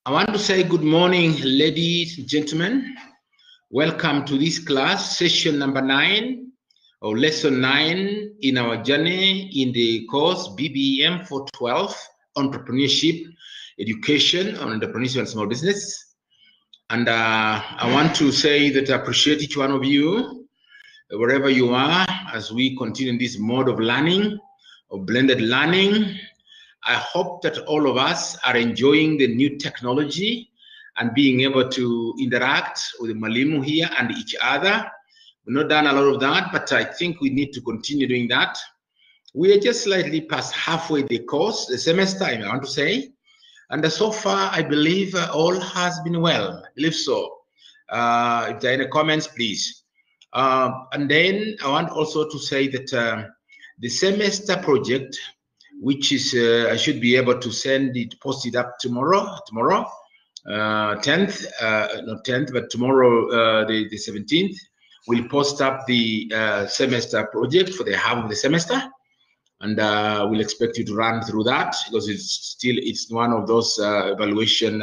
I want to say good morning, ladies and gentlemen. Welcome to this class, session number 9 or lesson 9 in our journey in the course BBM 412, Entrepreneurship, Education on Entrepreneurship and Small Business. And I want to say that I appreciate each one of you, wherever you are, as we continue in this mode of learning, of blended learning. I hope that all of us are enjoying the new technology and being able to interact with the Malimu here and each other. We've not done a lot of that, but I think we need to continue doing that. We are just slightly past halfway the course, the semester, I want to say. And so far, I believe all has been well. I believe so. If there are any comments, please. And then I want also to say that the semester project, which is I should be able to post it up tomorrow, 10th, not 10th, but tomorrow, the 17th, we'll post up the semester project for the half of the semester, and we'll expect you to run through that because it's one of those evaluation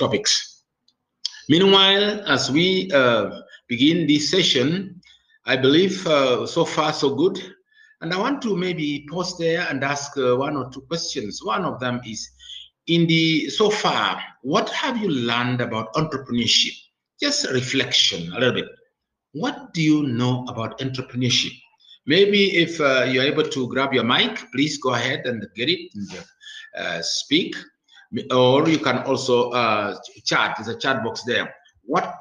topics. Meanwhile, as we begin this session, I believe so far so good. And I want to maybe pause there and ask one or two questions. One of them is, so far, what have you learned about entrepreneurship? Just a reflection a little bit. What do you know about entrepreneurship? Maybe if you're able to grab your mic, please go ahead and get it and speak. Or you can also chat. There's a chat box there. What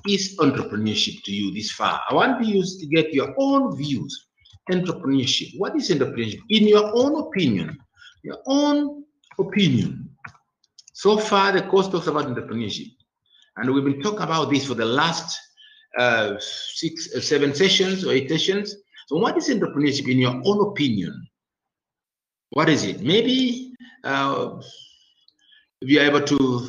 is entrepreneurship to you this far? I want you to get your own views. Entrepreneurship. What is entrepreneurship? In your own opinion. Your own opinion. So far, the course talks about entrepreneurship. And we've been talking about this for the last 6 or 7 sessions or 8 sessions. So what is entrepreneurship in your own opinion? What is it? Maybe if you're able to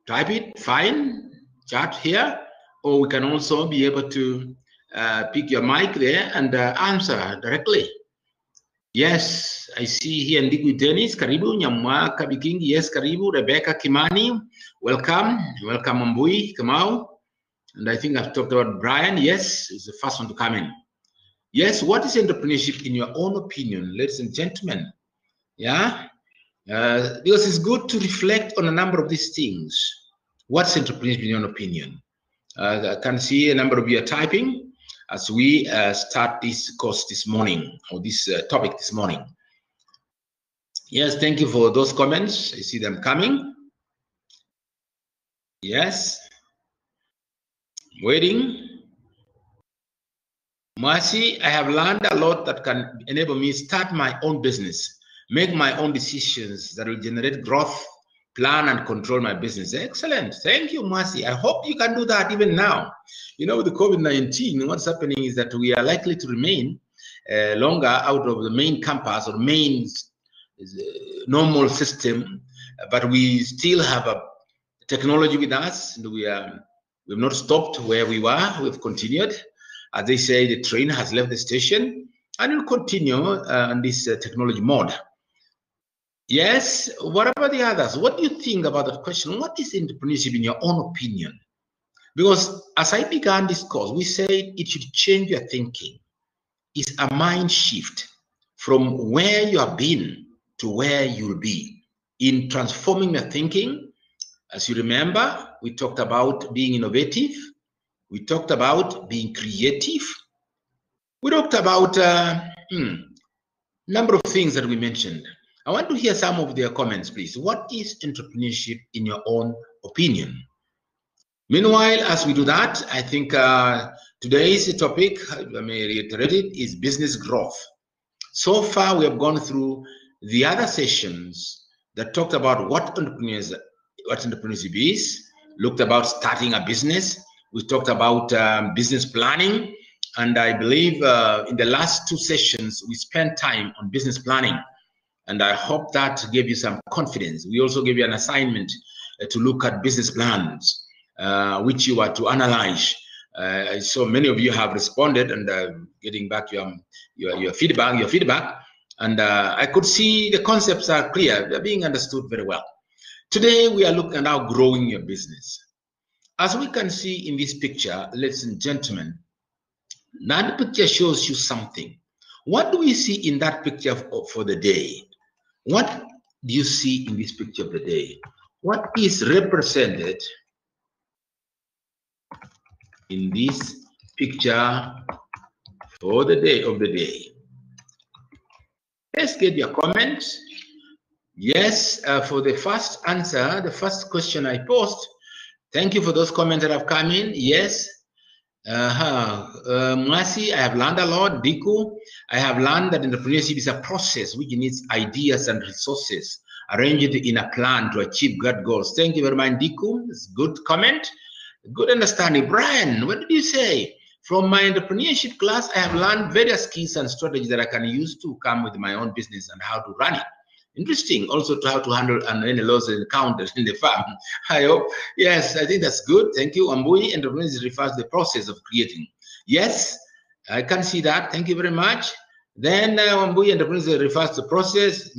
type it, fine, chat here. Or we can also be able to pick your mic there and answer directly. Yes, I see here Ndiku Dennis, Karibu, Nyamwa Kabiking, yes, Karibu, Rebecca Kimani, welcome Mbui, Kamau. And I think I've talked about Brian, yes, is the first one to come in. Yes, what is entrepreneurship in your own opinion, ladies and gentlemen? Yeah, because it's good to reflect on a number of these things. What's entrepreneurship in your own opinion? I can see a number of you are typing as we start this course this morning, or this topic this morning. Yes, thank you for those comments. I see them coming. Yes. Waiting. Mercy, I have learned a lot that can enable me to start my own business, make my own decisions that will generate growth, plan and control my business. Excellent. Thank you, Mercy. I hope you can do that even now. You know, with the COVID-19, what's happening is that we are likely to remain longer out of the main campus or main normal system, but we still have a technology with us, and we've not stopped where we were. We've continued. As they say, the train has left the station, and we'll continue on this technology mode. Yes, what about the others? What do you think about that question? What is entrepreneurship in your own opinion? Because as I began this course, we said it should change your thinking. It's a mind shift from where you have been to where you'll be. In transforming your thinking, as you remember, we talked about being innovative. We talked about being creative. We talked about a number of things that we mentioned. I want to hear some of their comments, please. What is entrepreneurship in your own opinion? Meanwhile, as we do that, I think today's topic, I may reiterate it, is business growth. So far, we have gone through the other sessions that talked about what entrepreneurship is, looked about starting a business. We talked about business planning. And I believe in the last 2 sessions, we spent time on business planning. And I hope that gave you some confidence. We also gave you an assignment to look at business plans, which you are to analyze. So many of you have responded and getting back your feedback. And I could see the concepts are clear. They're being understood very well. Today, we are looking at how growing your business. As we can see in this picture, ladies and gentlemen, that picture shows you something. What do we see in that picture for the day? What do you see in this picture of the day? What is represented in this picture for the day of the day? Let's get your comments. Yes, for the first answer, the first question I posed. Thank you for those comments that have come in. Yes. Mwasi, I have learned a lot. Diku, I have learned that entrepreneurship is a process which needs ideas and resources arranged in a plan to achieve great goals. Thank you very much, Diku. It's a good comment. Good understanding. Brian, what did you say? From my entrepreneurship class, I have learned various skills and strategies that I can use to come with my own business and how to run it. Interesting. Also to how to handle any loss encountered in the farm. I hope. Yes, I think that's good. Thank you. Ambui, entrepreneurship refers to the process of creating. Yes, I can see that. Thank you very much. Then Ambui, entrepreneurship refers to the process.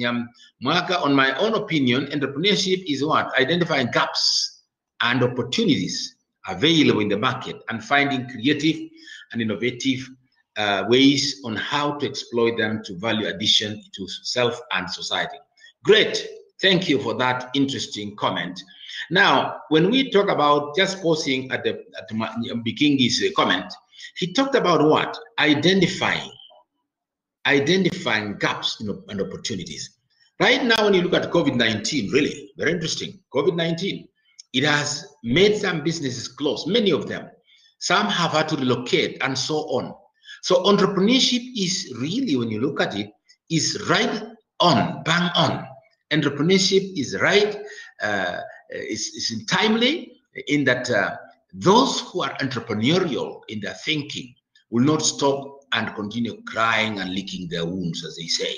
Mwaka, on my own opinion, entrepreneurship is what? Identifying gaps and opportunities available in the market and finding creative and innovative ways on how to exploit them to value addition to self and society. Great. Thank you for that interesting comment. Now, when we talk about just pausing at Bikingi's comment, he talked about what? Identifying gaps and opportunities. Right now, when you look at COVID-19, really very interesting. COVID-19, it has made some businesses close, many of them. Some have had to relocate and so on. So entrepreneurship is really, when you look at it, is right on, bang on. Entrepreneurship is right, is timely in that those who are entrepreneurial in their thinking will not stop and continue crying and licking their wounds, as they say,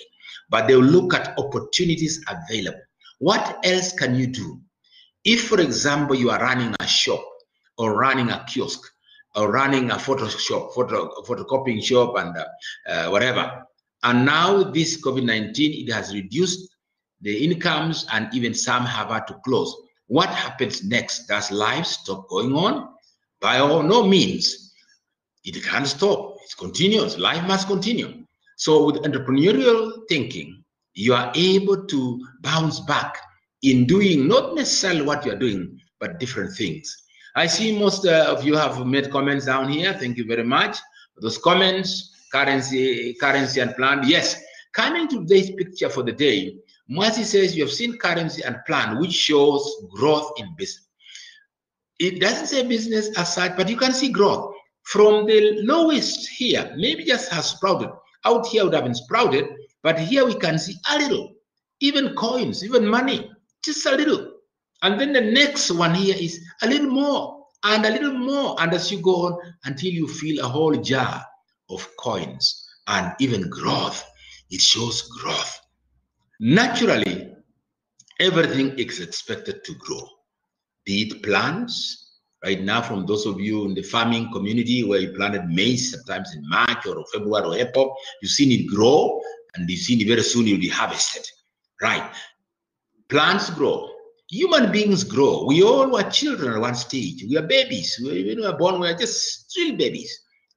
but they will look at opportunities available. What else can you do? If, for example, you are running a shop or running a kiosk, or running a photocopying shop and whatever. And now this COVID-19, it has reduced the incomes and even some have had to close. What happens next? Does life stop going on? By no means. It can't stop. It continues. Life must continue. So with entrepreneurial thinking, you are able to bounce back in doing not necessarily what you're doing, but different things. I see most of you have made comments down here. Thank you very much for those comments. Currency and plan. Yes, coming to today's picture for the day, Mwasi says you have seen currency and plan, which shows growth in business. It doesn't say business as such, but you can see growth. From the lowest here, maybe just has sprouted. Out here would have been sprouted, but here we can see a little, even coins, even money, just a little. And then the next one here is a little more and a little more. And as you go on until you fill a whole jar of coins and even growth, it shows growth. Naturally, everything is expected to grow. Be it plants, right now from those of you in the farming community where you planted maize sometimes in March or February or April, you've seen it grow and you've seen it very soon it will be harvested, right? Plants grow. Human beings grow. We all were children at one stage. We are babies. When we were born, we are just still babies.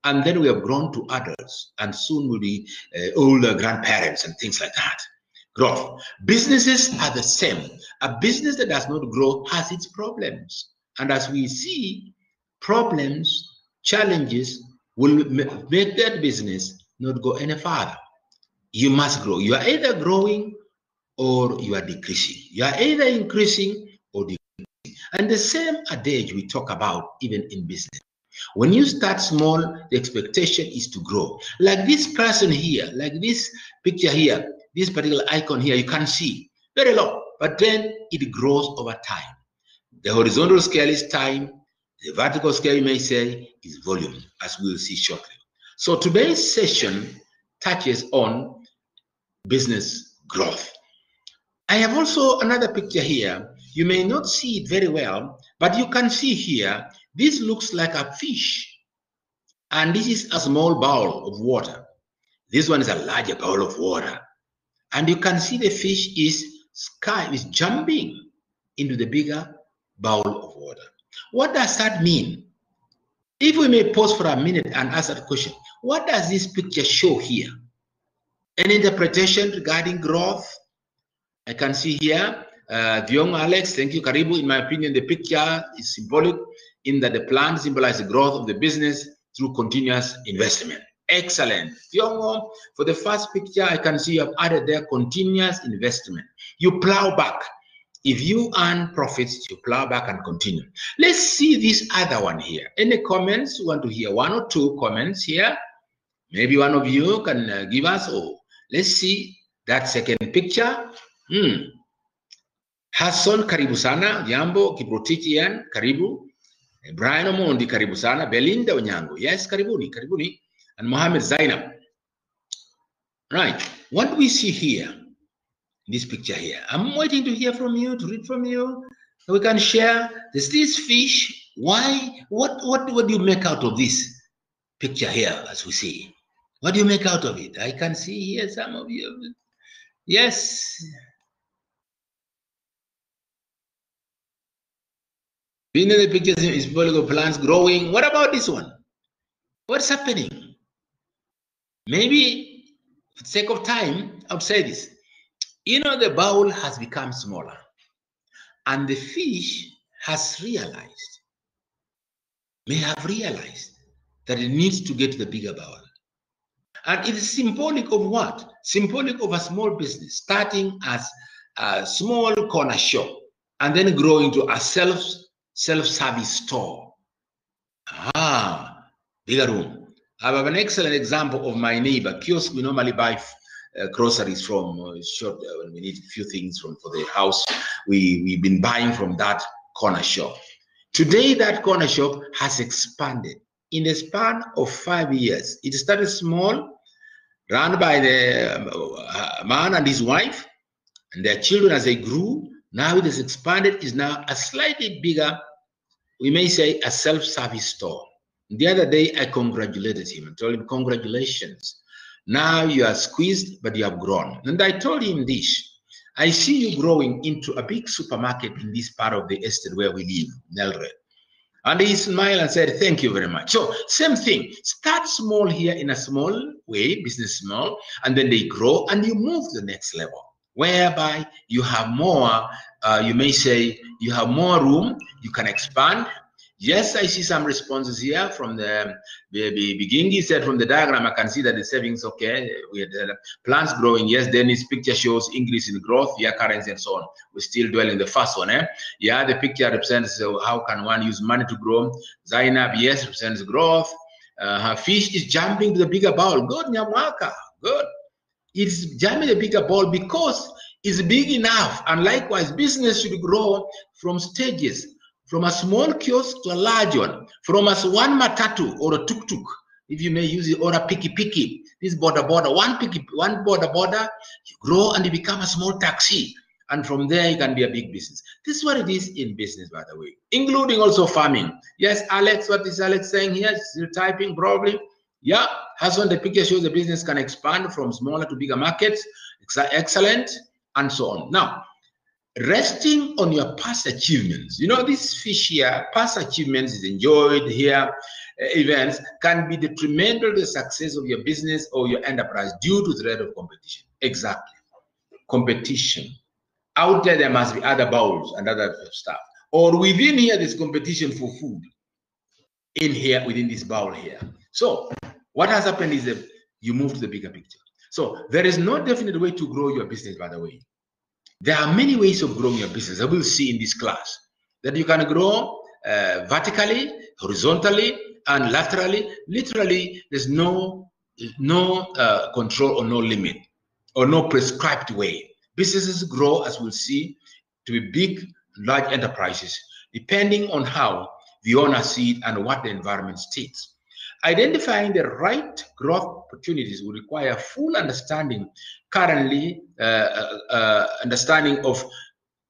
And then we have grown to adults. And soon we'll be older grandparents and things like that. Growth. Businesses are the same. A business that does not grow has its problems. And as we see, problems, challenges will make that business not go any farther. You must grow. You are either growing or you are decreasing. You are either increasing or decreasing. And the same adage we talk about even in business. When you start small, the expectation is to grow. Like this person here, like this picture here, this particular icon here, you can see very low, but then it grows over time. The horizontal scale is time. The vertical scale, you may say, is volume, as we will see shortly. So today's session touches on business growth. I have also another picture here. You may not see it very well, but you can see here, this looks like a fish. And this is a small bowl of water. This one is a larger bowl of water. And you can see the fish is jumping into the bigger bowl of water. What does that mean? If we may pause for a minute and ask that question, what does this picture show here? An interpretation regarding growth? I can see here, Dion Alex, thank you, Karibu. In my opinion, the picture is symbolic in that the plan symbolizes the growth of the business through continuous investment. Excellent. Dion, for the first picture, I can see you have added there continuous investment. You plow back. If you earn profits, you plow back and continue. Let's see this other one here. Any comments? You want to hear one or two comments here? Maybe one of you can give us. Oh, let's see that second picture. Hassan, karibu sana. Jambo, Kiprotitian, karibu. Brian Omondi, karibu sana. Belinda Onyango, yes, karibuni, karibuni. And Mohammed Zainab. Right, what do we see here? This picture here. I'm waiting to hear from you, to read from you. So we can share. There's this fish. Why? What do you make out of this picture here, as we see? What do you make out of it? I can see here some of you. Yes. Being in the pictures is political plants growing. What about this one? What's happening? Maybe, for the sake of time, I'll say this. You know, the bowl has become smaller, and the fish has realized, may have realized, that it needs to get to the bigger bowl. And it is symbolic of what? Symbolic of a small business, starting as a small corner shop, and then growing to a self-service store. Bigger room. I have an excellent example of my neighbor, kiosk. We normally buy groceries from when we need a few things for the house. We've been buying from that corner shop. Today, that corner shop has expanded. In the span of 5 years, it started small, run by the man and his wife and their children as they grew. Now it has expanded, is now a slightly bigger, we may say, a self-service store. The other day, I congratulated him and told him, congratulations. Now you are squeezed, but you have grown. And I told him this, I see you growing into a big supermarket in this part of the estate where we live, Nelred. And he smiled and said, thank you very much. So same thing, start small here in a small way, business small, and then they grow and you move to the next level, whereby you have more, you may say, you have more room, you can expand. Yes, I see some responses here from the beginning. He said from the diagram, I can see that the savings, okay, we had plants growing. Yes, then his picture shows increase in growth, yeah, currency and so on. We still dwell in the first one, eh? Yeah, the picture represents how can one use money to grow. Zainab, yes, represents growth. Her fish is jumping to the bigger bowl. Good, Nyamwaka, good. It's jumping the bigger bowl because it's big enough. And likewise, business should grow from stages. From a small kiosk to a large one, from a one matatu or a tuk-tuk, if you may use it, or a piki-piki, this border, one border, you grow and you become a small taxi. And from there, you can be a big business. This is what it is in business, by the way, including also farming. Yes, Alex, what is Alex saying here? Still typing, probably. Yeah, Hassan, the picture shows the business can expand from smaller to bigger markets. Excellent, and so on. Now, resting on your past achievements. You know, this fish here, past achievements is enjoyed here, events can be detrimental to the success of your business or your enterprise due to the threat of competition. Exactly. Competition. Out there must be other bowls and other stuff. Or within here, there's competition for food. In here, within this bowl here. So, what has happened is that you move to the bigger picture. So, there is no definite way to grow your business, by the way. There are many ways of growing your business. I will see in this class that you can grow vertically, horizontally, and laterally. Literally, there's no control or no limit or no prescribed way. Businesses grow, as we'll see, to be big, large enterprises, depending on how the owner sees it and what the environment states. Identifying the right growth opportunities will require full understanding understanding of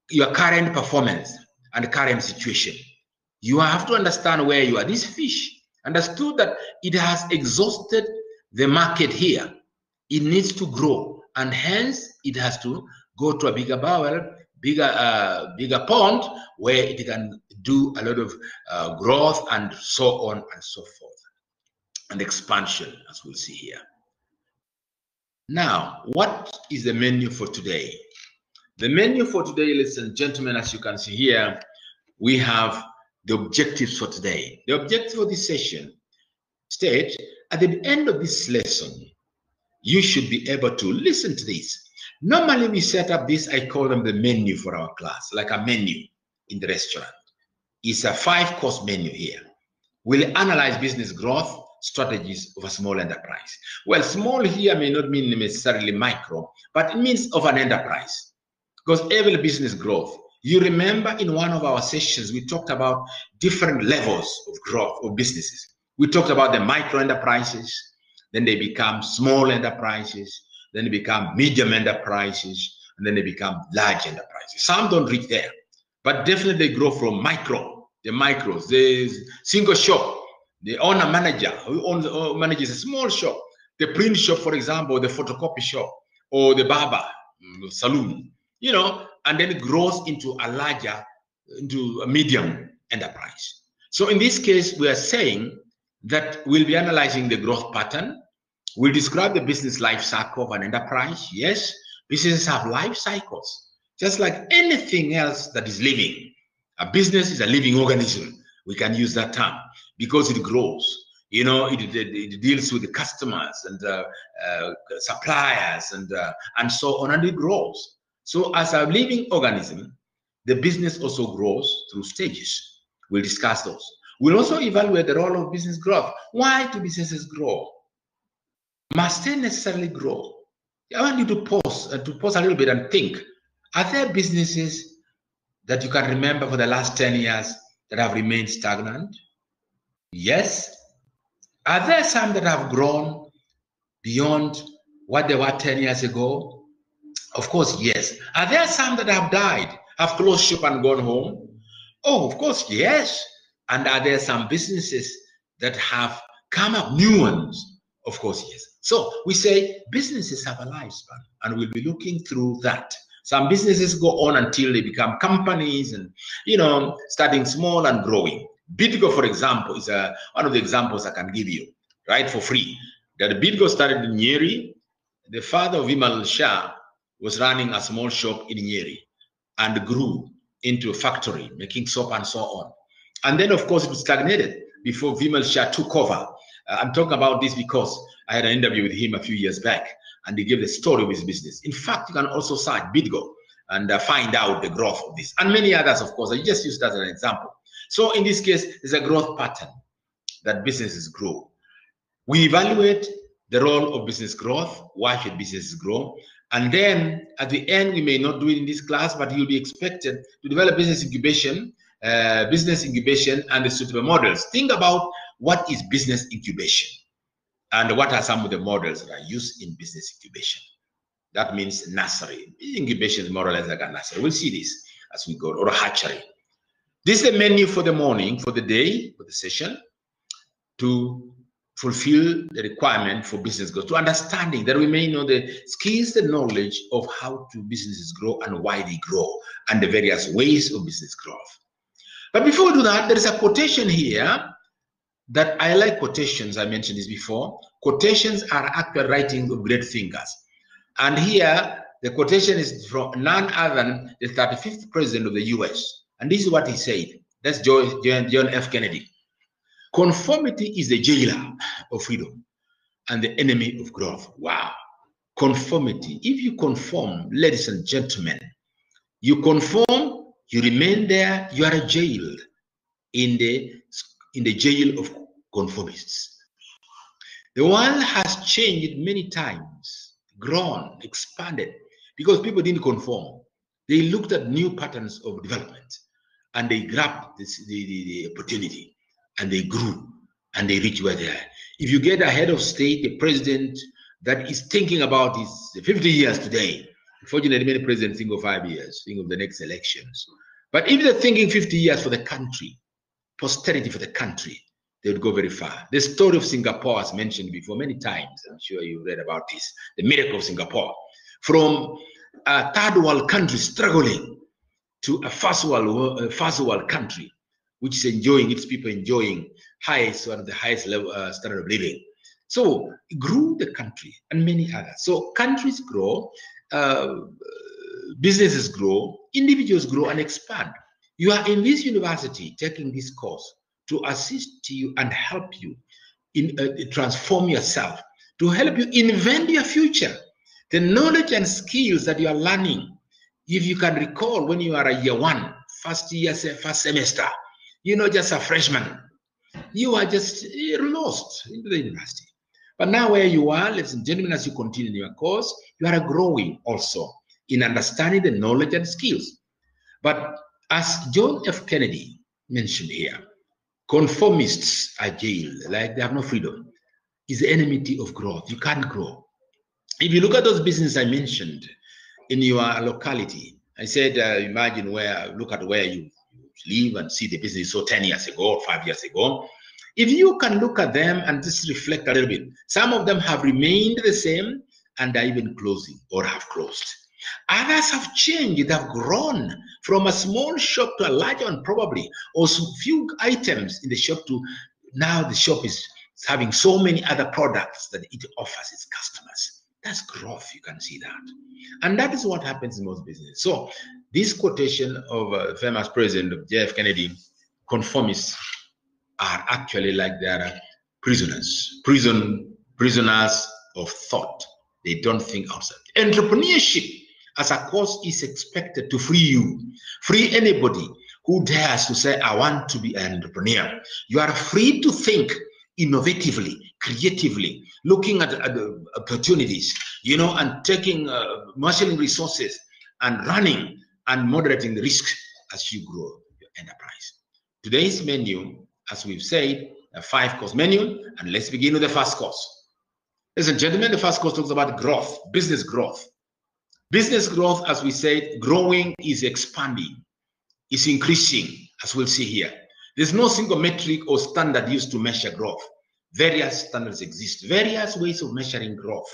your current performance and current situation. You have to understand where you are. This fish understood that it has exhausted the market here. It needs to grow, and hence it has to go to a bigger bowl bigger pond where it can do a lot of growth and so on and so forth, and expansion, as we'll see here. Now, what is the menu for today? The menu for today, ladies and gentlemen, as you can see here, we have the objectives for today. The objective for this session state, at the end of this lesson, you should be able to listen to this. Normally, we set up this, I call them the menu for our class, like a menu in the restaurant. It's a 5-course menu here. We'll analyze business growth strategies of a small enterprise. Well, small here may not mean necessarily micro, but it means of an enterprise. Because every business growth, you remember in one of our sessions, we talked about different levels of growth of businesses. We talked about the micro enterprises, then they become small enterprises, then they become medium enterprises, and then they become large enterprises. Some don't reach there, but definitely they grow from the micros, the single shop, the owner manager who manages a small shop, the print shop, for example, the photocopy shop, or the barber saloon, you know, and then it grows into a medium enterprise. So in this case, we are saying that we'll be analyzing the growth pattern. We'll describe the business life cycle of an enterprise. Yes, businesses have life cycles, just like anything else that is living. A business is a living organism. We can use that term because it grows. You know, it deals with the customers and suppliers and so on, and it grows. So as a living organism, the business also grows through stages. We'll discuss those. We'll also evaluate the role of business growth. Why do businesses grow? Must they necessarily grow? I want you to pause a little bit and think. Are there businesses that you can remember for the last 10 years that have remained stagnant? Yes. Are there some that have grown beyond what they were 10 years ago? Of course, yes. Are there some that have died, have closed shop and gone home? Oh, of course, yes. And are there some businesses that have come up, new ones? Of course, yes. So we say businesses have a lifespan, and we'll be looking through that. Some businesses go on until they become companies and, you know, starting small and growing. Bidgo, for example, is one of the examples I can give you, right, for free. That Bidgo started in Nyeri. The father of Vimal Shah was running a small shop in Nyeri and grew into a factory, making soap and so on. And then, of course, it stagnated before Vimal Shah took over. I'm talking about this because I had an interview with him a few years back, and he gave the story of his business. In fact, you can also search Bidgo and find out the growth of this, and many others, of course. I just used that as an example. So in this case, there's a growth pattern that businesses grow. We evaluate the role of business growth. Why should businesses grow? And then at the end, we may not do it in this class, but you'll be expected to develop business incubation and the suitable models. Think about what is business incubation and what are some of the models that are used in business incubation. That means nursery. Incubation is more or less like a nursery. We'll see this as we go, or a hatchery. This is the menu for the morning, for the day, for the session, to fulfill the requirement for business growth, to understanding that we may know the skills, the knowledge of how to businesses grow and why they grow, and the various ways of business growth. But before we do that, there is a quotation here that I like quotations. I mentioned this before. Quotations are actual writing of great thinkers. And here, the quotation is from none other than the 35th president of the US. And this is what he said. That's John F. Kennedy. Conformity is the jailer of freedom and the enemy of growth. Wow. Conformity. If you conform, ladies and gentlemen, you conform, you remain there, you are jailed in the jail of conformists. The world has changed many times, grown, expanded, because people didn't conform. They looked at new patterns of development and they grabbed the opportunity and they grew and they reached where they are. If you get a head of state, the president that is thinking about his 50 years today, unfortunately, many presidents think of 5 years, think of the next elections. But if they're thinking 50 years for the country, posterity for the country, they would go very far. The story of Singapore, as mentioned before many times, I'm sure you read about this, the miracle of Singapore. From a third world country struggling to a first world country, which is enjoying its people enjoying one of the highest level standard of living. So it grew the country and many others. So countries grow, businesses grow, individuals grow and expand. You are in this university taking this course to assist you and help you in transform yourself, to help you invent your future. The knowledge and skills that you are learning, if you can recall when you are a year one, first semester, just a freshman, you are just lost into the university. But now where you are, ladies and gentlemen, as you continue your course, you are growing also in understanding the knowledge and skills. But as John F. Kennedy mentioned here, conformists are jailed, like they have no freedom. Is the enmity of growth. You can't grow. If you look at those businesses I mentioned in your locality, I said, look at where you live and see the business so 10 years ago or 5 years ago. If you can look at them and just reflect a little bit, some of them have remained the same and are even closing or have closed. Others have changed, they have grown from a small shop to a larger one probably, or few items in the shop to now the shop is having so many other products that it offers its customers. That's growth, you can see that. And that is what happens in most business. So this quotation of famous President J.F. Kennedy, conformists are actually like they are prisoners of thought. They don't think outside. Entrepreneurship as a course is expected to free you, free anybody who dares to say, I want to be an entrepreneur. You are free to think innovatively, creatively, looking at the opportunities, and taking marshalling resources and running and moderating the risk as you grow your enterprise. Today's menu, as we've said, a 5-course menu, and let's begin with the first course. Ladies and gentlemen, the first course talks about growth, business growth. Business growth, as we said, growing is expanding, is increasing, as we'll see here. There's no single metric or standard used to measure growth. Various standards exist, various ways of measuring growth.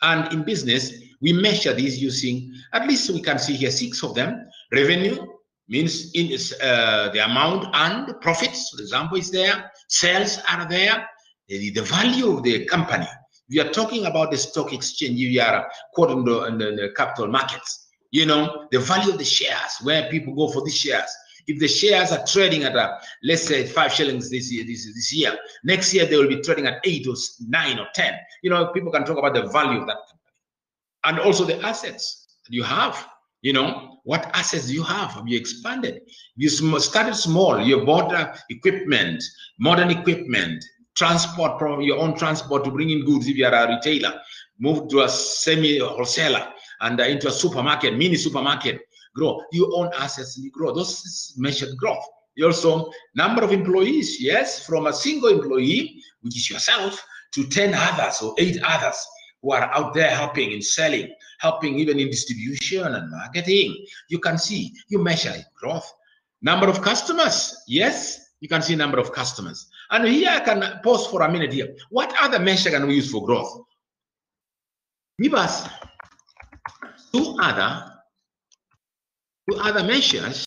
And in business, we measure these using, at least we can see here 6 of them. Revenue means the amount and profits, for example, is there. Sales are there. The value of the company. We are talking about the stock exchange. We are quoting the capital markets. The value of the shares, where people go for these shares. If the shares are trading at let's say 5 shillings this year, next year they will be trading at 8 or 9 or 10. People can talk about the value of that company. And also the assets that you have. What assets do you have? Have you expanded? You started small. You bought equipment, modern equipment, transport, your own transport to bring in goods if you are a retailer. Move to a semi-wholesaler and into a supermarket, mini supermarket. Grow. You own assets and you grow. Those is measured growth. You also, number of employees, yes, from a single employee, which is yourself, to 10 others or 8 others who are out there helping in selling, helping even in distribution and marketing. You can see, you measure growth. Number of customers, yes, you can see number of customers. And here I can pause for a minute here. What other measure can we use for growth? Give us two other measures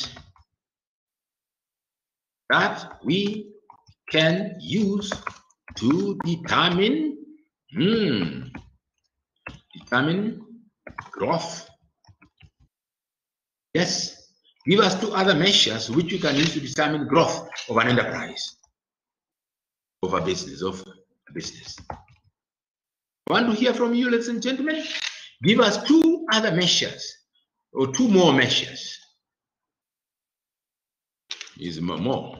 that we can use to determine growth. Yes, give us 2 other measures which we can use to determine growth of an enterprise, of a business, I want to hear from you, ladies and gentlemen. Give us 2 other measures, or 2 more measures. Is more.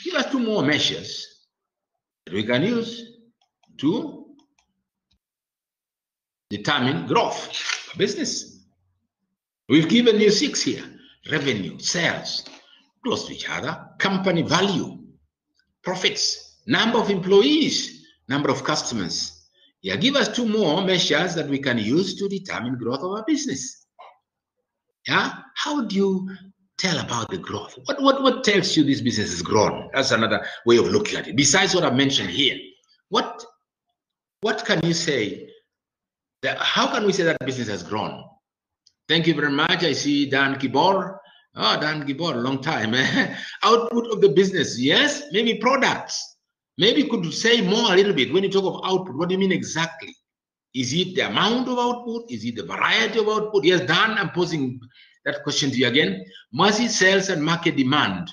Give us 2 more measures that we can use to determine growth of business. We've given you 6 here. Revenue, sales, close to each other, company value, profits, number of employees, number of customers. Yeah, give us 2 more measures that we can use to determine growth of our business. Yeah, how do you tell about the growth? What tells you this business has grown? That's another way of looking at it. Besides what I mentioned here, what can you say? How can we say that business has grown? Thank you very much. I see Dan Kibor. Oh, Dan Gibor, long time. Output of the business, yes. Maybe products. Maybe you could say more a little bit. When you talk of output, what do you mean exactly? Is it the amount of output? Is it the variety of output? Yes, Dan, I'm posing that question to you again. Mercy, sales and market demand.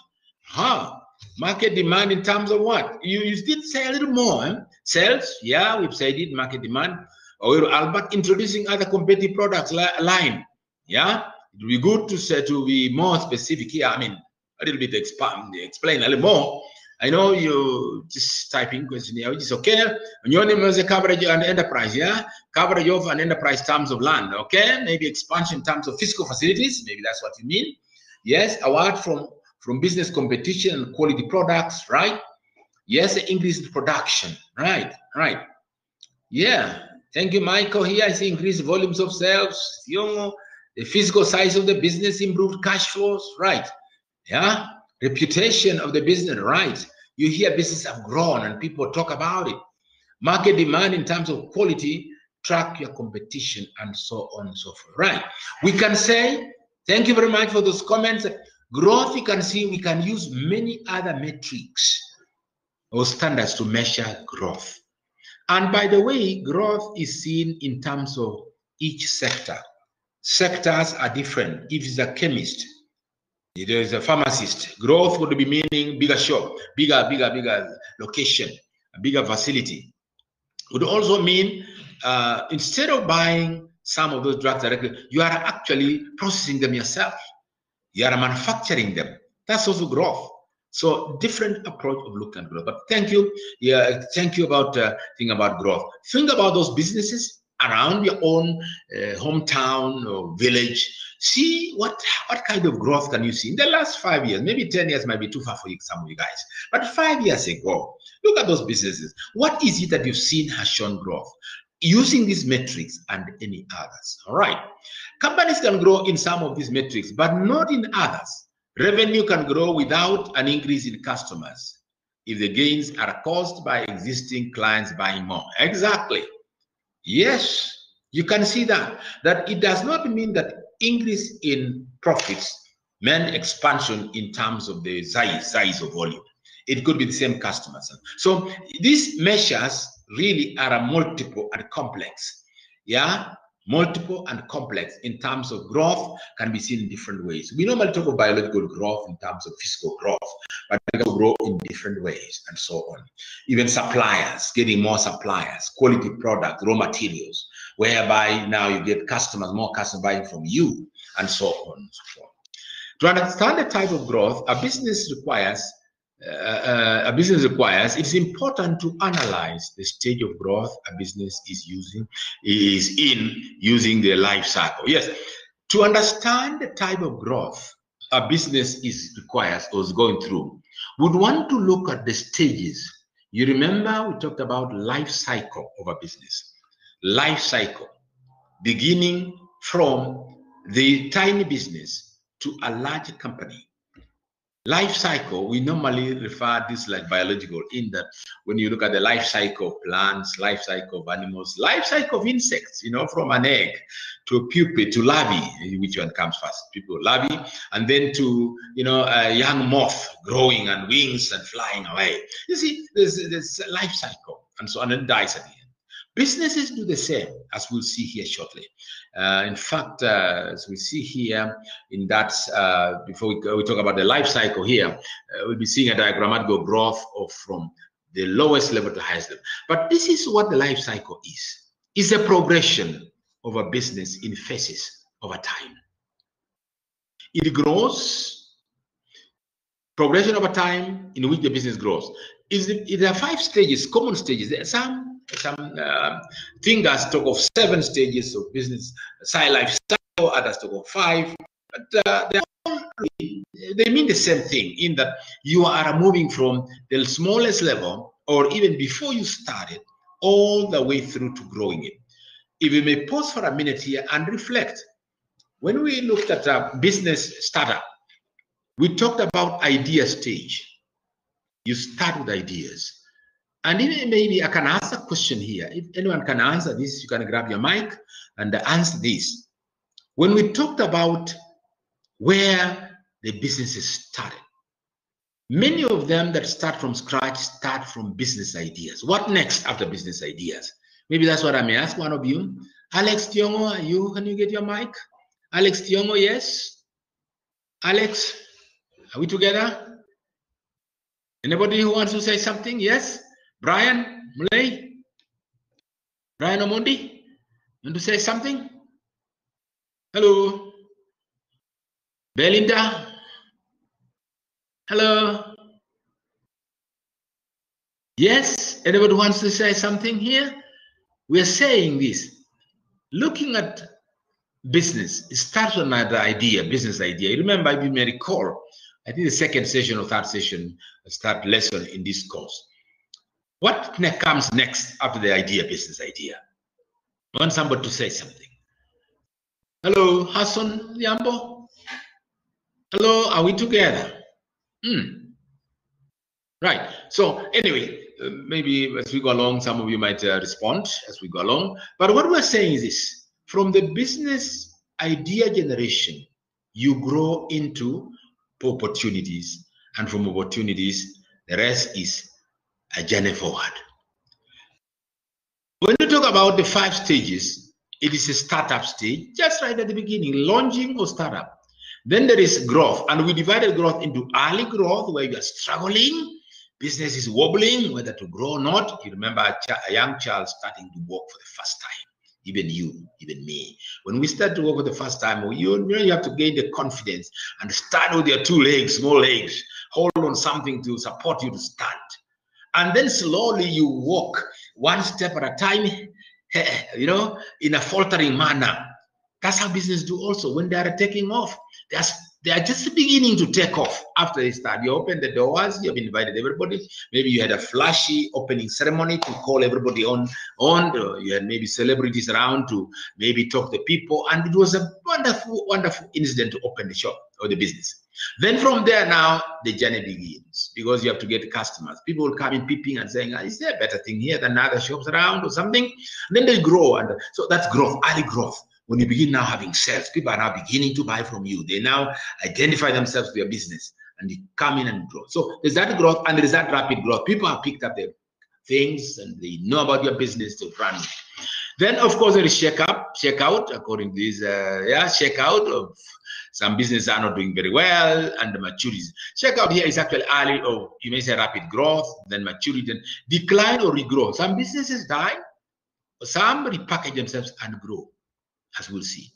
Market demand in terms of what? You did say a little more. Sales, yeah, we've said it, market demand. Or Albert introducing other competitive products line. Yeah, it would be good to say, to be more specific here. I mean, a little bit explain a little more. I know you just typing question here, which is okay. And your name is a coverage and enterprise, yeah? Coverage of an enterprise terms of land, okay? Maybe expansion in terms of physical facilities, maybe that's what you mean. Yes, award from business competition and quality products, right? Yes, increased production, right? Yeah, thank you, Michael. Here I see increased volumes of sales, the physical size of the business, improved cash flows, right? Yeah, reputation of the business, right? You hear business have grown and people talk about it. Market demand in terms of quality, track your competition, and so on and so forth, right? We can say, thank you very much for those comments. Growth, you can see, we can use many other metrics or standards to measure growth. And by the way, growth is seen in terms of each sector. Sectors are different. If it's a chemist, there is a pharmacist, growth would be meaning bigger shop, bigger location, a bigger facility. Would also mean instead of buying some of those drugs directly, you are actually processing them yourself. You are manufacturing them. That's also growth. So different approach of looking at growth. But thank you. Yeah, thank you about thinking about growth. Think about those businesses around your own hometown or village. See what kind of growth can you see in the last 5 years. Maybe 10 years might be too far for you, some of you guys. But 5 years ago, look at those businesses. What is it that you've seen has shown growth? Using these metrics and any others. All right. Companies can grow in some of these metrics, but not in others. Revenue can grow without an increase in customers if the gains are caused by existing clients buying more. Exactly. Yes, you can see that it does not mean that increase in profits meant expansion in terms of the size of volume. It could be the same customers. So these measures really are a multiple and complex. Yeah, multiple and complex in terms of growth can be seen in different ways. We normally talk of biological growth in terms of physical growth, but they can grow in different ways and so on. Even suppliers, getting more suppliers, quality product, raw materials, whereby now you get customers, more customers buying from you, and so on and so forth. To understand the type of growth a business requires, it's important to analyze the stage of growth a business is in using the life cycle. Yes, to understand the type of growth a business requires or is going through, would want to look at the stages. You remember we talked about life cycle of a business. Life cycle, beginning from the tiny business to a large company. Life cycle, we normally refer to this like biological, in that when you look at the life cycle of plants, life cycle of animals, life cycle of insects, from an egg to a pupa to larvae, which one comes first? People larvae, and then to a young moth growing and wings and flying away. You see, there's a life cycle, and so on, and it dies at the end. Businesses do the same, as we'll see here shortly. In fact, as we see here in that, before we talk about the life cycle here, we'll be seeing a diagrammatical growth from the lowest level to highest level. But this is what the life cycle is. It's a progression of a business in phases over time. It grows, progression over time in which the business grows. There are 5 stages, common stages. There are some thinkers talk of 7 stages of business life cycle, others talk of 5, but they mean the same thing, in that you are moving from the smallest level, or even before you started, all the way through to growing it. If you may pause for a minute here and reflect. When we looked at a business startup, we talked about idea stage. You start with ideas. And even maybe I can ask a question here. If anyone can answer this, you can grab your mic and answer this. When we talked about where the businesses started. Many of them that start from scratch start from business ideas. What next after business ideas? Maybe that's what I may ask one of you. Alex Tiongo, can you get your mic? Alex Tiongo, yes? Alex, are we together? Anybody who wants to say something? Yes? Brian Mulay? Brian Omondi? Want to say something? Hello? Belinda? Hello? Yes? Anybody wants to say something here? We're saying this. Looking at business, it starts with another idea, business idea. You remember, if you may recall, I think the second session or third session, start lesson in this course. What comes next after the idea, business idea? I want somebody to say something. Hello, Hassan Yambo? Hello, are we together? Right. So anyway, maybe as we go along, some of you might respond as we go along. But what we're saying is this. From the business idea generation, you grow into opportunities. And from opportunities, the rest is a journey forward. When you talk about the 5 stages, it is a startup stage, just right at the beginning, launching or startup. Then there is growth, and we divided growth into early growth, where you are struggling, business is wobbling, whether to grow or not. You remember a young child starting to walk for the first time. Even you, even me. When we start to walk for the first time, you have to gain the confidence and stand with your 2 legs, small legs, hold on something to support you to stand. And then slowly you walk 1 step at a time, in a faltering manner. That's how business do also. When they are taking off, they are just beginning to take off after they start. You open the doors, you have invited everybody. Maybe you had a flashy opening ceremony to call everybody on. You had maybe celebrities around to maybe talk to people. And it was a wonderful, wonderful incident to open the shop or the business. Then from there now, the journey begins, because you have to get customers. People will come in peeping and saying, is there a better thing here than other shops around or something? And then they grow. And so that's growth, early growth. When you begin now having sales, people are now beginning to buy from you. They now identify themselves with your business and they come in and grow. So there's that growth and there's that rapid growth. People have picked up their things and they know about your business to run. Then, of course, there is checkout, according to this, checkout of some businesses are not doing very well, and the maturity. Checkout here is actually early, or you may say rapid growth, then maturity, then decline or regrow. Some businesses die, some repackage themselves and grow, as we'll see.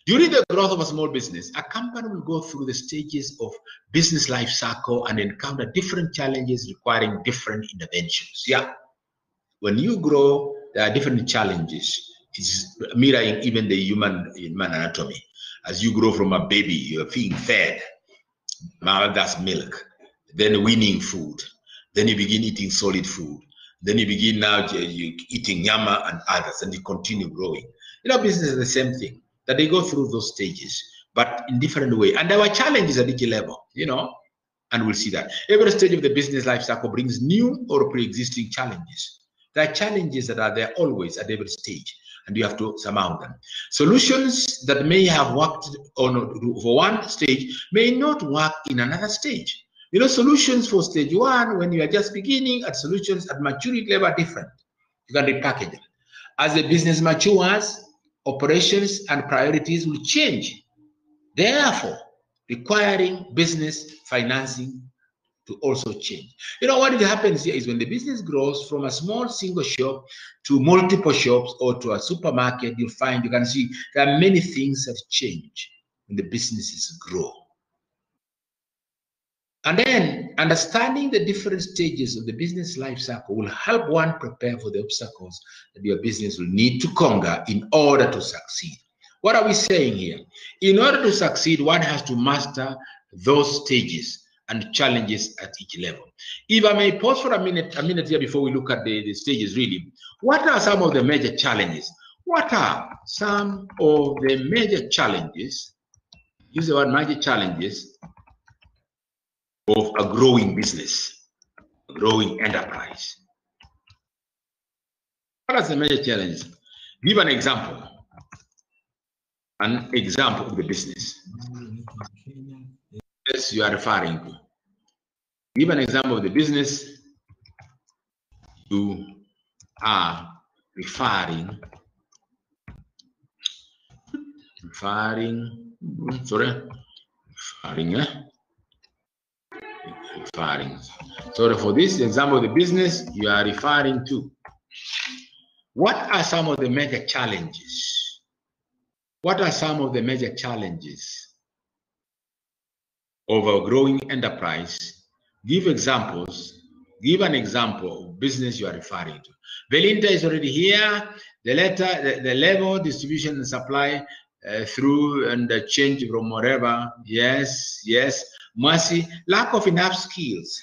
During the growth of a small business, a company will go through the stages of business life cycle and encounter different challenges requiring different interventions. Yeah, when you grow, there are different challenges. It's mirroring even the human anatomy. As you grow from a baby, you're being fed mother's milk, then weaning food, then you begin eating solid food, then you begin now eating nyama and others, and you continue growing. Business is the same thing, that they go through those stages, but in different way. And there are challenges at each level, and we'll see that. Every stage of the business life cycle brings new or pre-existing challenges. There are challenges that are there always at every stage, and you have to surmount them. Solutions that may have worked for one stage may not work in another stage. Solutions for stage 1, when you are just beginning, at solutions at maturity level are different. You can repackage them. As the business matures, operations and priorities will change, therefore requiring business financing to also change. What happens here is when the business grows from a small single shop to multiple shops or to a supermarket, you can see there are many things that change when the businesses grow. And then understanding the different stages of the business life cycle will help one prepare for the obstacles that your business will need to conquer in order to succeed. What are we saying here? In order to succeed, one has to master those stages and challenges at each level. If I may pause for a minute here before we look at the stages really. What are some of the major challenges? What are some of the major challenges, use the word major challenges, of a growing business, a growing enterprise? What are the major challenges? Give an example. An example of the business. business you are referring to. Give an example of the business you are referring. So for this example of the business you are referring to, what are some of the major challenges? What are some of the major challenges of a growing enterprise? Give examples. Give an example of business you are referring to. Belinda is already here. The level, distribution, and supply through and the change from whatever. Yes. Mercy, lack of enough skills.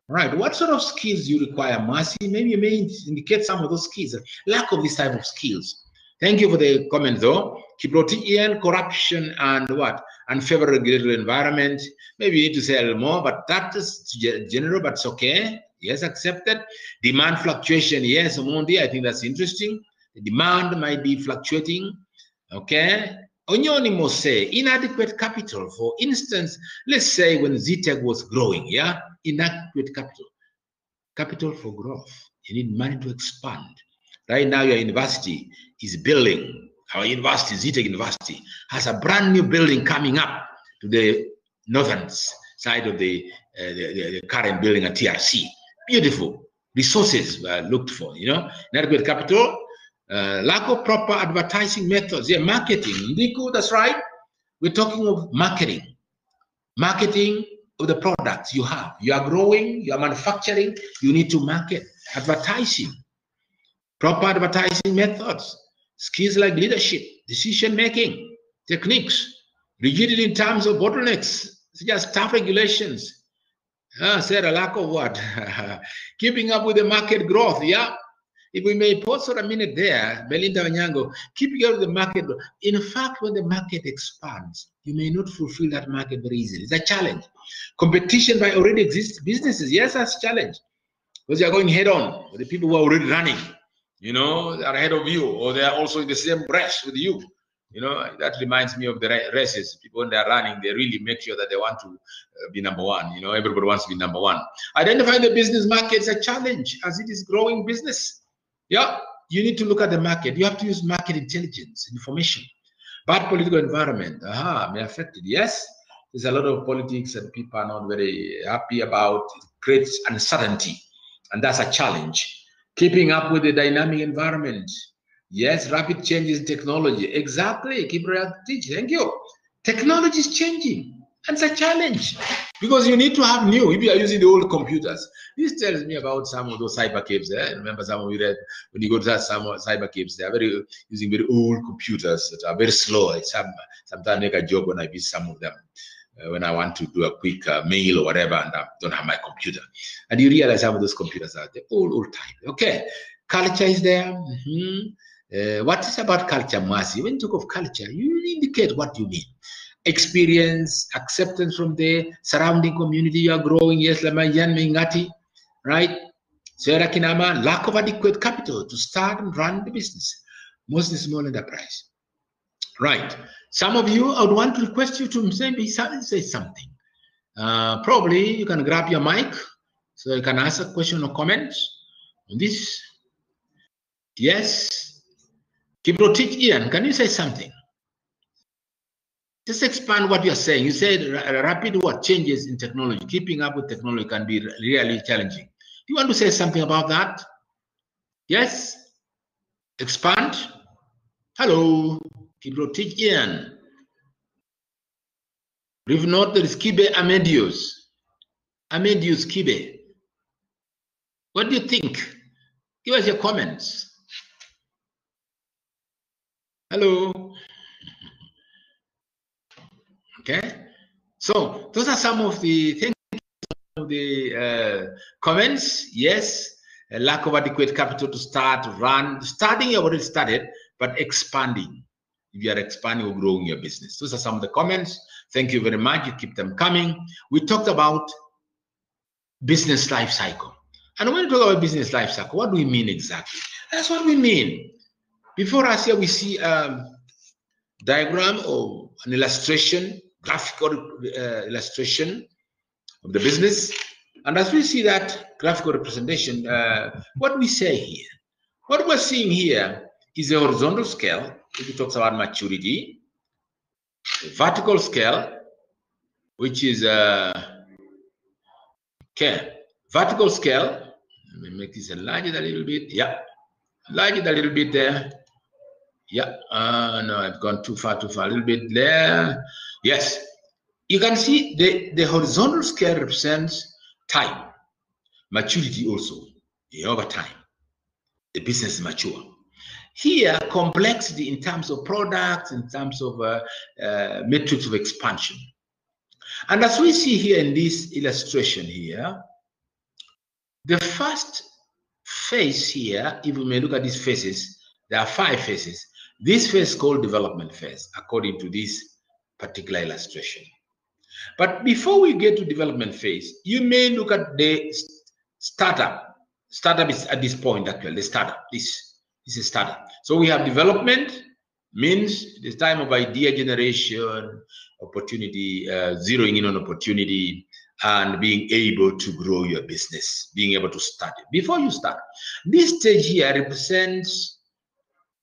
Right. What sort of skills do you require, Mercy? Maybe you may indicate some of those skills. Lack of this type of skills. Thank you for the comment, though. Kiprotian, corruption, and what? Unfavorable regulatory environment. Maybe you need to say a little more, but that is general, but it's okay. Yes, accepted. Demand fluctuation. Yes, Omondi, I think that's interesting. The demand might be fluctuating. Okay. Onyoni must say inadequate capital. For instance, let's say when ZTEC was growing, yeah, inadequate capital for growth. You need money to expand. Right now, your university is building. Our university, ZTEC University, has a brand new building coming up to the northern side of the current building at TRC. Beautiful resources were looked for. Inadequate capital. Lack of proper advertising methods. Yeah, marketing. Ndiku, that's right. We're talking of marketing. Marketing of the products you have. You are growing, you are manufacturing, you need to market. Advertising. Proper advertising methods. Skills like leadership, decision-making, techniques. Rigidity in terms of bottlenecks, such as tough regulations. Sarah, lack of what? Keeping up with the market growth, yeah. If we may pause for a minute there, Belinda Onyango, keeping up with the market. In fact, when the market expands, you may not fulfill that market very easily. It's a challenge. Competition by already existing businesses, yes, that's a challenge. Because you're going head on with the people who are already running, are ahead of you, or they are also in the same race with you. That reminds me of the races. People, when they're running, they really make sure that they want to be number one. Everybody wants to be number one. Identifying the business market is a challenge as it is growing business. Yeah, you need to look at the market. You have to use market intelligence, information. Bad political environment, may affect it. Yes, there's a lot of politics that people are not very happy about. It creates uncertainty, and that's a challenge. Keeping up with the dynamic environment. Yes, rapid changes in technology. Exactly. Thank you. Technology is changing. That's a challenge because you need to have new. If you are using the old computers, this tells me about some of those cyber caves. Remember, some of you read when you go to some cyber caves, they are using very old computers that are very slow. I sometimes make a joke when I visit some of them. When I want to do a quick mail or whatever, and I don't have my computer, and you realize some of those computers are the old type. Okay, culture is there. What is about culture, Mercy? When you talk of culture, you indicate what you mean. Experience, acceptance from the surrounding community you are growing. Yes, Lamayan Mingati, right? Sarah Kinama, lack of adequate capital to start and run the business, mostly small enterprise. Right. Some of you, I would want to request you to say something. Probably you can grab your mic so you can ask a question or comment on this. Yes. Kiprotich Ian, can you say something? Just expand what you're saying. You said rapid changes in technology. Keeping up with technology can be really challenging. Do you want to say something about that? Yes? Expand? Hello? Kiprotich Ian. If not, there is Kibe Amedius. Amedius Kibe. What do you think? Give us your comments. Hello? Okay, so those are some of the comments. Yes, a lack of adequate capital to start, run. Starting, you already started, but expanding. If you are expanding or growing your business. Those are some of the comments. Thank you very much. You keep them coming. We talked about business life cycle. And when we talk about business life cycle, what do we mean exactly? That's what we mean. Before us here, we see a diagram or an illustration graphical illustration of the business. And as we see that graphical representation, what we say here, what we're seeing here is a horizontal scale, which talks about maturity, a vertical scale, which is vertical scale. Let me make this enlarge it a little bit. Yeah, enlarge it a little bit there. Yeah, no, I've gone too far, a little bit there. Yes, you can see the horizontal scale represents time, maturity also, over time. The business is mature. Here, complexity in terms of products, in terms of metrics of expansion. And as we see here in this illustration here, the first phase here, if we may look at these phases, there are 5 phases. This phase is called development phase, according to this particular illustration. But before we get to development phase, you may look at the startup. Startup is at this point, actually, the startup. This is a startup. So we have development, means the time of idea generation, opportunity, zeroing in on opportunity, and being able to grow your business, being able to start it. Before you start, this stage here represents,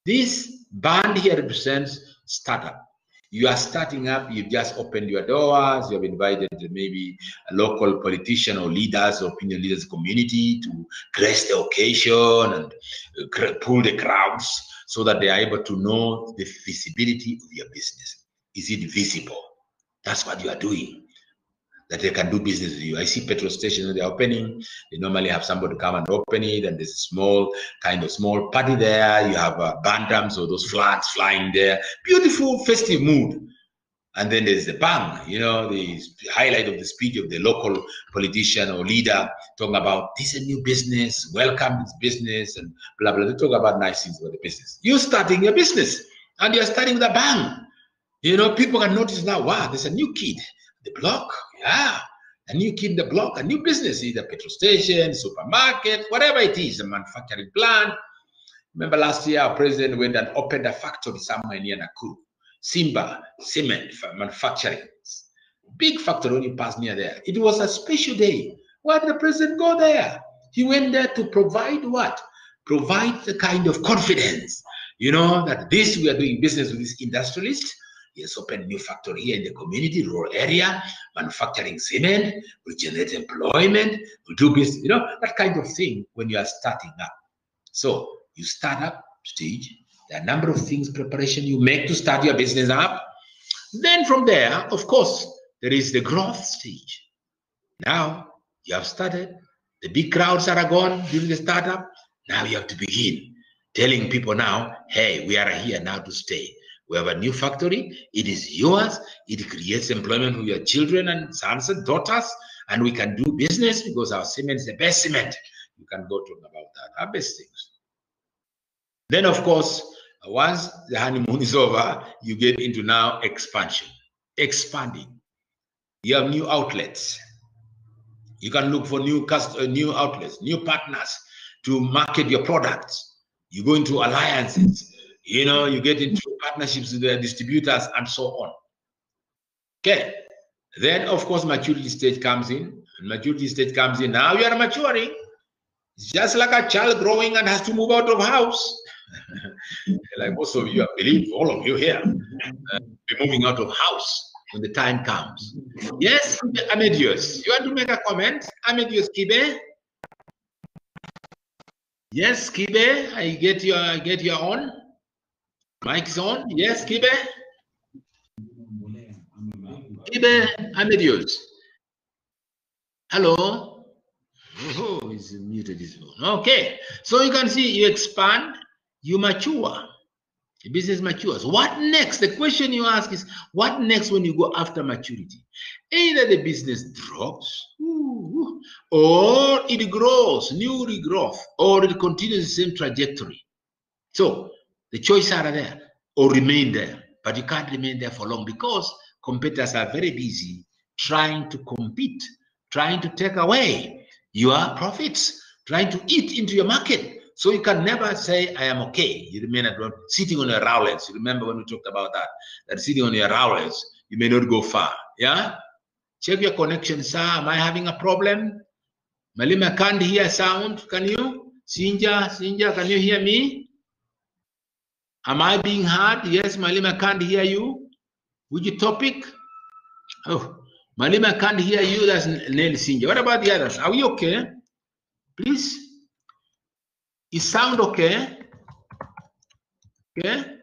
this band here represents startup. You are starting up, you've just opened your doors, you have invited maybe a local politician or leaders, or opinion leaders community to grace the occasion and pull the crowds so that they are able to know the visibility of your business. Is it visible? That's what you are doing, that they can do business with you. I see petrol stations when they're opening, they normally have somebody come and open it, and there's a small party there. You have bantams or those flags flying there, beautiful festive mood. And then there's the bang, the highlight of the speech of the local politician or leader talking about this is a new business, welcome this business, and blah, blah. They talk about nice things about the business. You're starting your business, and you're starting with a bang. People can notice now, wow, there's a new kid, the block, yeah, a new kid in the block, a new business, either petrol station, supermarket, whatever it is, a manufacturing plant. Remember last year, our president went and opened a factory somewhere near Nakuru, Simba Cement Manufacturing. Big factory when you pass near there. It was a special day. Why did the president go there? He went there to provide what? Provide the kind of confidence, that this, we are doing business with this industrialist. He has opened a new factory here in the community, rural area, manufacturing cement, will generate employment, will do business, that kind of thing when you are starting up. So you start up stage, there are a number of things, preparation you make to start your business up. Then from there, of course, there is the growth stage. Now you have started, the big crowds are gone during the startup. Now you have to begin telling people now, hey, we are here now to stay. We have a new factory, it is yours, it creates employment for your children and sons and daughters, and we can do business because our cement is the best cement. You can go talk about that, our best things. Then, of course, once the honeymoon is over, you get into now expansion, expanding. You have new outlets. You can look for new outlets, new partners to market your products. You go into alliances. You get into partnerships with the distributors and so on. Okay. Then, of course, maturity stage comes in. And maturity stage comes in. Now you are maturing. It's just like a child growing and has to move out of house. Like most of you, I believe, all of you here, be moving out of house when the time comes. Yes, Amedius, you want to make a comment? Amedius Kibe? Yes, Kibe, I get your on. Mic's on. Yes, Kibe? Kibe Amedius. Hello? Oh, he's muted his phone. Okay. So you can see you expand, you mature. The business matures. What next? The question you ask is, what next when you go after maturity? Either the business drops, or it grows, new regrowth, or it continues the same trajectory. So the choices are there, or remain there. But you can't remain there for long because competitors are very busy trying to compete, trying to take away your profits, trying to eat into your market. So you can never say, I am okay. You remain at sitting on your laurels. You remember when we talked about that sitting on your laurels, you may not go far. Yeah? Check your connection, sir. Am I having a problem? Malima can't hear sound. Can you? Sinja, can you hear me? Am I being heard? Yes, Malima can't hear you. Which topic? Oh, Malima can't hear you. That's Nelly Sinja. What about the others? Are we okay? Please? Is sound okay? Okay?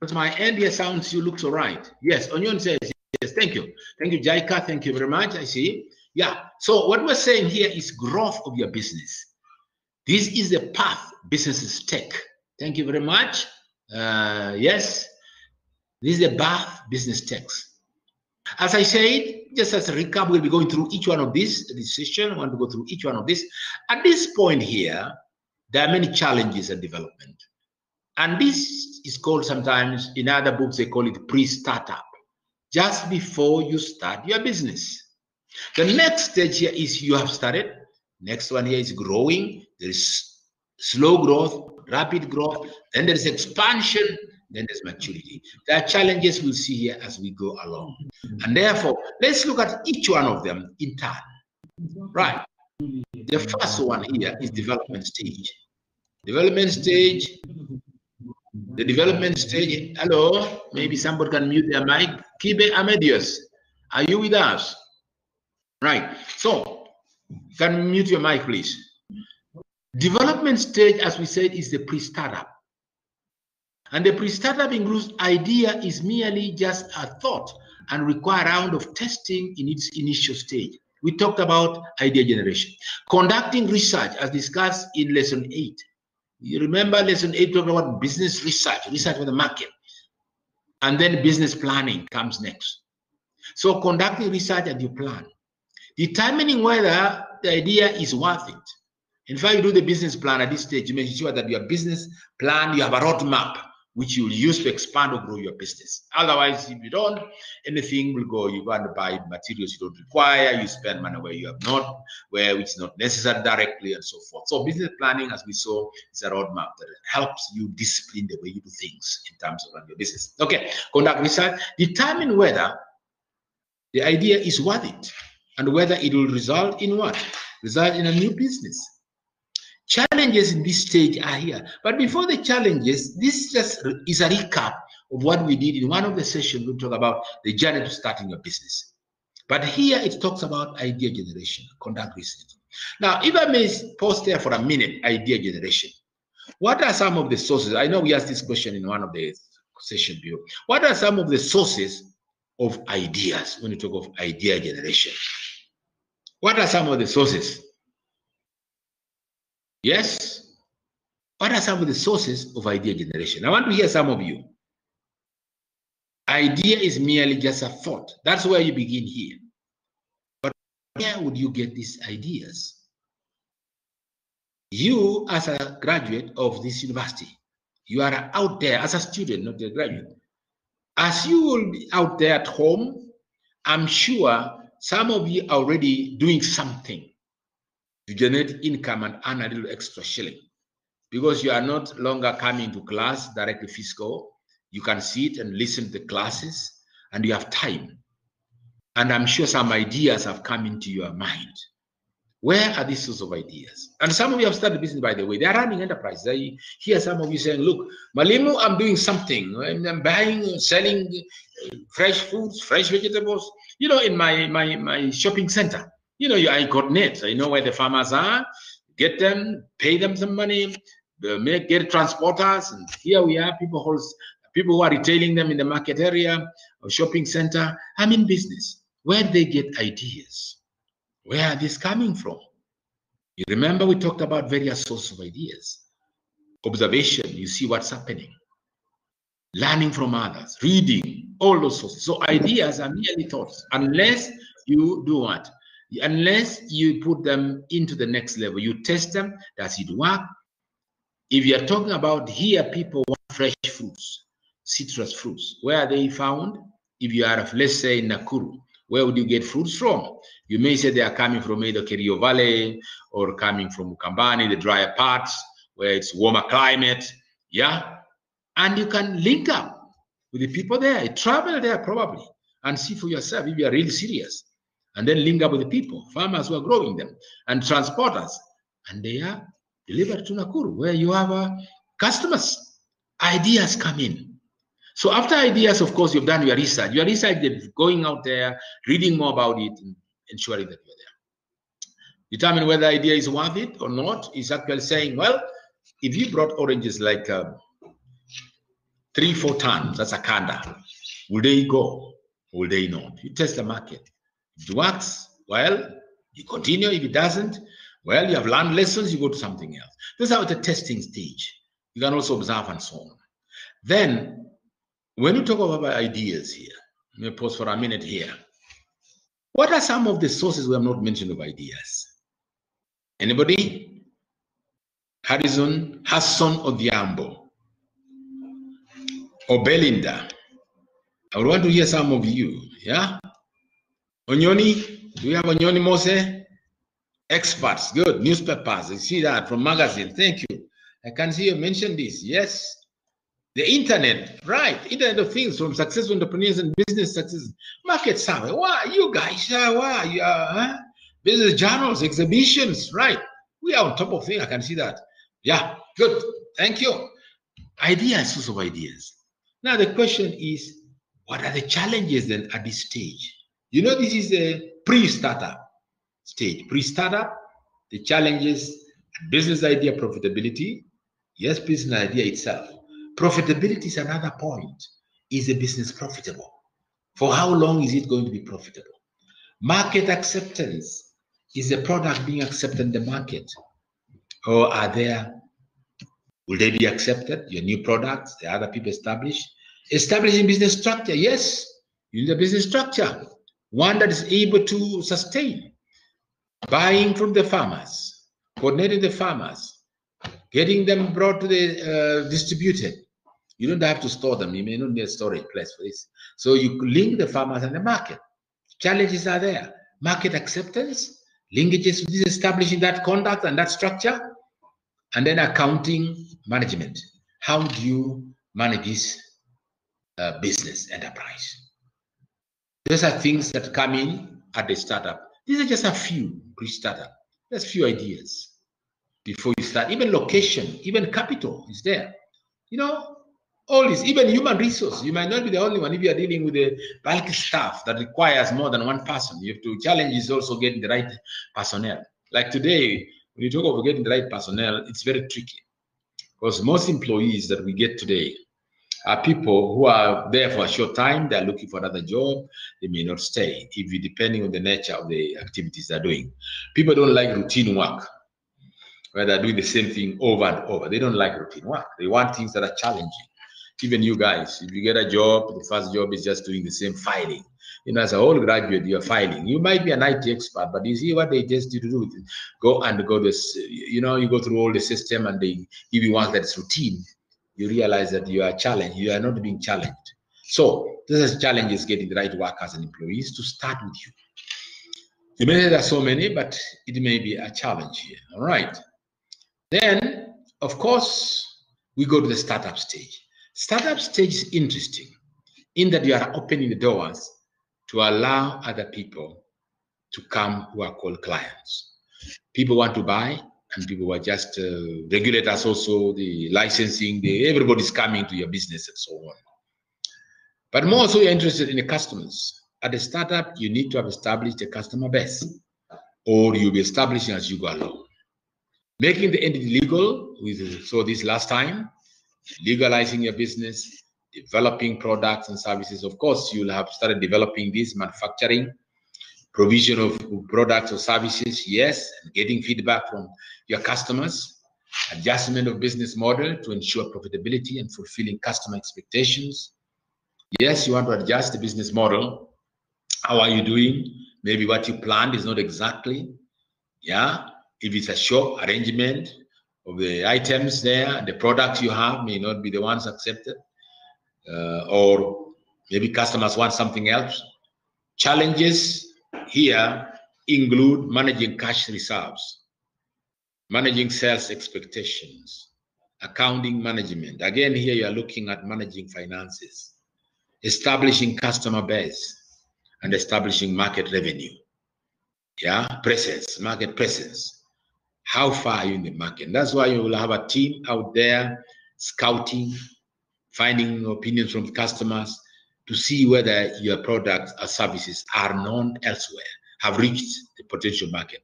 Because my end here sounds, you looks all right. Yes, Onion says, yes, thank you. Thank you, Jaika. Thank you very much. I see. Yeah. So what we're saying here is growth of your business. This is the path businesses take. Thank you very much. Yes. This is the path business takes. As I said, just as a recap, we'll be going through each one of these. This session, I want to go through each one of these. At this point here, there are many challenges in development. And this is called sometimes, in other books, they call it pre-startup. Just before you start your business. The next stage here is you have started. Next one here is growing. There is slow growth, rapid growth. Then there is expansion. Then there's maturity. There are challenges we'll see here as we go along. And therefore, let's look at each one of them in turn. Right. The first one here is development stage. Development stage. The development stage. Hello. Maybe somebody can mute their mic. Kibe Amedius, are you with us? Right. So, you can mute your mic, please. Development stage, as we said, is the pre-startup. And the pre-startup includes idea is merely just a thought and require a round of testing in its initial stage. We talked about idea generation. Conducting research as discussed in lesson 8. You remember lesson 8 talked about business research for the market. And then business planning comes next. So conducting research and you plan. Determining whether the idea is worth it. In fact, you do the business plan at this stage, you make sure that your business plan, you have a roadmap which you will use to expand or grow your business. Otherwise, if you don't, anything will go. You go and buy materials you don't require, you spend money where you have not, where it's not necessary directly, and so forth. So business planning, as we saw, is a roadmap that helps you discipline the way you do things in terms of running your business. Okay, conduct research, determine whether the idea is worth it and whether it will result in what? Result in a new business. Challenges in this stage are here. But before the challenges, this just is a recap of what we did in one of the sessions. We talk about the journey to starting your business. But here it talks about idea generation, conduct research. Now, if I may pause there for a minute, idea generation. What are some of the sources? I know we asked this question in one of the sessions before. What are some of the sources of ideas when you talk of idea generation? What are some of the sources? Yes? What are some of the sources of idea generation? I want to hear some of you. Idea is merely just a thought. That's where you begin here. But where would you get these ideas? You, as a graduate of this university, you are out there as a student, not a graduate. As you will be out there at home, I'm sure some of you are already doing something to generate income and earn a little extra shilling, because you are not longer coming to class directly physical. You can sit and listen to the classes and you have time. And I'm sure some ideas have come into your mind. Where are these sorts of ideas? And some of you have started business, by the way. They are running enterprises. I hear some of you saying, look, Malimu, I'm doing something. I'm buying, selling fresh foods, fresh vegetables, you know, in my shopping center. You know, I coordinate. I know where the farmers are, get them, pay them some money, get transporters. And here we are, people who are retailing them in the market area or shopping center. I'm in business. Where do they get ideas? Where are these coming from? You remember we talked about various sources of ideas. Observation, you see what's happening. Learning from others, reading, all those sources. So ideas are merely thoughts, unless you do what? Unless you put them into the next level. You test them, does it work? If you're talking about here, people want fresh fruits, citrus fruits. Where are they found? If you are, let's say, in Nakuru, where would you get fruits from? You may say they are coming from either Kerio Valley or coming from Ukambani, the drier parts, where it's warmer climate. Yeah. And you can link up with the people there. Travel there probably and see for yourself if you are really serious. And then link up with the people, farmers who are growing them, and transporters. And they are delivered to Nakuru, where you have customers. Ideas come in. So after ideas, of course, you've done your research. Your research is going out there, reading more about it, and ensuring that you're there. Determine whether the idea is worth it or not. Is actually saying, well, if you brought oranges like 3-4 tons, that's a kanda, will they go? Will they not? You test the market. If it works, well, you continue. If it doesn't, well, you have learned lessons, you go to something else. This is how the testing stage. You can also observe and so on. Then, when you talk about ideas here, let me pause for a minute here. What are some of the sources we have not mentioned of ideas? Anybody? Hassan Odhiambo or Belinda. I would want to hear some of you. Yeah? Onyoni? Do we have Onyoni Mose? Experts. Good. Newspapers. You see that from magazines. Thank you. I can see you mention this. Yes. The internet. Right. Internet of things from successful entrepreneurs and business success. Market survey. Why? You guys. Why? You business journals, exhibitions. Right. We are on top of things. I can see that. Yeah. Good. Thank you. Ideas, source of ideas. Now the question is, what are the challenges then at this stage? You know, this is a pre-startup stage. Pre-startup, the challenges, business idea profitability. Yes, business idea itself. Profitability is another point. Is the business profitable? For how long is it going to be profitable? Market acceptance. Is the product being accepted in the market? Or will they be accepted? Your new products, the other people established? Establishing business structure. Yes, you need a business structure. One that is able to sustain. Buying from the farmers, coordinating the farmers, getting them brought to the distributed. You don't have to store them. You may not need a storage place for this. So you link the farmers and the market. Challenges are there. Market acceptance, linkages with establishing that conduct and that structure, and then accounting management. How do you manage this business enterprise? Those are things that come in at the startup. These are just a few pre-startup. There's few ideas before you start. Even location, even capital is there. You know, all this, even human resource. You might not be the only one if you are dealing with a bulky staff that requires more than one person. You have to challenge is also getting the right personnel. Like today, when you talk about getting the right personnel, it's very tricky because most employees that we get today are people who are there for a short time. They're looking for another job. They may not stay, depending on the nature of the activities they're doing. People don't like routine work, where they're doing the same thing over and over. They don't like routine work. They want things that are challenging. Even you guys, if you get a job, the first job is just doing the same filing. You know, as a whole graduate, you're filing. You might be an IT expert, but you see what they just you to do? Go this, you know, you go through all the system and they give you one that's routine. You realize that you are challenged. You are not being challenged. So this is challenges getting the right workers and employees to start with you. You may say there are so many, but it may be a challenge here. All right. Then, of course, we go to the startup stage. Startup stage is interesting in that you are opening the doors to allow other people to come who are called clients. People want to buy, and people were just regulators also, the licensing, everybody's coming to your business and so on. But more so you're interested in the customers. At the startup, you need to have established a customer base, or you'll be establishing as you go along. Making the entity legal, so this last time, legalizing your business, developing products and services. Of course, you'll have started developing this, manufacturing, provision of products or services, yes, and getting feedback from your customers, adjustment of business model to ensure profitability and fulfilling customer expectations. Yes, you want to adjust the business model. How are you doing? Maybe what you planned is not exactly, yeah. If it's a shop arrangement of the items there, the products you have may not be the ones accepted, or maybe customers want something else. Challenges here include managing cash reserves, managing sales expectations, accounting management. Again, here you are looking at managing finances. establishing customer base, and establishing market revenue. Yeah, presence, market presence. How far are you in the market? That's why you will have a team out there scouting, finding opinions from customers to see whether your products or services are known elsewhere, have reached the potential market.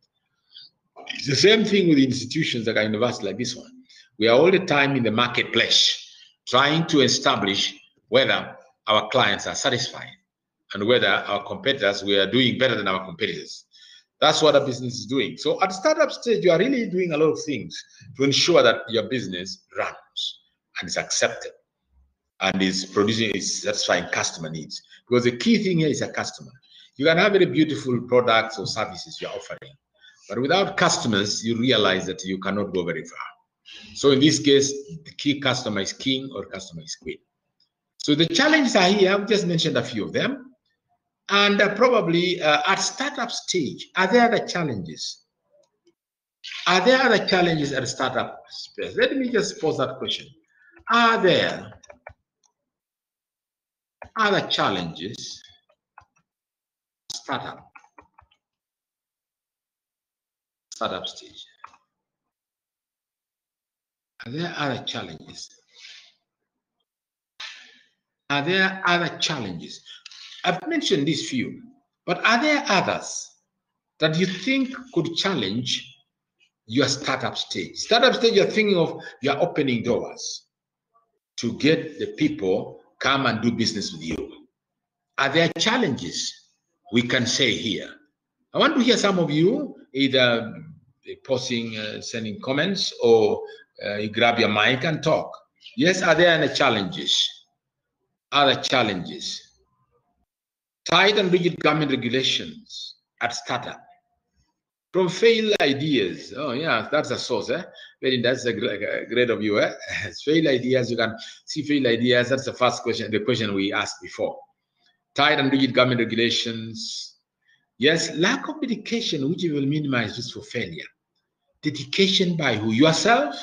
It's the same thing with institutions like a university like this one. We are all the time in the marketplace trying to establish whether our clients are satisfied and whether our competitors, we are doing better than our competitors. That's what a business is doing. So at startup stage, you are really doing a lot of things to ensure that your business runs and is accepted and is satisfying customer needs. Because the key thing here is a customer. You can have very beautiful products or services you're offering, but without customers, you realize that you cannot go very far. So in this case, the key customer is king or customer is queen. So the challenges are here. I've just mentioned a few of them. And probably at startup stage, are there other challenges? Are there other challenges at startup space? Let me just pose that question. Are there other challenges startup stage? Are there other challenges? Are there other challenges? I've mentioned these few, but are there others that you think could challenge your startup stage? Startup stage, you're thinking of, you're opening doors to get the people come and do business with you. Are there challenges we can say here? I want to hear some of you either posting, sending comments, or you grab your mic and talk. Yes, are there any challenges? Other challenges? Tight and rigid government regulations at startup. From failed ideas. Oh, yeah, that's a source. That's a great of you. Failed ideas, you can see failed ideas. That's the first question, the question we asked before. Tight and rigid government regulations. Yes, lack of dedication, which will minimize risk for failure. Dedication by who? Yourself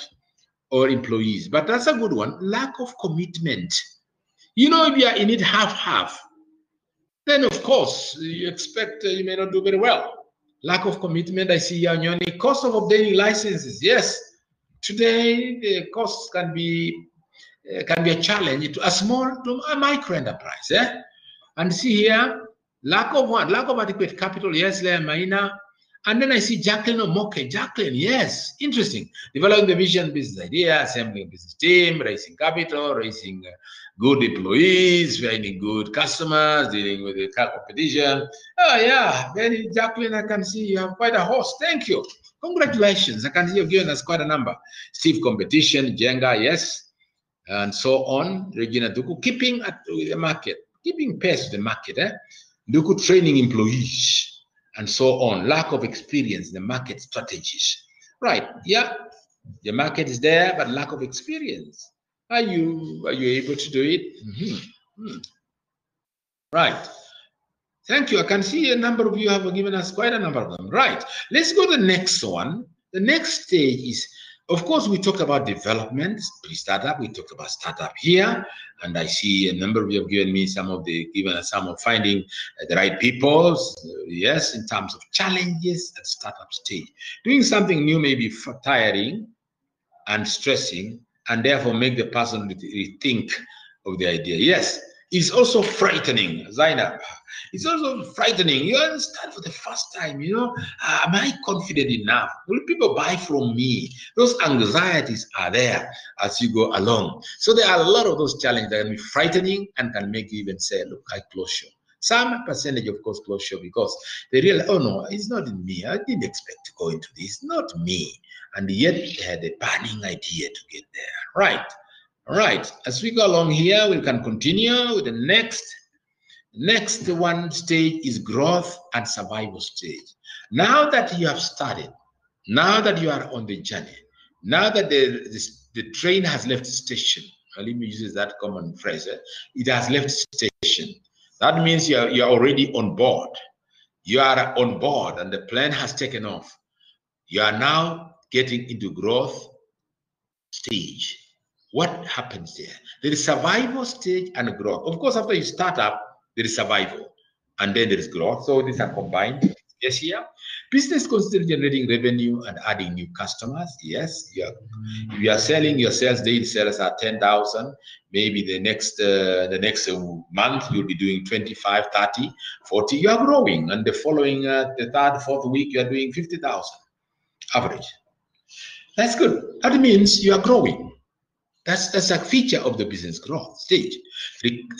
or employees? But that's a good one. Lack of commitment. You know, if you are in it half-half, then of course you expect you may not do very well. Lack of commitment, I see here, Nyoni. Cost of obtaining licenses. Yes, today the costs can be a challenge to a small to a micro enterprise. And see here, lack of what? Lack of adequate capital. Yes, Maina. And then I see Jacqueline Omoke. Jacqueline, yes, interesting. Developing the vision, business idea, assembling a business team, raising capital, raising good employees, finding good customers, dealing with the competition. Oh, yeah, very Jacqueline, I can see you have quite a host. Thank you. Congratulations. I can see you've given us quite a number. Stiff competition, Jenga, yes, and so on. Regina Duku, keeping at the market, keeping pace with the market. Duku training employees, and so on. Lack of experience in the market strategies. Right, yeah, the market is there, but lack of experience. Are you able to do it? Right. Thank you. I can see a number of you have given us quite a number of them. Right. Let's go to the next one. The next stage is, of course, we talked about development, pre-startup. We talked about startup here, and I see a number of you have given me some of finding the right people. Yes, in terms of challenges at startup stage, doing something new may be tiring and stressing, and therefore make the person rethink of the idea. Yes, it's also frightening, Zainab. It's also frightening. You understand for the first time, am I confident enough? Will people buy from me? Those anxieties are there as you go along. So there are a lot of those challenges that can be frightening and can make you even say, look, I close shop. Some percentage, of course, close shop because they realize, oh no, it's not in me. I didn't expect to go into this. Not me. And yet they had a burning idea to get there. Right. All right. As we go along here, we can continue with the next one stage is growth and survival stage. Now that you have started, now that you are on the journey, now that the train has left the station, let me use that common phrase, it has left the station. That means you're already on board. You are on board and the plane has taken off. You are now getting into growth stage. What happens there? There is survival stage and growth. Of course, after you start up, there is survival and then there is growth. So these are combined. Yes, here. Business constantly generating revenue and adding new customers. Yes, if you are selling, your sales, daily sales are 10,000. Maybe the next month you'll be doing 25, 30, 40. You are growing, and the following the third, fourth week you are doing 50,000 average. That's good. That means you are growing. That's a feature of the business growth stage.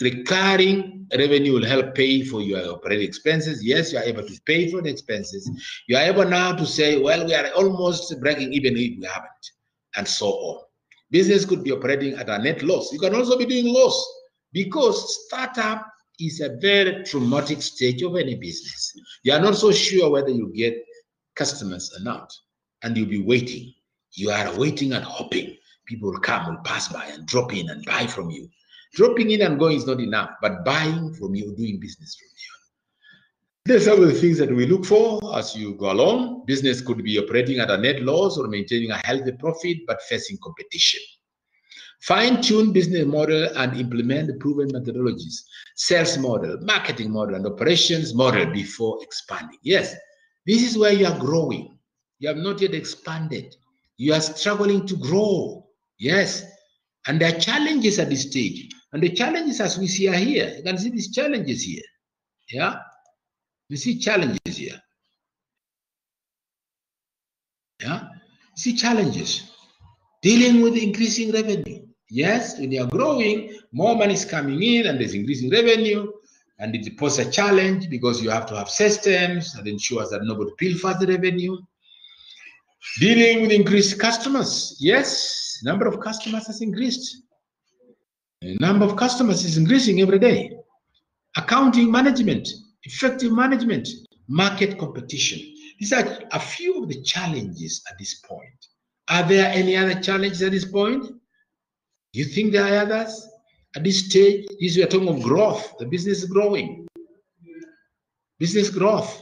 Recurring revenue will help pay for your operating expenses. Yes, you are able to pay for the expenses. You are able now to say, well, we are almost breaking even if we haven't, and so on. Business could be operating at a net loss. You can also be doing loss because startup is a very traumatic stage of any business. You are not so sure whether you get customers or not, and you'll be waiting. You are waiting and hoping people will come, will pass by and drop in and buy from you. Dropping in and going is not enough, but buying from you, doing business from you. These are some of the things that we look for as you go along. Business could be operating at a net loss or maintaining a healthy profit, but facing competition. Fine-tune business model and implement proven methodologies, sales model, marketing model, and operations model before expanding. Yes, this is where you are growing. You have not yet expanded. You are struggling to grow. Yes, and there are challenges at this stage. And the challenges as we see are here. You can see these challenges here. Yeah, you see challenges here. Yeah, you see challenges. Dealing with increasing revenue. Yes, when you are growing, more money is coming in and there's increasing revenue. And it poses a challenge because you have to have systems that ensures that nobody pilfers the revenue. Dealing with increased customers. Yes, number of customers has increased. The number of customers is increasing every day. Accounting management, effective management, market competition. These are a few of the challenges at this point. Are there any other challenges at this point? Do you think there are others? At this stage, we are talking of growth. The business is growing. Business growth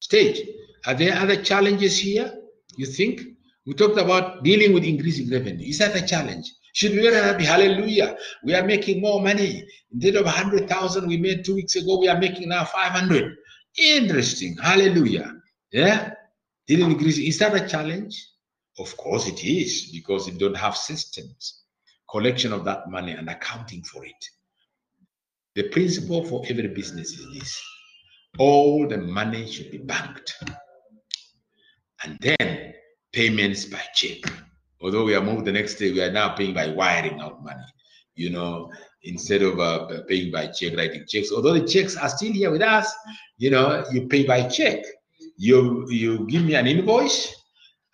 stage. Are there other challenges here? You think? We talked about dealing with increasing revenue. Is that a challenge? Should we be happy? Hallelujah. We are making more money. Instead of 100,000 we made 2 weeks ago, we are making now 500. Interesting. Hallelujah. Yeah. Dealing with increasing. Is that a challenge? Of course it is, because you don't have systems, collection of that money and accounting for it. The principle for every business is this: all the money should be banked, and then payments by check. Although we are moved the next day, we are now paying by wiring out money, you know, instead of paying by check, writing checks. Although the checks are still here with us, you know, you pay by check. You give me an invoice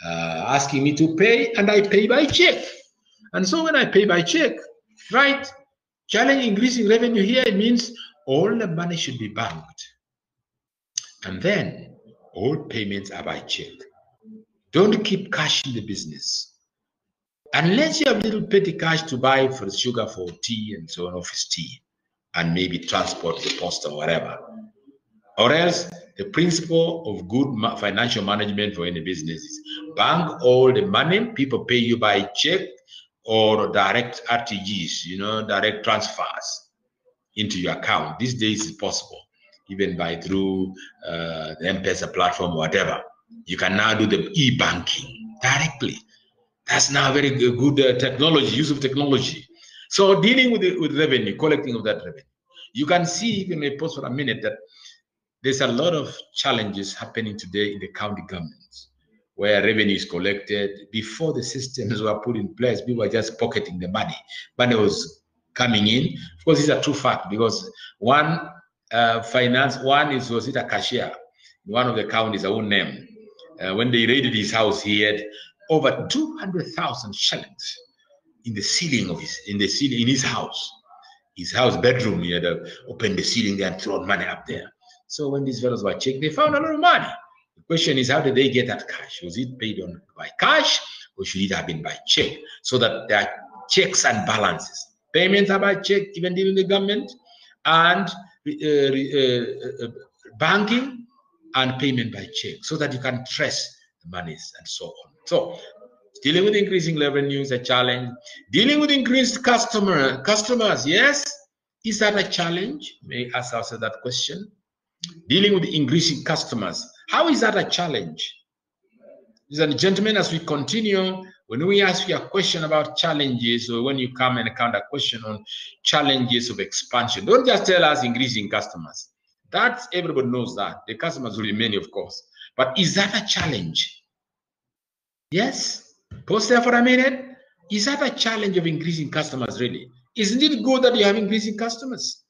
asking me to pay, and I pay by check. And so when I pay by check, right, challenge increasing revenue here, it means all the money should be banked. And then all payments are by check. Don't keep cash in the business. Unless you have little petty cash to buy for sugar for tea and so on, office tea, and maybe transport the post or whatever. Or else, the principle of good financial management for any business is bank all the money. People pay you by check or direct RTGs, you know, direct transfers into your account. These days it's possible, even by through the M-Pesa platform or whatever. You can now do the e-banking directly. That's now very good technology, use of technology. So dealing with revenue, collecting of that revenue. You can see, if you may pause for a minute, that there's a lot of challenges happening today in the county governments where revenue is collected. Before the systems were put in place, people were just pocketing the money. Money was coming in. Of course, it's a true fact, because one was a cashier in one of the counties, I won't name. When they raided his house, he had over 200,000 shillings in the ceiling of in his house. His house bedroom, he had opened the ceiling there and thrown money up there. So when these fellows were checked, they found a lot of money. The question is, how did they get that cash? Was it paid by cash, or should it have been by check? So that there are checks and balances. Payments are by check, even during the government, and banking and payment by check, so that you can trace the monies and so on. So Dealing with increasing revenue is a challenge. Dealing with increased customers, yes, is that a challenge? May ask ourselves that question. Dealing with increasing customers, how is that a challenge? Ladies and gentlemen, as we continue, when we ask you a question about challenges, or when you come and encounter a question on challenges of expansion, don't just tell us increasing customers. That's, everybody knows that. The customers will be many, of course. But is that a challenge? Yes. Pause there for a minute. Is that a challenge of increasing customers, really? Isn't it good that you have increasing customers?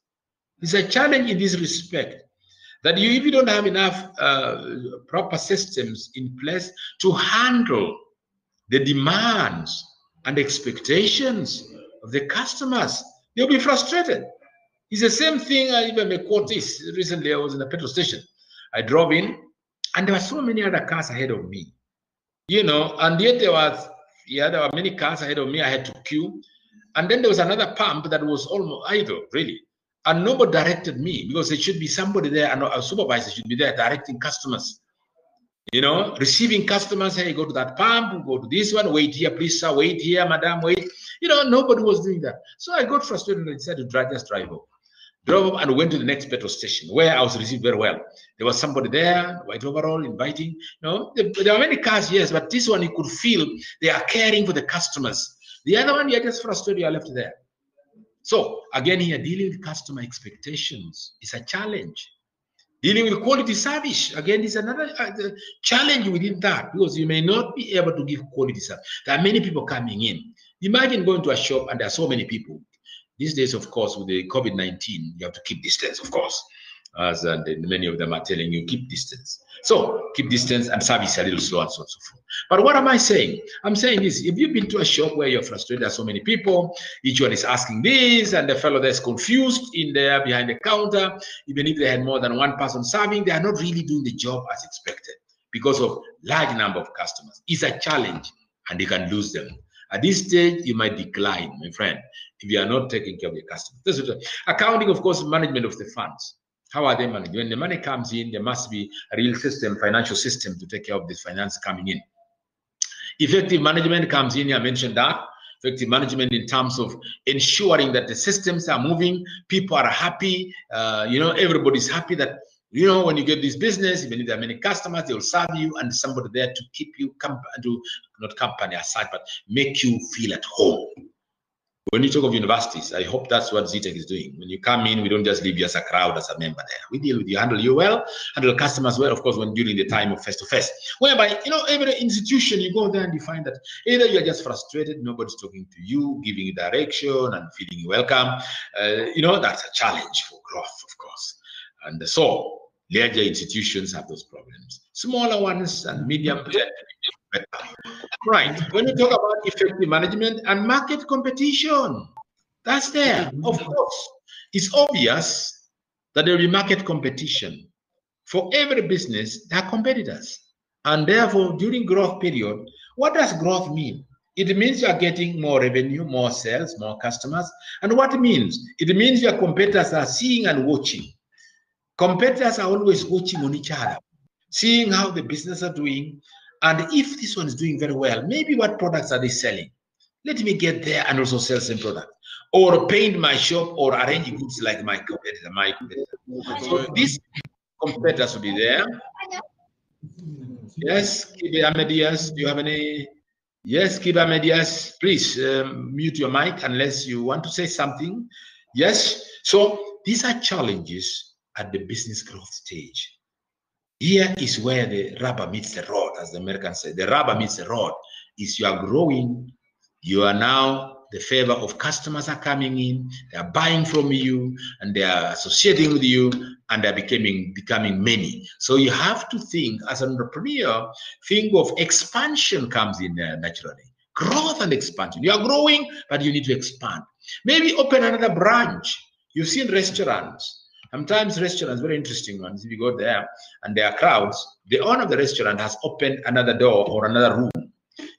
It's a challenge in this respect, that if you don't have enough proper systems in place to handle the demands and expectations of the customers, they'll be frustrated. It's the same thing. I even may quote this. Recently, I was in a petrol station. I drove in, and there were so many other cars ahead of me. You know, and yet there were many cars ahead of me. I had to queue. And then there was another pump that was almost idle, really. And nobody directed me, because there should be somebody there, and a supervisor should be there directing customers. You know, receiving customers, hey, go to that pump, go to this one, wait here, please, sir, wait here, madam, wait. You know, nobody was doing that. So I got frustrated and decided to just drive home. Drove up and went to the next petrol station, where I was received very well. There was somebody there, white overall, inviting. You know, there are many cars, yes, but this one you could feel they are caring for the customers. The other one, you're just frustrated, you're left there. So again, here, dealing with customer expectations is a challenge. Dealing with quality service, again, is another challenge within that, because you may not be able to give quality service. There are many people coming in. Imagine going to a shop and there are so many people. These days, of course, with the COVID-19, you have to keep distance, of course, as many of them are telling you, keep distance. So keep distance and service a little slow and so on and so forth. But what am I saying? I'm saying this: if you've been to a shop where you're frustrated, there's so many people, each one is asking this, and the fellow that's confused in there behind the counter, even if they had more than one person serving, they are not really doing the job as expected because of large number of customers. It's a challenge, and you can lose them. At this stage, you might decline, my friend, if you are not taking care of your customers. This is accounting, of course, management of the funds. How are they managed? When the money comes in, there must be a real system, financial system to take care of this finance coming in. Effective management comes in, I mentioned that. Effective management in terms of ensuring that the systems are moving, people are happy, you know, everybody's happy that, you know, when you get this business, even if there are many customers, they will serve you, and somebody there to keep you, not company aside, but make you feel at home. When you talk of universities, I hope that's what ZTech is doing. When you come in, we don't just leave you as a crowd, as a member there. We deal with you, handle you well, handle customers well, of course, when during the time of face-to-face. Whereby, you know, every institution, you go there and you find that either you're just frustrated, nobody's talking to you, giving you direction and feeling you welcome. You know, that's a challenge for growth, of course. And so, larger institutions have those problems. Smaller ones and medium, better. Right. When we talk about effective management and market competition, that's there. Of course, it's obvious that there will be market competition. For every business, there are competitors. And therefore, during growth period, what does growth mean? It means you are getting more revenue, more sales, more customers. And what it means? It means your competitors are seeing and watching. Competitors are always watching on each other, seeing how the business are doing. And if this one is doing very well, maybe what products are they selling? Let me get there and also sell some product. Or paint my shop or arrange goods like my competitor. So these competitors will be there. Yes, Kiba Medias, do you have any? Yes, Kiba Medias, please mute your mic unless you want to say something. Yes, so these are challenges at the business growth stage. Here is where the rubber meets the road, as the Americans say. The rubber meets the road. Is you are growing, you are now, the favor of customers are coming in, they are buying from you, and they are associating with you, and they're becoming many. So you have to think, as an entrepreneur, think of expansion comes in there naturally. Growth and expansion. You are growing, but you need to expand. Maybe open another branch. You've seen restaurants. Sometimes restaurants, very interesting ones, if you go there and there are crowds, the owner of the restaurant has opened another door or another room,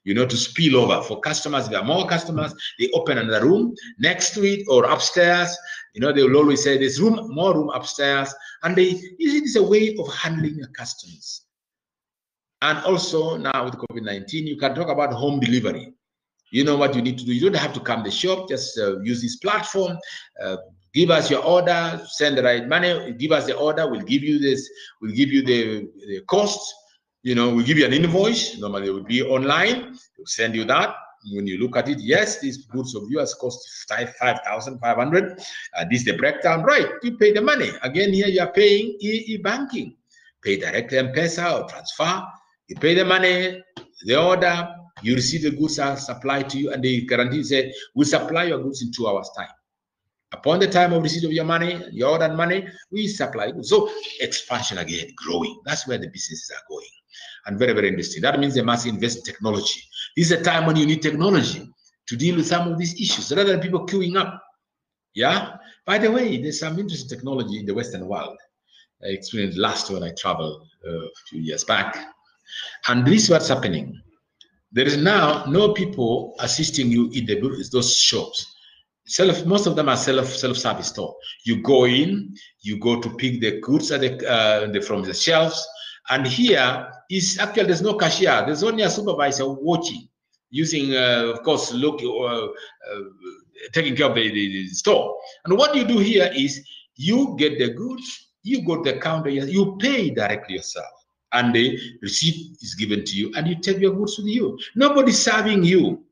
you know, to spill over. For customers, if there are more customers, they open another room next to it or upstairs. You know, they will always say there's more room upstairs. And it is a way of handling your customers. And also now with COVID-19, you can talk about home delivery. You know what you need to do. You don't have to come to the shop. Just use this platform. Give us your order. Send the right money. Give us the order. We'll give you this. We'll give you the cost. You know, we'll give you an invoice. Normally it will be online. We'll send you that. When you look at it, yes, these goods of yours cost 5,500. This is the breakdown, right? You pay the money. Again, here you are paying e-banking. Pay direct M-Pesa or transfer. You pay the money, the order. You receive the goods are supplied to you, and they guarantee say we supply your goods in 2 hours time. Upon the time of receipt of your money, your ordered money, we supply goods. So expansion again, growing. That's where the businesses are going, and very, very interesting. That means they must invest in technology. This is a time when you need technology to deal with some of these issues rather than people queuing up. Yeah. By the way, there's some interesting technology in the Western world. I experienced last when I traveled a few years back, and this is what's happening. There is now no people assisting you in those shops. Most of them are self-service store. You go in, you go to pick the goods from the shelves, and here is actually there's no cashier. There's only a supervisor watching, using of course taking care of the store. And what you do here is you get the goods, you go to the counter, you pay directly yourself. And the receipt is given to you, and you take your goods with you. Nobody's serving you.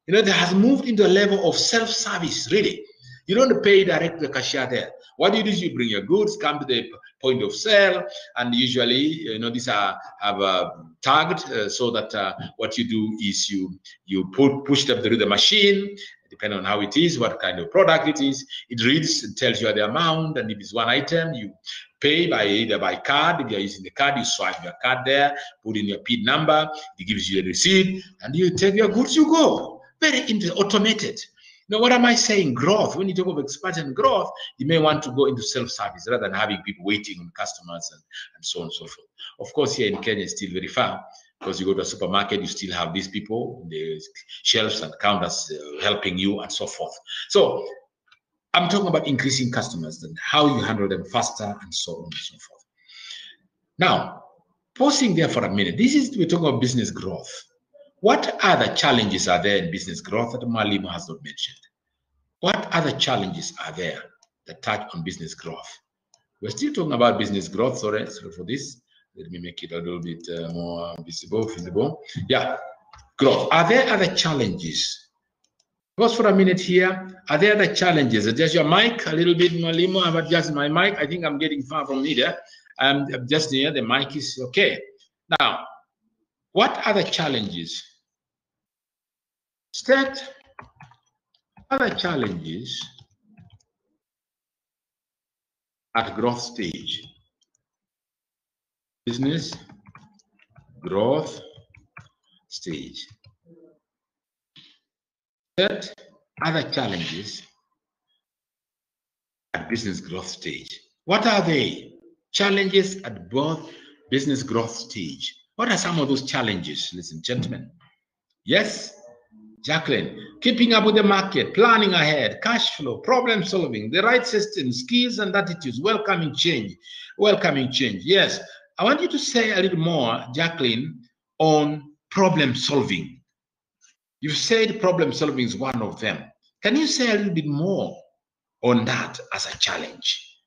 You know, that has moved into a level of self-service, really. You don't pay direct to the cashier there. What you do is you bring your goods, come to the point of sale, and usually, you know, these have tagged so that what you do is you push them through the machine, depending on how it is, what kind of product it is. It reads and tells you the amount, and if it's one item, you pay either by card. If you're using the card, you swipe your card there, put in your PIN number, it gives you a receipt, and you take your goods, you go. Very automated. Now, what am I saying? Growth. When you talk of expansion and growth, you may want to go into self-service rather than having people waiting on customers and so on and so forth. Of course, here in Kenya, it's still very far, because you go to a supermarket, you still have these people, the shelves and counters helping you and so forth. So I'm talking about increasing customers and how you handle them faster and so on and so forth. Now, pausing there for a minute, we're talking about business growth. What other challenges are there in business growth that Mwalimu has not mentioned? What other challenges are there that touch on business growth? We're still talking about business growth. Sorry for this. Let me make it a little bit more visible. Yeah, growth. Are there other challenges? Pause for a minute here. Are there other challenges? Adjust your mic a little bit, Mwalimu. I've adjusted my mic. I think I'm getting far from here. I'm just near. The mic is okay. Now, what other challenges? State other challenges at growth stage. Business growth stage. State other challenges at business growth stage. What are they? Challenges at both business growth stage. What are some of those challenges, ladies and gentlemen? Yes, Jacqueline, keeping up with the market, planning ahead, cash flow, problem solving, the right system, skills and attitudes, welcoming change. Welcoming change. Yes, I want you to say a little more, Jacqueline, on problem solving. You've said problem solving is one of them. Can you say a little bit more on that as a challenge?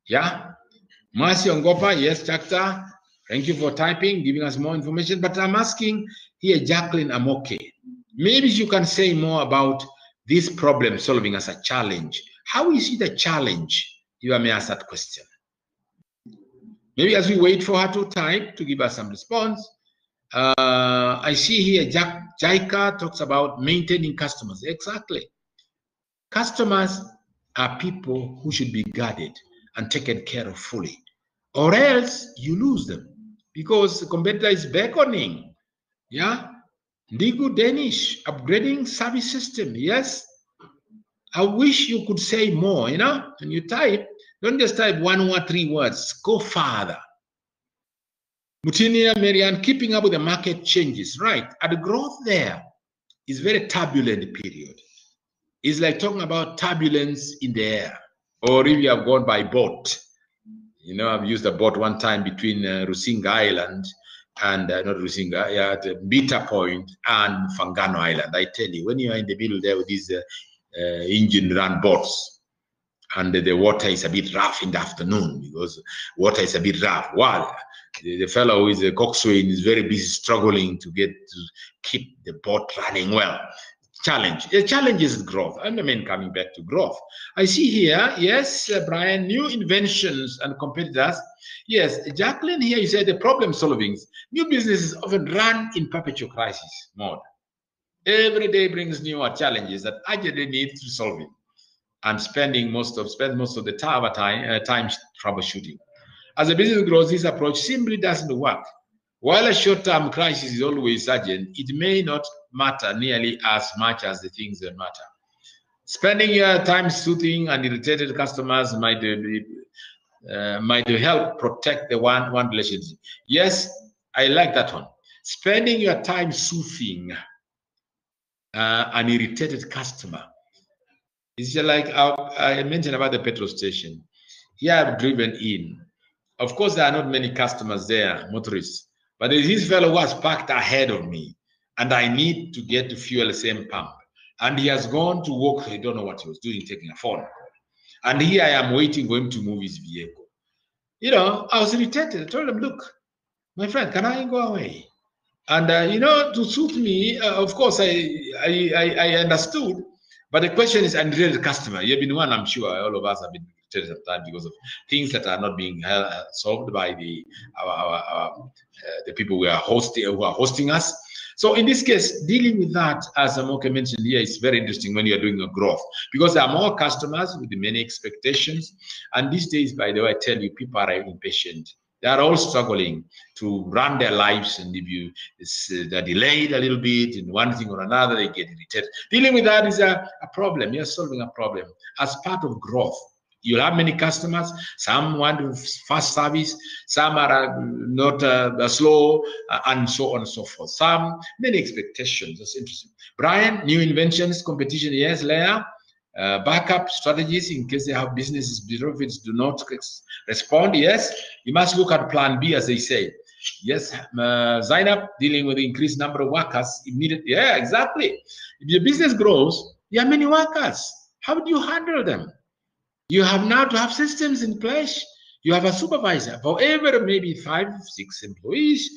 Yeah? Mercy Ongopa, yes, Chapter. Thank you for typing, giving us more information. But I'm asking here, Jacqueline Amoke, maybe you can say more about this problem solving as a challenge. How is it a challenge? You may ask that question. Maybe as we wait for her to type to give us some response. I see here Jaika talks about maintaining customers. Exactly. Customers are people who should be guarded and taken care of fully, or else you lose them because the competitor is beckoning. Yeah. Ndigu Danish, upgrading service system. Yes. I wish you could say more, you know, when you type, don't just type 1 or 3 words, go farther. Mutinia Marian, keeping up with the market changes, right? And the growth there is very turbulent period. It's like talking about turbulence in the air, or if you have gone by boat. You know, I've used a boat one time between Rusinga Island and not Rusinga, at Beta Point and Fangano Island. I tell you, when you are in the middle there with these engine run boats, and the water is a bit rough in the afternoon because water is a bit rough. Wow, the fellow who is a coxswain is very busy struggling to keep the boat running well. The challenge is growth. And I mean, coming back to growth, I see here, yes, Brian, new inventions and competitors. Yes, Jacqueline here, you said the problem solving. New businesses often run in perpetual crisis mode. Every day brings new challenges that urgently need to solve it, and spend most of the time troubleshooting. As a business grows, this approach simply doesn't work. While a short-term crisis is always urgent, it may not matter nearly as much as the things that matter. Spending your time soothing and irritated customers might help protect the one relationship. Yes, I like that one. Spending your time soothing an irritated customer. It's just like I mentioned about the petrol station. Here I've driven in. Of course, there are not many customers there, motorists. But there's this fellow who has parked ahead of me, and I need to get to fuel the same pump. And he has gone to work. I don't know what he was doing, taking a phone call. And here I am waiting for him to move his vehicle. You know, I was irritated. I told him, look, my friend, can I go away? And, you know, to suit me, of course, I understood. But the question is, I'm a customer. You've been one, I'm sure. All of us have been irritated sometimes because of things that are not being solved by the people who are hosting us. So in this case, dealing with that, as Amoke mentioned here, is very interesting when you're doing a growth, because there are more customers with many expectations. And these days, by the way, I tell you, people are impatient. They are all struggling to run their lives, and if they're delayed a little bit in one thing or another, they get irritated. Dealing with that is a problem. You're solving a problem as part of growth. You'll have many customers. Some want fast service. Some are not slow, and so on and so forth. Many expectations. That's interesting. Brian, new inventions, competition. Yes, Leah. Backup strategies in case they have businesses benefits do not respond. Yes, you must look at plan B, as they say. Yes, Zainab, dealing with the increased number of workers immediately. Yeah, exactly. If your business grows, you have many workers. How do you handle them? You have now to have systems in place. You have a supervisor for every maybe 5, 6 employees.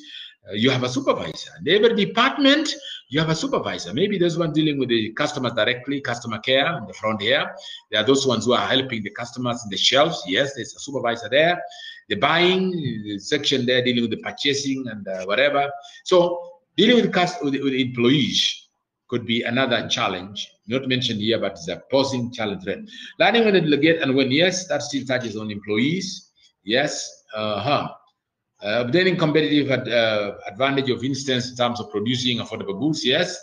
You have a supervisor. In every department, you have a supervisor. Maybe those ones dealing with the customers directly, customer care in the front here. There are those ones who are helping the customers in the shelves. Yes, there's a supervisor there. The buying section there, dealing with the purchasing and whatever. So dealing with employees could be another challenge, not mentioned here, but it's a posing challenge. Learning when to delegate and when, yes, that still touches on employees. Yes, obtaining competitive advantage of instance in terms of producing affordable goods, yes.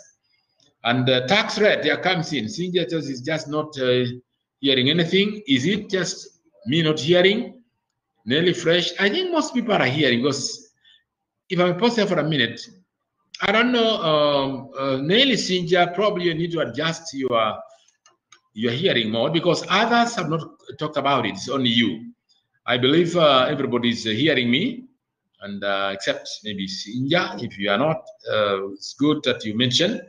And tax rate, there comes in. Cynthia tells is just not hearing anything. Is it just me not hearing? Nearly fresh. I think most people are hearing, because if I pause there for a minute, I don't know, Nelly Cynthia, probably you need to adjust your hearing mode, because others have not talked about it. It's only you. I believe everybody's hearing me, and except maybe Cynthia. If you are not, it's good that you mentioned.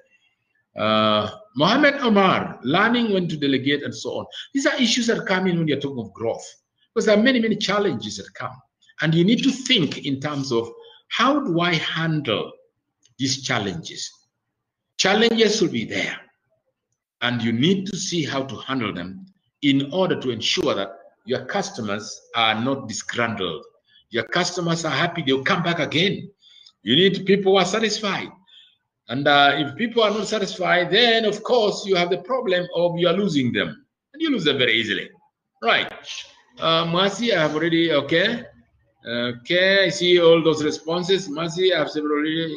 Mohammed Omar, learning when to delegate and so on. These are issues that come in when you're talking of growth, because there are many, many challenges that come. And you need to think in terms of, how do I handle these challenges? Challenges will be there, and you need to see how to handle them in order to ensure that your customers are not disgruntled. Your customers are happy, they'll come back again. You need people who are satisfied. And if people are not satisfied, then of course you have the problem of you are losing them. And you lose them very easily. Right. Mercy, I have already, okay. Okay, I see all those responses. Mercy, I have already.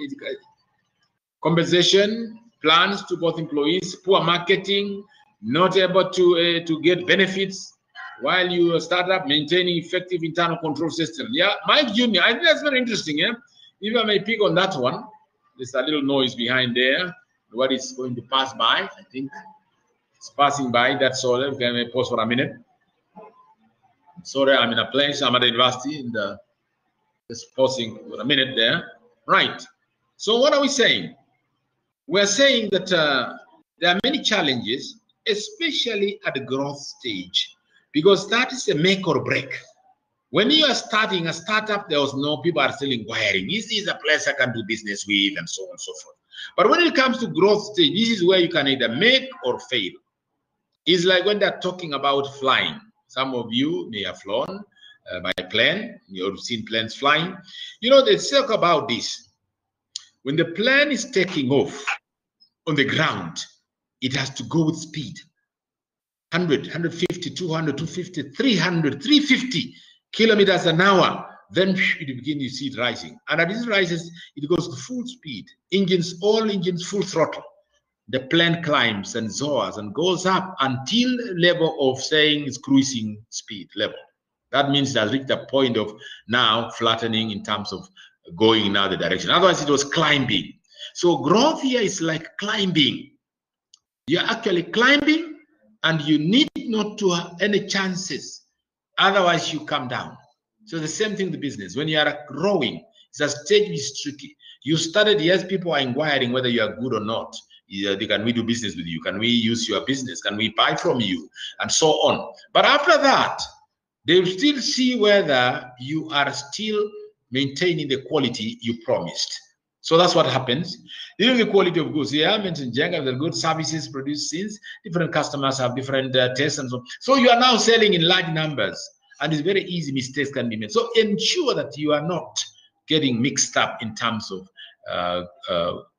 Compensation plans to both employees, poor marketing, not able to get benefits while you start up, maintaining effective internal control system. Yeah, Mike Jr., I think that's very interesting. Yeah, if I may pick on that one, there's a little noise behind there. What is going to pass by? I think it's passing by. That's all. Okay, I may pause for a minute. Sorry, I'm in a place. I'm at the university, and just pausing for a minute there. Right. So what are we saying? We're saying that there are many challenges, especially at the growth stage, because that is a make or break. When you are starting a startup, there was no people are still inquiring. This is a place I can do business with, and so on and so forth. But when it comes to growth stage, this is where you can either make or fail. It's like when they're talking about flying. Some of you may have flown by plane. You've seen planes flying. You know, they talk about this. When the plane is taking off on the ground, it has to go with speed. 100, 150, 200, 250, 300, 350 kilometers an hour. Then it begins, you see it rising. And as it rises, it goes to full speed. All engines full throttle. The plane climbs and soars and goes up until level of saying it's cruising speed level. That means it has reached a point of now flattening in terms of going in another direction. Otherwise, it was climbing. So growth here is like climbing. You're actually climbing and you need not to have any chances. Otherwise, you come down. So the same thing in the business. When you are growing, it's a stage which is tricky. You started, yes, people are inquiring whether you are good or not. Can we do business with you? Can we use your business? Can we buy from you? And so on. But after that, they will still see whether you are still maintaining the quality you promised. So that's what happens. Even the quality of goods. Yeah, I mentioned Jenga, the good services produced since different customers have different tastes and so on. So you are now selling in large numbers, and it's very easy mistakes can be made. So ensure that you are not getting mixed up in terms of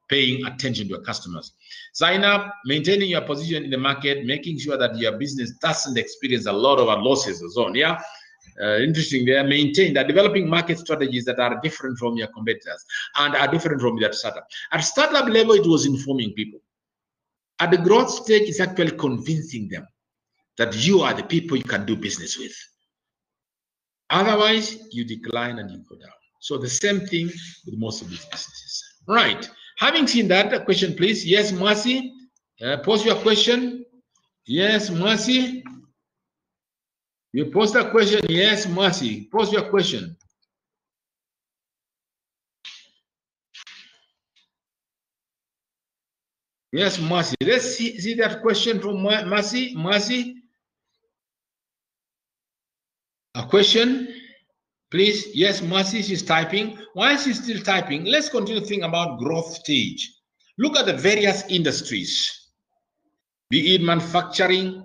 paying attention to your customers. Sign up, maintaining your position in the market, making sure that your business doesn't experience a lot of losses and so on. Yeah. Interesting there. Maintain that developing market strategies that are different from your competitors and are different from that startup. At startup level, it was informing people. At the growth stage, it's actually convincing them that you are the people you can do business with. Otherwise, you decline and you go down. So the same thing with most of these businesses. Right. Having seen that, a question, please. Yes, Mercy. Post your question. Yes, Mercy. You post a question. Yes, Mercy. Post your question. Yes, Mercy. Let's see that question from Mercy. Mercy. A question, please. Yes, Mercy, she's typing. While she's still typing, let's continue to think about growth stage. Look at the various industries, be it manufacturing,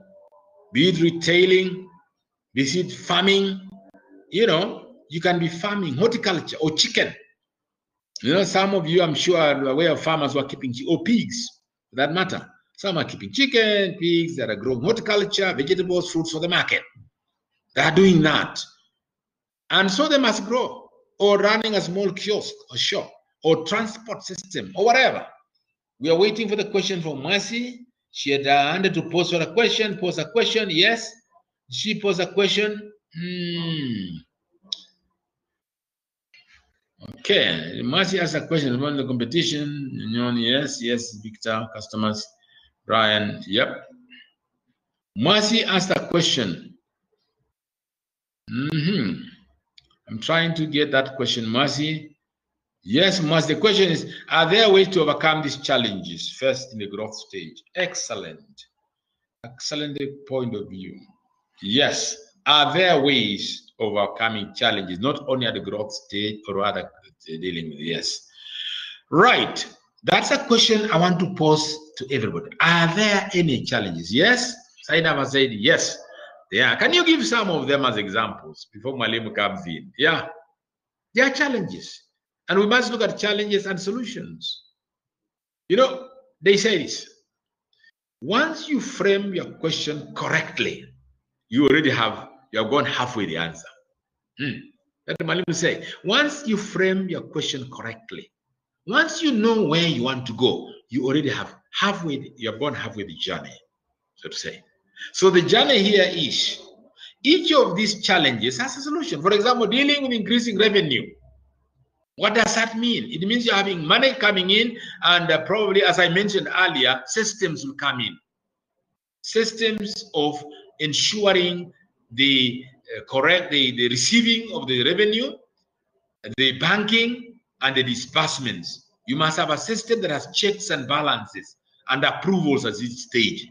be it retailing, be it farming. You know, you can be farming, horticulture, or chicken. You know, some of you, I'm sure, are aware of farmers who are keeping, or pigs, for that matter. Some are keeping chicken, pigs that are growing horticulture, vegetables, fruits for the market. They are doing that. And so they must grow, or running a small kiosk or shop, or transport system, or whatever. We are waiting for the question from Mercy. She had handed to post a question. Post a question. Yes. She posed a question. Okay. Mercy asked a question about the competition. Yes. Yes. Victor, customers. Brian. Yep. Mercy asked a question. I'm trying to get that question, Mercy. Yes, Mercy. The question is, are there ways to overcome these challenges first in the growth stage? Excellent. Excellent point of view. Yes. Are there ways of overcoming challenges, not only at the growth stage, or rather dealing with? Yes. Right. That's a question I want to pose to everybody. Are there any challenges? Yes. Sainava said yes. Yeah. Can you give some of them as examples before Malimu comes in? Yeah. There are challenges. And we must look at challenges and solutions. You know, they say this. Once you frame your question correctly, you have gone halfway the answer. Let the Malimu say, once you frame your question correctly, once you know where you want to go, you already have gone halfway the journey, so to say. So the journey here is, each of these challenges has a solution. For example, dealing with increasing revenue. What does that mean? It means you're having money coming in, and probably, as I mentioned earlier, systems will come in. Systems of ensuring the receiving of the revenue, the banking, and the disbursements. You must have a system that has checks and balances and approvals at each stage.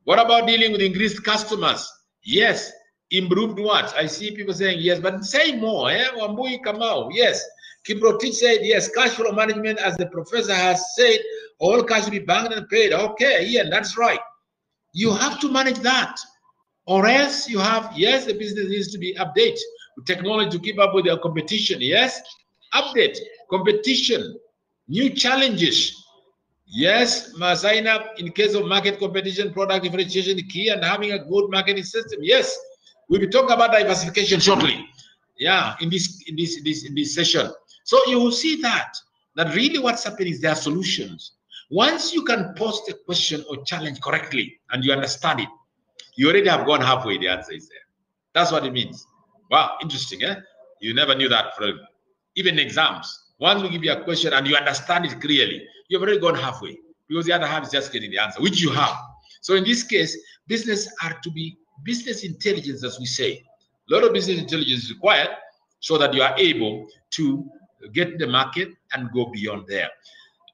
What about dealing with increased customers? Yes. Improved what? I see people saying yes, but say more. Wambui Kamau, yes. Kiprotich said yes. Cash flow management, as the professor has said, all cash will be banked and paid. Okay, yeah, that's right. You have to manage that. Or else you have, yes, the business needs to be updated with technology to keep up with your competition. Yes, update, competition, new challenges. Yes, must sign up in case of market competition, product differentiation, key, and having a good marketing system. Yes, we'll be talking about diversification shortly. Yeah, in this session. So you will see that really what's happening is there are solutions. Once you can post a question or challenge correctly and you understand it, you already have gone halfway. The answer is there. That's what it means. Wow, interesting, eh? You never knew that. For even exams. Once we give you a question and you understand it clearly, you've already gone halfway, because the other half is just getting the answer, which you have. So in this case, business are to be business intelligence, as we say. A lot of business intelligence is required so that you are able to get the market and go beyond there.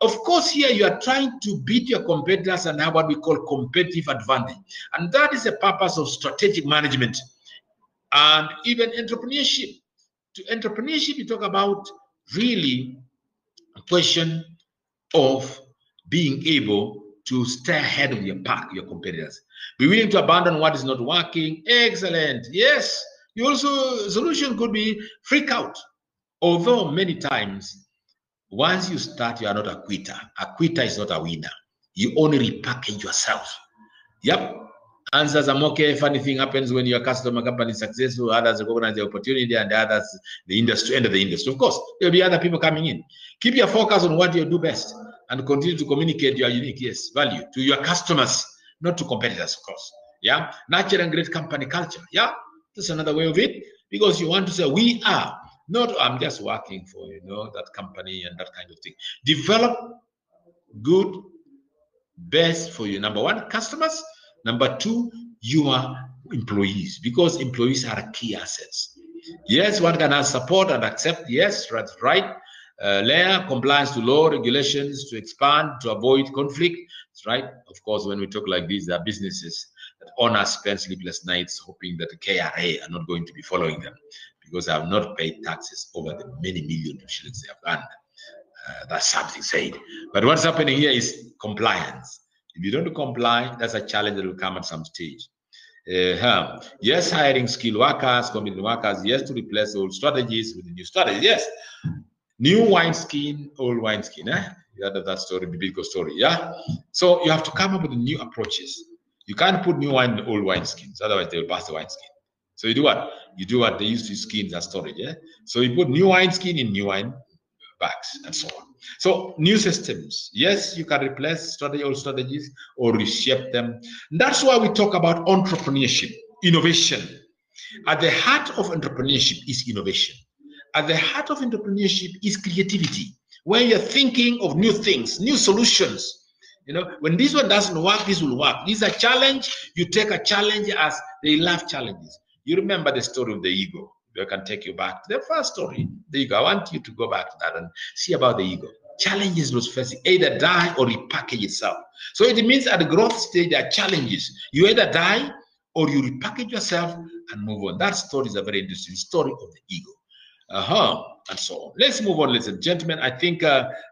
Of course, here you are trying to beat your competitors and have what we call competitive advantage. And that is the purpose of strategic management and even entrepreneurship. To entrepreneurship, you talk about really a question of being able to stay ahead of your pack, your competitors. Be willing to abandon what is not working. Excellent. Yes. You also, solution could be freak out. Although many times, once you start, you are not a quitter. A quitter is not a winner. You only repackage yourself. Yep. Answers are okay if anything happens when your customer company is successful, others recognize the opportunity, and others the industry, end of the industry. Of course, there will be other people coming in. Keep your focus on what you do best and continue to communicate your unique value to your customers, not to competitors, of course. Yeah. Nurture and great company culture. Yeah. That's another way of it, because you want to say we are, not I'm just working for, that company and that kind of thing. Develop good, best for you. Number one, customers. Number two, your employees, because employees are key assets. Yes, one can have support and accept. Yes, that's right. Layer compliance to law, regulations to expand, to avoid conflict. That's right. Of course, when we talk like this, there are businesses that owners spend sleepless nights hoping that the KRA are not going to be following them, because they have not paid taxes over the many million shillings they have earned. That's something said. But what's happening here is compliance. If you don't comply, that's a challenge that will come at some stage. Yes, hiring skilled workers, competent workers. Yes, to replace old strategies with the new strategies. Yes, new wineskin, old wineskin. You heard of that story, biblical story. Yeah. So you have to come up with new approaches. You can't put new wine in old wineskins, otherwise they will pass the wineskin. So you do what? You do what they used to use skins as storage. Yeah. So you put new wineskin in new wine bags and so on. So new systems, yes, you can replace old strategies or reshape them. That's why we talk about entrepreneurship, innovation. At the heart of entrepreneurship is innovation. At the heart of entrepreneurship is creativity, where you're thinking of new things, new solutions. When this one doesn't work, this will work. This is a challenge. You take a challenge as they love challenges. You remember the story of the ego. I can take you back to the first story. The ego. I want you to go back to that and see about the ego. Challenges was first, either die or repackage itself. So it means at the growth stage, there are challenges. You either die or you repackage yourself and move on. That story is a very interesting story of the ego. And so on. Let's move on, ladies and gentlemen. I think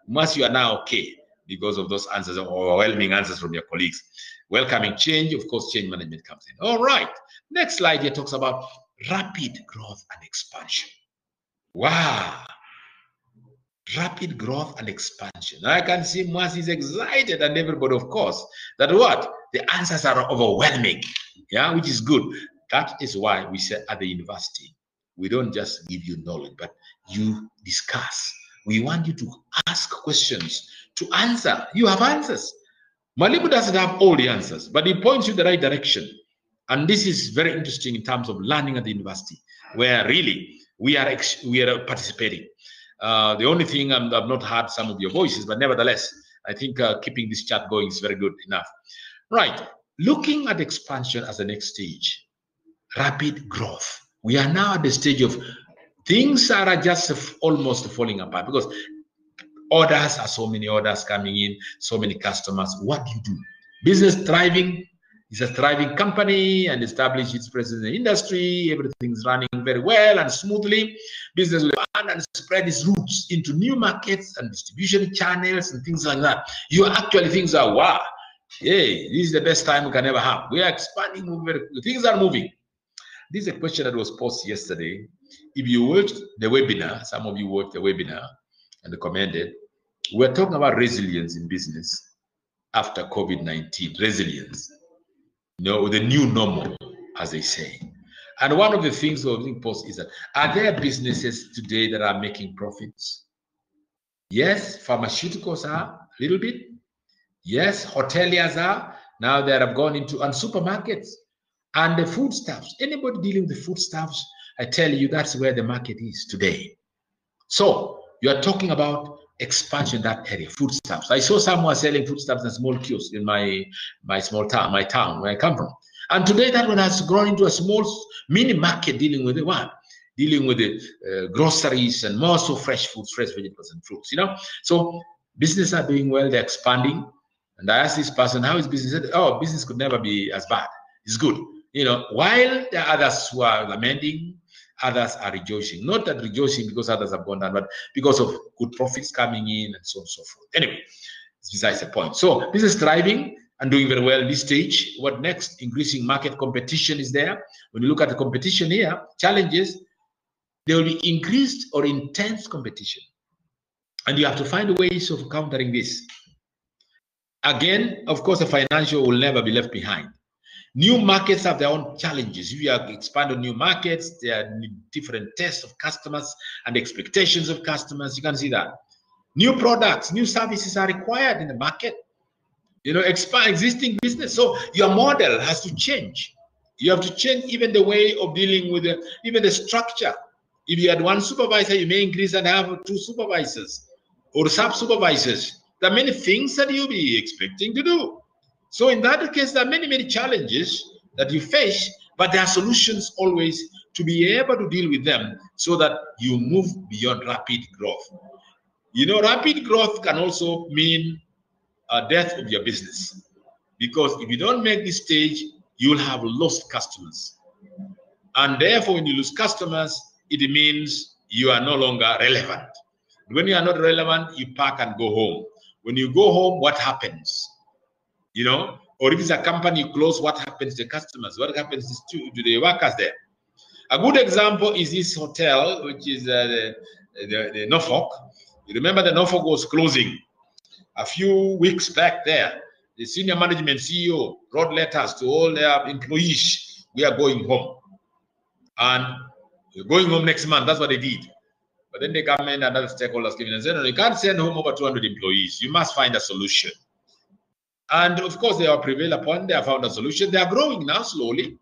once you are now okay because of those answers, overwhelming answers from your colleagues. Welcoming change, of course, change management comes in. All right. Next slide here talks about rapid growth and expansion. Wow. Rapid growth and expansion. I can see Mwasi is excited, and everybody, of course, that what? The answers are overwhelming. Yeah, which is good. That is why we say at the university, we don't just give you knowledge, but you discuss. We want you to ask questions, to answer. You have answers. Malibu doesn't have all the answers, but he points you the right direction. And this is very interesting in terms of learning at the university, where really we are participating. The only thing I've not heard some of your voices, but nevertheless, I think keeping this chat going is very good enough. Right. Looking at expansion as the next stage, rapid growth. We are now at the stage of things are just almost falling apart because orders are so many orders coming in, so many customers. What do? Business thriving is a thriving company and establish its presence in the industry. Everything's running very well and smoothly. Business will expand and spread its roots into new markets and distribution channels and things like that. You actually things are wow. Hey, this is the best time we can ever have. We are expanding, things are moving. This is a question that was posted yesterday. If you watched the webinar, some of you watched the webinar and commented, we're talking about resilience in business after COVID-19, resilience, the new normal, as they say. And one of the things we're being posted is that, are there businesses today that are making profits? Yes, pharmaceuticals are a little bit. Yes, hoteliers are. Now they have gone into, and supermarkets and the foodstuffs. Anybody dealing with the foodstuffs, I tell you, that's where the market is today. So you are talking about expansion in that area, foodstuffs. I saw someone selling foodstuffs in small kiosks in my small town, my town where I come from. And today that one has grown into a small mini market dealing with the what? Dealing with the groceries and more so fresh foods, fresh vegetables and fruits, So businesses are doing well, they're expanding. And I asked this person, how is business? He said, oh, business could never be as bad. It's good. While there are others who are lamenting, others are rejoicing. Not that rejoicing because others have gone down, but because of good profits coming in and so on and so forth. Anyway, besides the point. So business thriving and doing very well at this stage. What next? Increasing market competition is there. When you look at the competition here, challenges, there will be increased or intense competition. And you have to find ways of countering this. Again, of course, the financial will never be left behind. New markets have their own challenges. If you are expanding new markets, there are different tests of customers and expectations of customers. You can see that. New products, new services are required in the market. Expand existing business. So your model has to change. You have to change even the way of dealing with even the structure. If you had one supervisor, you may increase and have 2 supervisors or sub-supervisors. There are many things that you'll be expecting to do. So in that case, there are many, many challenges that you face, but there are solutions always to be able to deal with them so that you move beyond rapid growth. Rapid growth can also mean a death of your business, because if you don't make this stage, you'll have lost customers. And therefore, when you lose customers, it means you are no longer relevant. When you are not relevant, you pack and go home. When you go home, what happens? Or if it's a company you close, what happens to the customers? What happens to the workers there? A good example is this hotel, which is the Norfolk. You remember the Norfolk was closing a few weeks back there. The senior management CEO wrote letters to all their employees. We are going home. And we're going home next month. That's what they did. But then the government and other stakeholders came in and said, no, you can't send home over 200 employees. You must find a solution. And of course, they are prevailed upon. They have found a solution. They are growing now slowly.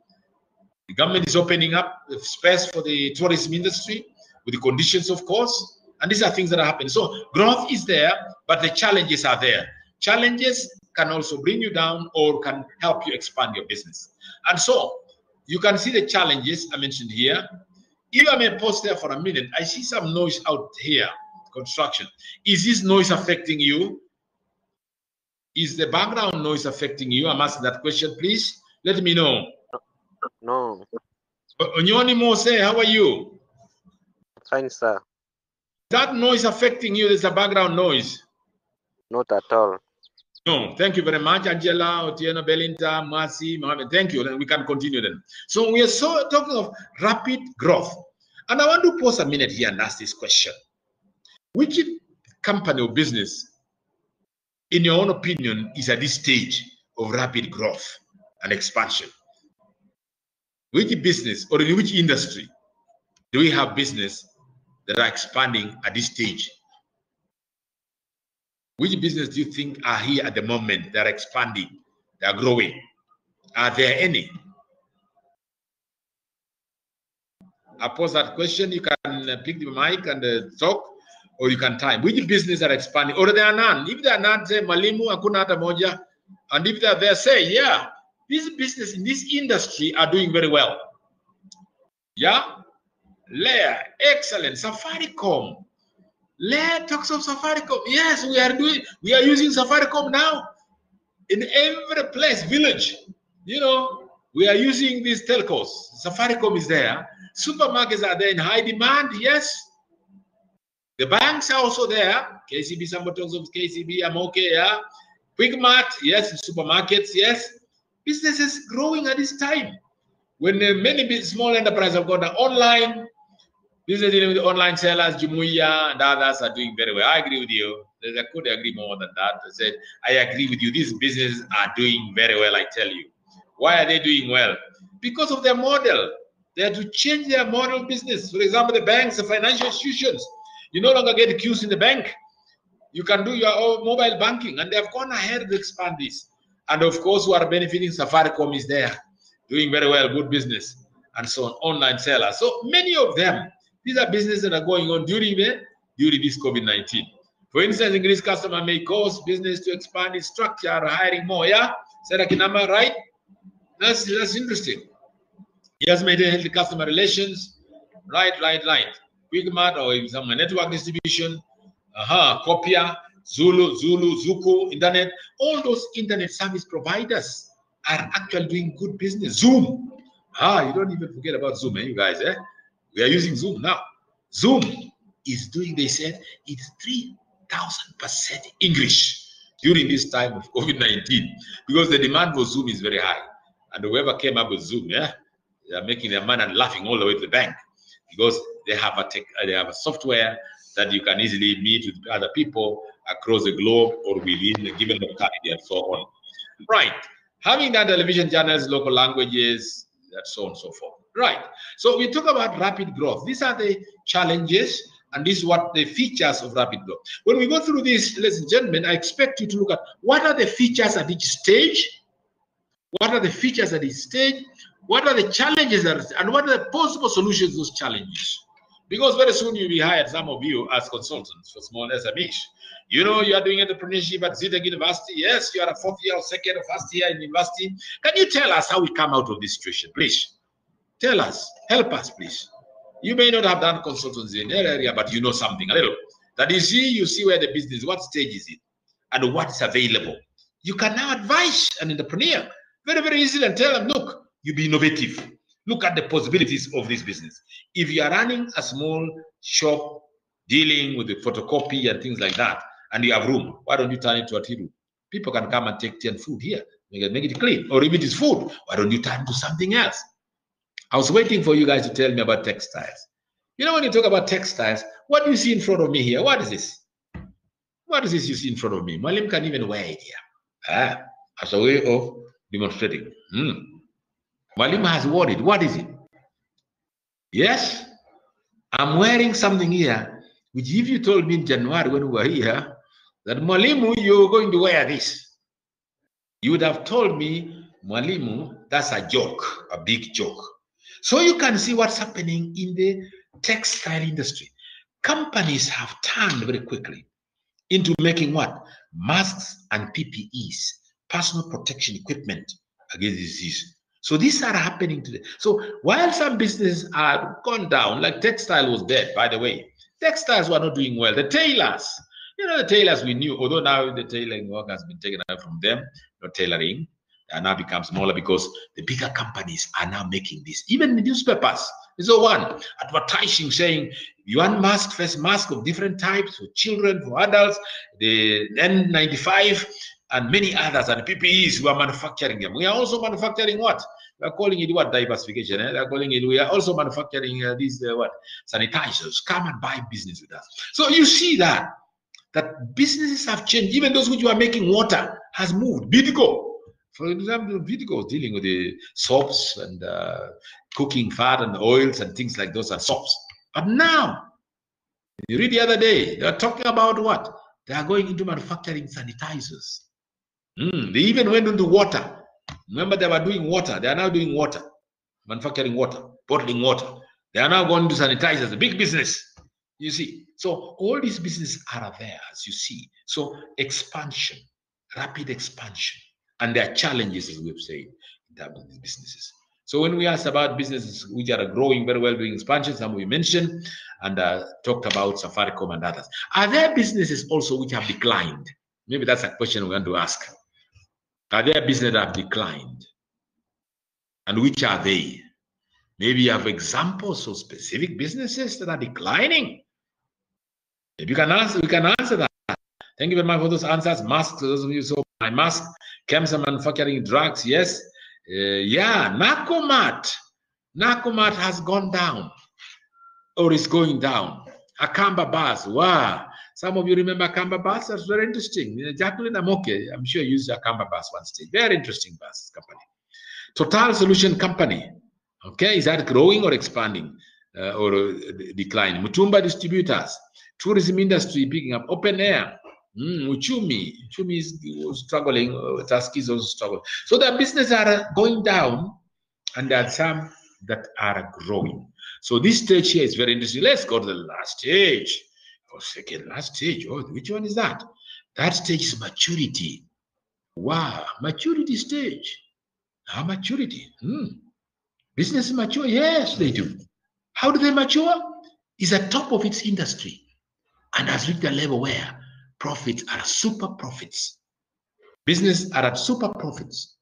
The government is opening up the space for the tourism industry with the conditions, of course. And these are things that are happening. So growth is there, but the challenges are there. Challenges can also bring you down or can help you expand your business. And so you can see the challenges I mentioned here. If I may pause there for a minute, I see some noise out here, construction. Is this noise affecting you? Is the background noise affecting you? I'm asking that question, please. Let me know. No. Onyoni Mose, how are you? Fine, sir. That noise affecting you? There's a background noise. Not at all. No, thank you very much, Angela, Otieno, Belinda, Mercy, Mohammed. Thank you. Then we can continue then. So we are talking of rapid growth. And I want to pause a minute here and ask this question. Which company or business, in your own opinion, is at this stage of rapid growth and expansion? Which business or in which industry do we have business that are expanding at this stage? Which business do you think are here at the moment that are expanding, they are growing? Are there any? I pose that question. You can pick the mic and talk, or you can type. Which business are expanding? Or there are none. If there are none, say Malimu, hakuna hata moja. And if they are there, say, yeah, this business in this industry are doing very well. Yeah? Leah, excellent. Safaricom. Leah talks of Safaricom. Yes, we are using Safaricom now in every place, village. You know, we are using these telcos. Safaricom is there. Supermarkets are there in high demand. Yes. The banks are also there. KCB, somebody talks of KCB. I'm okay. Yeah. Quick Mart. Yes. Supermarkets. Yes. Businesses growing at this time. When many small enterprises have gone online, business dealing with online sellers, Jumuiya and others are doing very well. I agree with you. I could agree more than that. I said, I agree with you. These businesses are doing very well, I tell you. Why are they doing well? Because of their model. They have to change their model business. For example, the banks, the financial institutions, you no longer get queues in the bank. You can do your own mobile banking, and they have gone ahead to expand this. And of course, who are benefiting, Safaricom is there, doing very well, good business, and so on, online sellers. So many of them, these are businesses that are going on during this COVID-19. For instance, increased customer may cause business to expand its structure, hiring more. Yeah, Sarah Kinama, right? That's interesting. He has maintained healthy customer relations. Right. Quick Mart or some network distribution. Copia, Zulu, Zuku, Internet. All those internet service providers are actually doing good business. Zoom. You don't even forget about Zoom, you guys. We are using Zoom now. Zoom is doing, they said, it's 3,000% English during this time of COVID-19 because the demand for Zoom is very high. And whoever came up with Zoom, they are making their money and laughing all the way to the bank because they have a software that you can easily meet with other people across the globe or within a given locality and so on. Right. Having done television channels, local languages, and so on and so forth. Right. So we talk about rapid growth. These are the challenges, and this is what the features of rapid growth. When we go through this, ladies and gentlemen, I expect you to look at what are the features at each stage, what are the features at each stage, what are the challenges, and what are the possible solutions to those challenges. Because very soon you'll be hired, some of you, as consultants for small SMEs. You know, you are doing entrepreneurship at Zitec University. Yes, you are a fourth year or second or first year in university. Can you tell us how we come out of this situation, please? Tell us, help us, please. You may not have done consultancy in that area, but you know something a little. That you see where the business, what stage is it, and what is available. You can now advise an entrepreneur very, very easily and tell them, look, you be innovative. Look at the possibilities of this business. If you are running a small shop dealing with the photocopy and things like that, and you have room, why don't you turn it to a tea room? People can come and take tea and food here. Make it clean. Or if it is food, why don't you turn to something else? I was waiting for you guys to tell me about textiles. You know, when you talk about textiles, what do you see in front of me here? What is this? What is this you see in front of me? Malim can even wear it here. As a way of demonstrating. Malim has worn it. What is it? Yes, I'm wearing something here, which if you told me in January when we were here, that Mwalimu, you're going to wear this, you would have told me, Mwalimu, that's a joke, a big joke. So you can see what's happening in the textile industry. Companies have turned very quickly into making what? Masks and PPEs, personal protection equipment against disease. So these are happening today. So while some businesses are gone down, like textile was dead, by the way, textiles were not doing well. The tailors, you know, the tailors we knew, although now the tailoring work has been taken away from them, not tailoring, and now become smaller because the bigger companies are now making this. Even the newspapers, there's one advertising saying, you want mask, face mask of different types for children, for adults, the N95, and many others, and PPEs who are manufacturing them. We are also manufacturing what? We are calling it what? Diversification. They are calling it, we are also manufacturing these what? Sanitizers. Come and buy business with us. So you see that businesses have changed. Even those which were making water has moved. Bidco, for example, Bidco is dealing with the soaps and cooking fat and oils and things like those and soaps. But now, you read the other day, they are talking about what? They are going into manufacturing sanitizers. They even went into water. Remember, they were doing water. They are now doing water, manufacturing water, bottling water. They are now going to sanitizers, a big business. You see, so all these businesses are there, as you see. So expansion, rapid expansion, and there are challenges, as we've said, in terms of these businesses. So when we asked about businesses which are growing very well, doing expansion, some we mentioned and talked about Safaricom and others. Are there businesses also which have declined? Maybe that's a question we want to ask. Are there businesses that have declined? And which are they? Maybe you have examples of specific businesses that are declining. Maybe you can answer, we can answer that. Thank you very much for those answers. Masks, those of you saw my mask. Cancer manufacturing drugs, yes. Yeah, Nakumat has gone down or is going down. Akamba bus, wow. Some of you remember Akamba bus? That's very interesting. Jacqueline Amoke, I'm sure you used Akamba bus one stage. Very interesting bus company. Total Solution Company, okay, is that growing or expanding or declining? Mutumba Distributors, tourism industry picking up, open air. Uchumi is struggling, Tusky is also struggling. So the businesses are going down and there are some that are growing. So this stage here is very interesting. Let's go to the last stage. For a second, last stage. Oh, which one is that? That stage is maturity. Wow, maturity stage. How maturity? Business mature? Yes, they do. How do they mature? It's at top of its industry and has reached a level where profits are super profits. Business are at super profits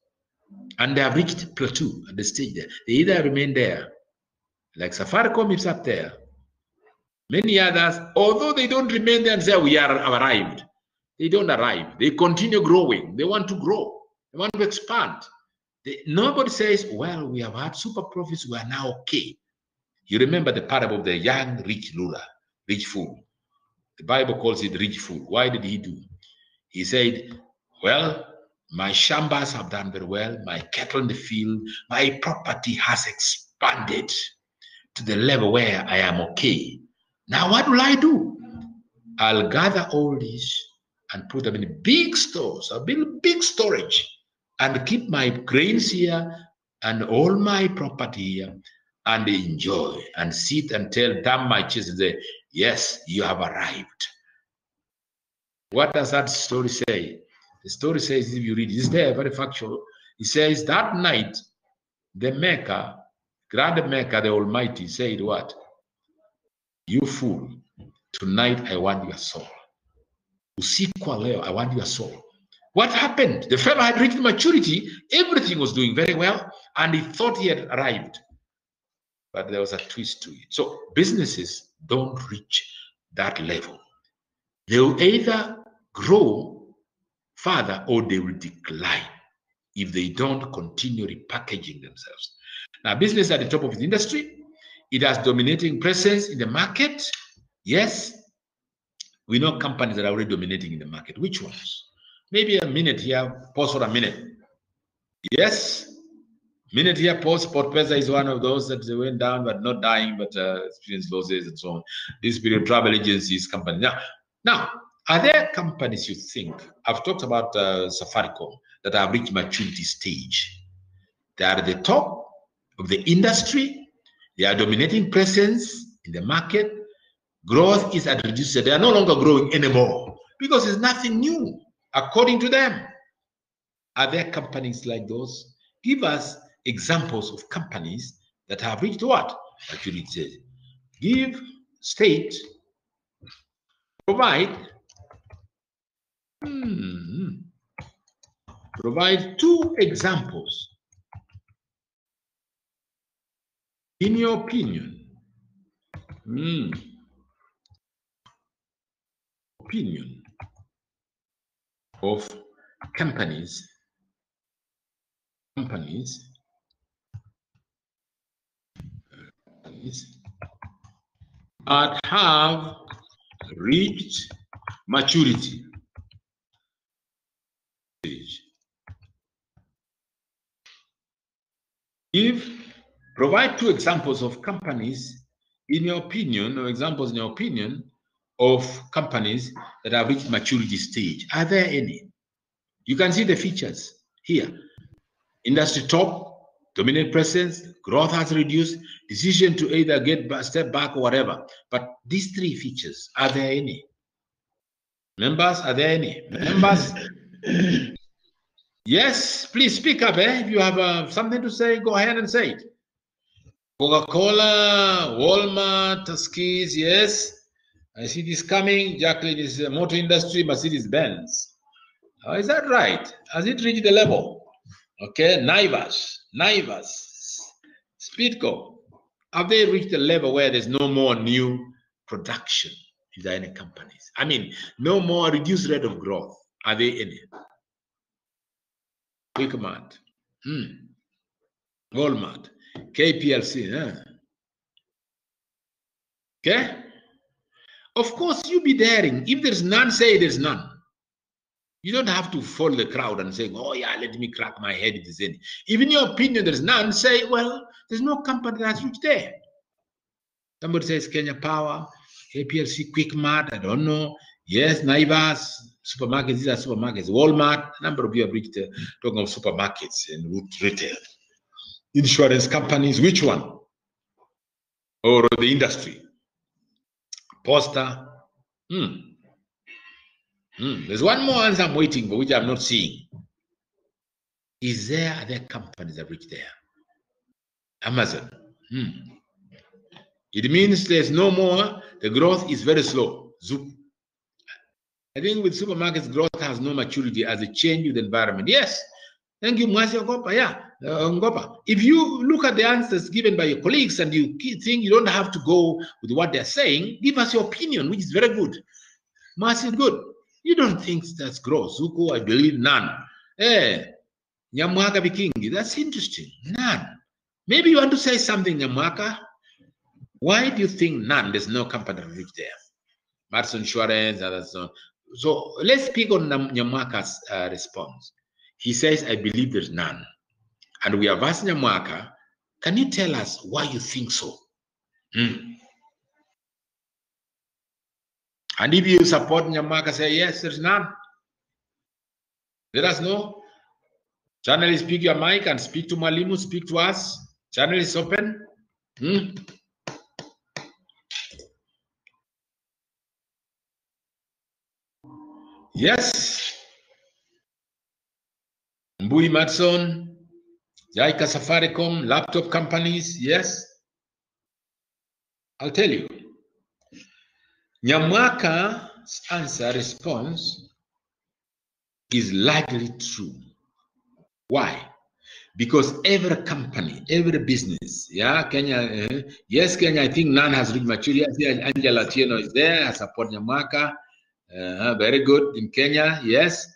and they have reached plateau at the stage there. They either remain there, like Safaricom is up there. Many others, although they don't remain there and say we are arrived, they don't arrive. They continue growing. They want to grow. They want to expand. Nobody says, well, we have had super profits. We are now okay. You remember the parable of the young rich ruler, rich fool. The Bible calls it rich fool. Why did he do? He said, well, my shambas have done very well. My cattle in the field, my property has expanded to the level where I am okay. Now what will I do? I'll gather all these and put them in big stores. I'll build big storage and keep my grains here and all my property here and enjoy and sit and tell damn my children, yes, you have arrived. What does that story say? The story says, if you read, it's there, very factual. It says that night, the Maker, Grand Maker, the Almighty, said what? You fool, tonight I want your soul. Usiku leo, I want your soul. What happened? The fellow had reached maturity, everything was doing very well, and he thought he had arrived. But there was a twist to it. So businesses don't reach that level. They will either grow further or they will decline if they don't continue repackaging themselves. Now, business at the top of the industry, it has dominating presence in the market. Yes, we know companies that are already dominating in the market. Which ones? Maybe a minute here, pause for a minute. Yes, minute here, pause. SportPesa is one of those that they went down, but not dying, but experienced losses and so on. This period, travel agencies, company. Now, are there companies you think, I've talked about Safaricom, that have reached maturity stage? They are at the top of the industry. They are dominating presence in the market. Growth is at reduced. They are no longer growing anymore because it's nothing new, according to them. Are there companies like those? Give us examples of companies that have reached what? Maturity. Give, state, provide. Provide 2 examples. In your opinion, opinion of companies that have reached maturity stage. Provide 2 examples of companies in your opinion, or examples in your opinion of companies that have reached maturity stage. Are there any? You can see the features here. Industry top, dominant presence, growth has reduced, decision to either step back or whatever. But these 3 features, are there any? Members, are there any? Members? Yes, please speak up. If you have something to say, go ahead and say it. Coca-Cola, Walmart, Tuskys, yes. I see this coming. Jacqueline is motor industry, Mercedes-Benz. Is that right? Has it reached the level? Okay, Naivas, Speedco. Have they reached the level where there's no more new production? Is there any companies? I mean, no more reduced rate of growth. Are there any? Quickmart, Walmart, KPLC. Okay? Of course, you be daring. If there's none, say there's none. You don't have to follow the crowd and say, oh yeah, let me crack my head if there's any. If in your opinion there's none, say, well, there's no company that's reached there. Somebody says Kenya Power, KPLC, Quickmart, I don't know. Yes, Naivas, supermarkets, these are supermarkets. Walmart, a number of you have reached talking of supermarkets and retail. Insurance companies, which one? Or the industry? Posta. There's one more answer I'm waiting for, which I'm not seeing. Is there other companies that reach there? Amazon. It means there's no more. The growth is very slow. Zoop. I think with supermarkets, growth has no maturity as a change with the environment. Yes. Thank you, Mwasi Ngopa. Yeah, Ngopa. If you look at the answers given by your colleagues and you think you don't have to go with what they're saying, give us your opinion, which is very good. Mwasi, good. You don't think that's growth. Zuko, I believe none. Nyamwaka Bikingi, that's interesting. None. Maybe you want to say something, Nyamwaka. Why do you think none? There's no company that reach there. Martin Insurance, others. So let's speak on Nyamwaka's response. He says, I believe there's none. And we have asked Nyamwaka, can you tell us why you think so? And if you support Nyamwaka, say, yes, there's none. Let us know. Channel, speak your mic and speak to Mwalimu, speak to us. Channel is open. Yes. Mbui Matson, Jaika Safaricom, laptop companies, yes. I'll tell you. Nyamwaka's answer response is likely true. Why? Because every company, every business, yeah, Kenya, yes, Kenya, I think none has reached maturity. Angela Tieno is there. I support Nyamwaka. Very good in Kenya, yes.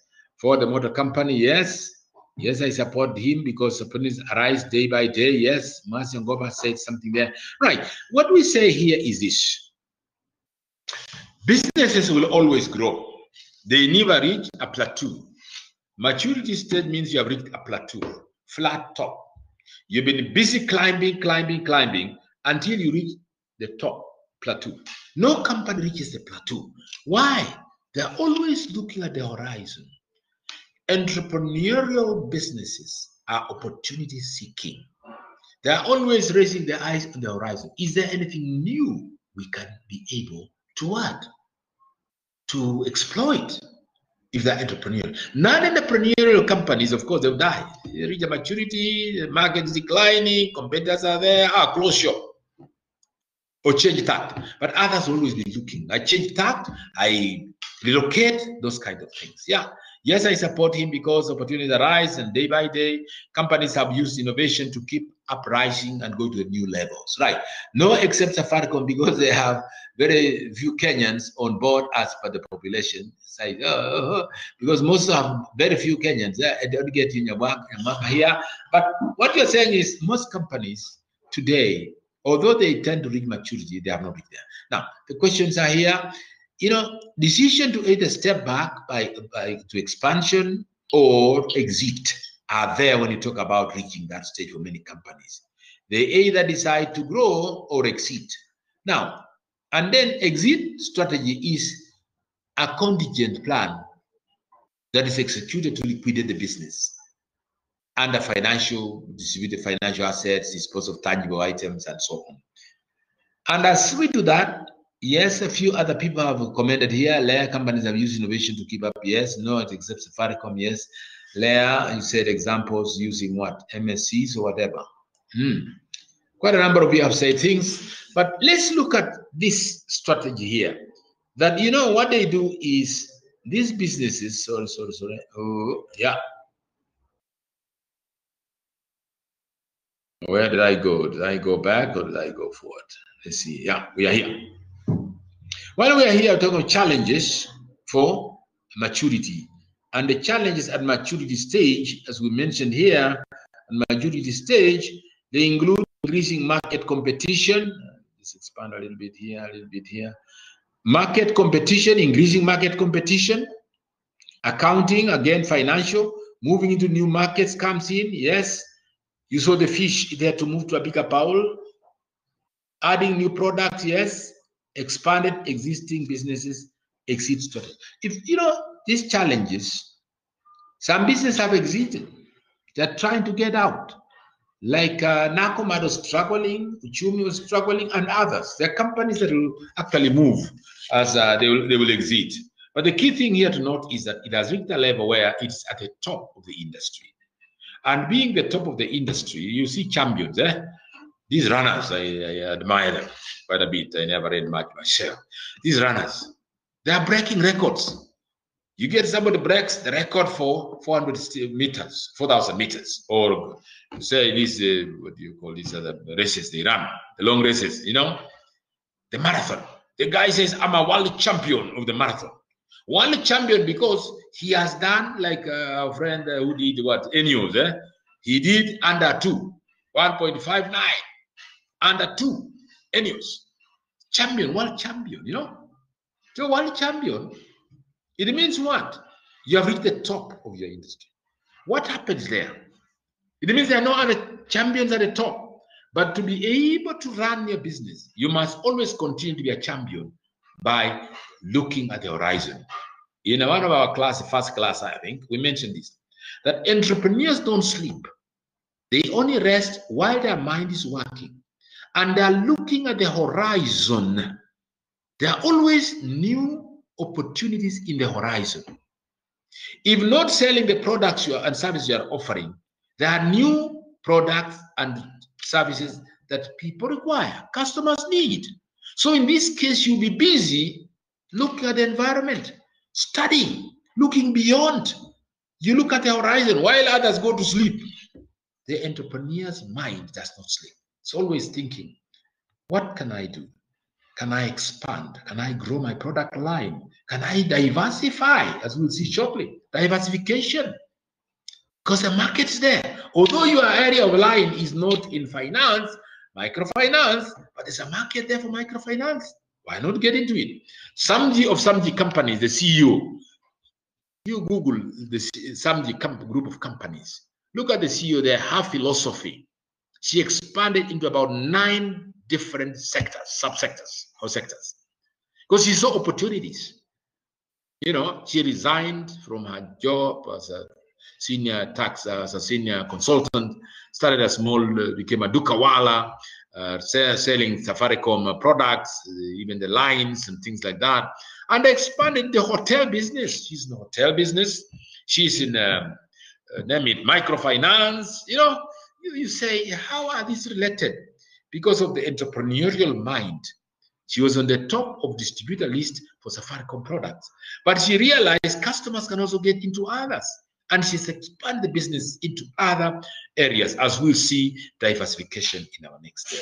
For the motor company, yes. Yes, I support him because opportunities arise day by day. Yes, Mercy Ngoba said something there. Right. What we say here is this. Businesses will always grow. They never reach a plateau. Maturity state means you have reached a plateau, flat top. You've been busy climbing until you reach the top plateau. No company reaches the plateau. Why? They're always looking at the horizon. Entrepreneurial businesses are opportunity seeking. They are always raising their eyes on the horizon. Is there anything new we can be able to add, to exploit if they're entrepreneurial? Non-entrepreneurial companies, of course, they'll die. They reach a maturity, the market is declining, competitors are there, close shop. Or change tact. But others will always be looking. I change tact, I relocate, those kind of things. Yeah. Yes, I support him because opportunities arise and day by day, companies have used innovation to keep up rising and go to the new levels. Right. No, except Safaricom because they have very few Kenyans on board as per the population. Say, because most have very few Kenyans. I don't get in your work here. But what you're saying is most companies today, although they tend to reach maturity, they have not reached there. Now, the questions are here. You know, decision to either step back to expansion or exit are there when you talk about reaching that stage for many companies. They either decide to grow or exit. Now, and then exit strategy is a contingent plan that is executed to liquidate the business under distributed financial assets, dispose of tangible items, and so on. And as we do that, yes, a few other people have commented here. Layer companies have used innovation to keep up. Yes, no, except Safaricom. Yes, Leah, you said examples using what? MSCs or whatever. Quite a number of you have said things, but let's look at this strategy here. That, you know, what they do is these businesses, sorry. Oh, yeah. Where did I go? Did I go back or did I go forward? Let's see. Yeah, we are here. While we are here, talking about challenges for maturity. And the challenges at maturity stage, as we mentioned here, at maturity stage, they include increasing market competition. Let's expand a little bit here, a little bit here. Market competition, increasing market competition. Accounting, again, financial. Moving into new markets comes in, yes. You saw the fish there to move to a bigger bowl. Adding new products, yes. Expanded existing businesses, exit strategy. If you know these challenges, some businesses have exited. They're trying to get out. Like Nakomad was struggling, Uchumi was struggling, and others. There are companies that will actually move as they will exit. But the key thing here to note is that it has reached a level where it's at the top of the industry. And being the top of the industry, you see champions. These runners, I admire them quite a bit. I never read much myself. These runners, they are breaking records. You get somebody breaks the record for 400 meters, 4,000 meters, or say this, what do you call these other races they run, the long races, you know, the marathon. The guy says, I'm a world champion of the marathon. World champion because he has done like a friend who did what? Enios, he did under 2, 1.59, under 2, Enios. Champion, world champion, you know. So world champion, it means what? You have reached the top of your industry. What happens there? It means there are no other champions at the top. But to be able to run your business, you must always continue to be a champion by looking at the horizon. In one of our class, first class, I think, we mentioned this, that entrepreneurs don't sleep. They only rest while their mind is working. And they're looking at the horizon. There are always new opportunities in the horizon. If not selling the products and services you are offering, there are new products and services that people require, customers need. So in this case, you'll be busy looking at the environment, studying, looking beyond. You look at the horizon while others go to sleep. The entrepreneur's mind does not sleep. It's always thinking, what can I do? Can I expand? Can I grow my product line? Can I diversify? As we'll see shortly, diversification. Because the market's there. Although your area of line is not in finance, microfinance, but there's a market there for microfinance. Why not get into it? Samji of Samji companies, the CEO, you Google the Samji group of companies. Look at the CEO there, her philosophy. She expanded into about 9 different sectors, subsectors or sectors, because she saw opportunities. You know, she resigned from her job as a senior consultant, started a small, became a dukawala, selling Safaricom products, even the lines and things like that, and expanded the hotel business. She's in the hotel business. She's in, name it, microfinance. You know, you say, how are these related? Because of the entrepreneurial mind. She was on the top of distributor list for Safaricom products. But she realized customers can also get into others. And she's expanded the business into other areas, as we'll see diversification in our next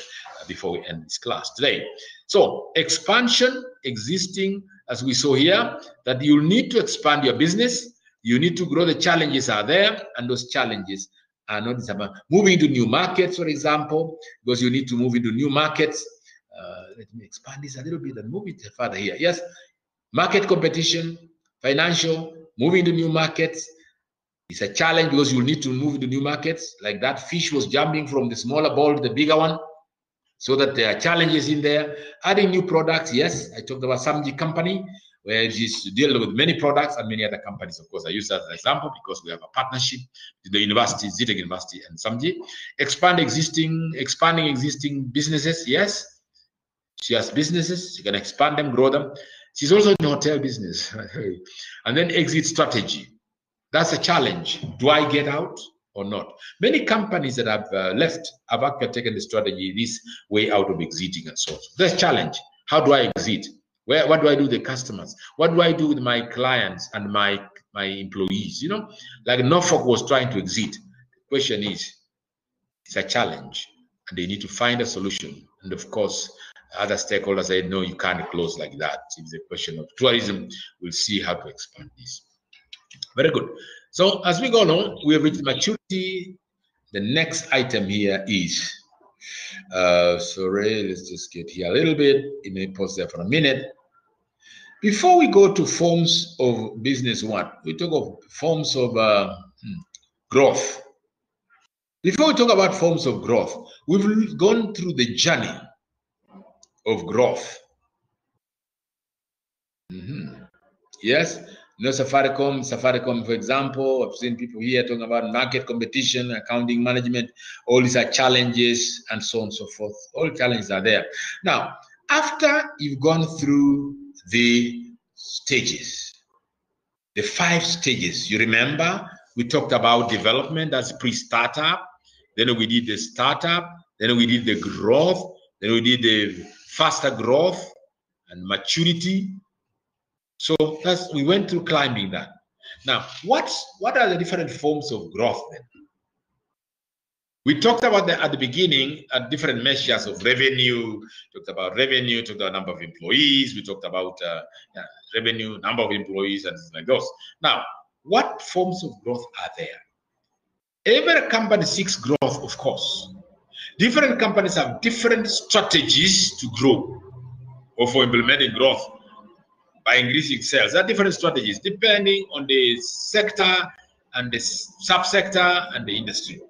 before we end this class today. So expansion, existing, as we saw here, that you'll need to expand your business. You need to grow. The challenges are there, and those challenges are not about moving to new markets, for example, because you need to move into new markets. Let me expand this a little bit and move it further here. Yes, market competition, financial, moving to new markets. It's a challenge because you'll need to move into new markets. Like that fish was jumping from the smaller bowl to the bigger one. So that there are challenges in there. Adding new products, yes. I talked about Samji company, where she's dealing with many products and many other companies. Of course, I use that as an example because we have a partnership with the university, Zitec University and Samji. Expanding existing businesses, yes. She has businesses, she can expand them, grow them. She's also in the hotel business. And then exit strategy. That's a challenge. Do I get out or not? Many companies that have left have actually taken the strategy this way out of exiting and so on. That's a challenge. How do I exit? What do I do with the customers? What do I do with my clients and my employees? You know, like Norfolk was trying to exit. The question is, it's a challenge, and they need to find a solution. And of course, other stakeholders said, no, you can't close like that. It's a question of tourism. We'll see how to expand this. Very good. So as we go along, we have reached maturity. The next item here is, sorry, let's just get here a little bit. You may pause there for a minute. Before we go to forms of business one, we talk of forms of growth. Before we talk about forms of growth, we've gone through the journey of growth. Yes, you know, Safaricom, for example, I've seen people here talking about market competition, accounting management, all these are challenges and so on and so forth. All challenges are there. Now, after you've gone through the stages, the 5 stages, you remember we talked about development, that's pre-startup, then we did the startup, then we did the growth, then we did the faster growth and maturity. So we went through climbing that. Now, what are the different forms of growth then? We talked about at the beginning different measures of revenue. Talked about revenue, talked about number of employees. We talked about revenue, number of employees, and things like those. Now, what forms of growth are there? Every company seeks growth, of course. Different companies have different strategies to grow or for implementing growth by increasing sales. There are different strategies depending on the sector and the subsector and the industry.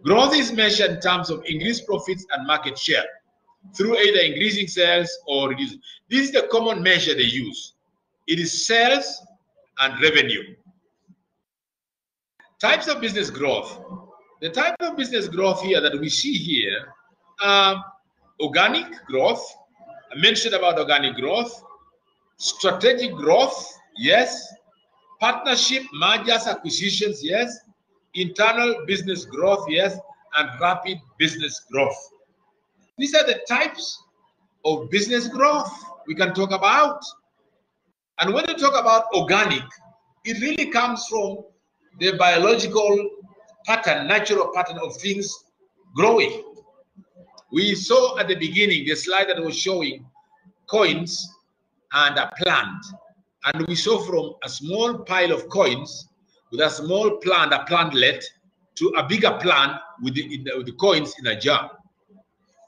Growth is measured in terms of increased profits and market share through either increasing sales or reducing. This is the common measure they use. It is sales and revenue. Types of business growth. The type of business growth here that we see here are organic growth. I mentioned about organic growth. Strategic growth, yes. Partnership, mergers, acquisitions, yes. Internal business growth, yes. And rapid business growth. These are the types of business growth we can talk about. And when we talk about organic, it really comes from the biological pattern, natural pattern of things growing. We saw at the beginning the slide that was showing coins and a plant. And we saw from a small pile of coins with a small plant, a plantlet, to a bigger plant with the coins in a jar.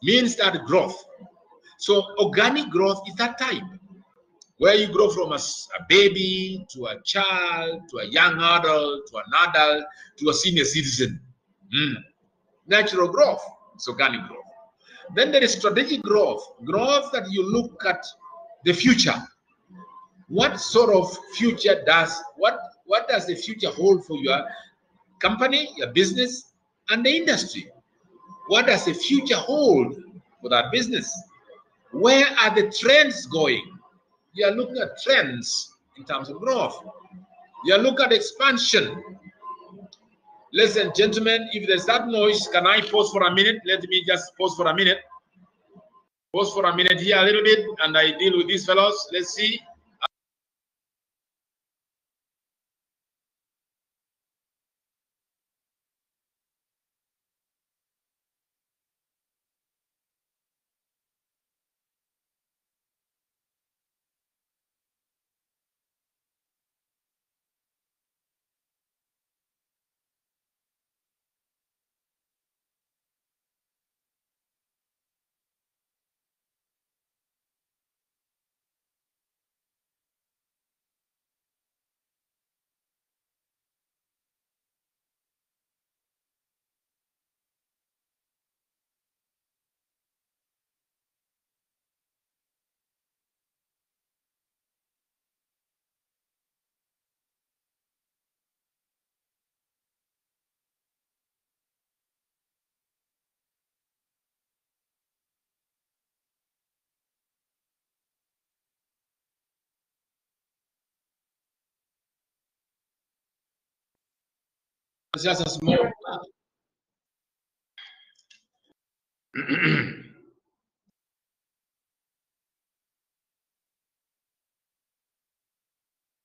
Means that growth. So organic growth is that type, where you grow from a baby to a child, to a young adult, to an adult, to a senior citizen. Natural growth. It's organic growth. Then there is strategic growth. Growth that you look at the future. What sort of future what does the future hold for your company, your business, and the industry? What does the future hold for that business? Where are the trends going? You are looking at trends in terms of growth. You are looking at expansion. Ladies and gentlemen, if there's that noise, can I pause for a minute? Let me just pause for a minute. Pause for a minute here a little bit, and I deal with these fellows. Let's see. just a small.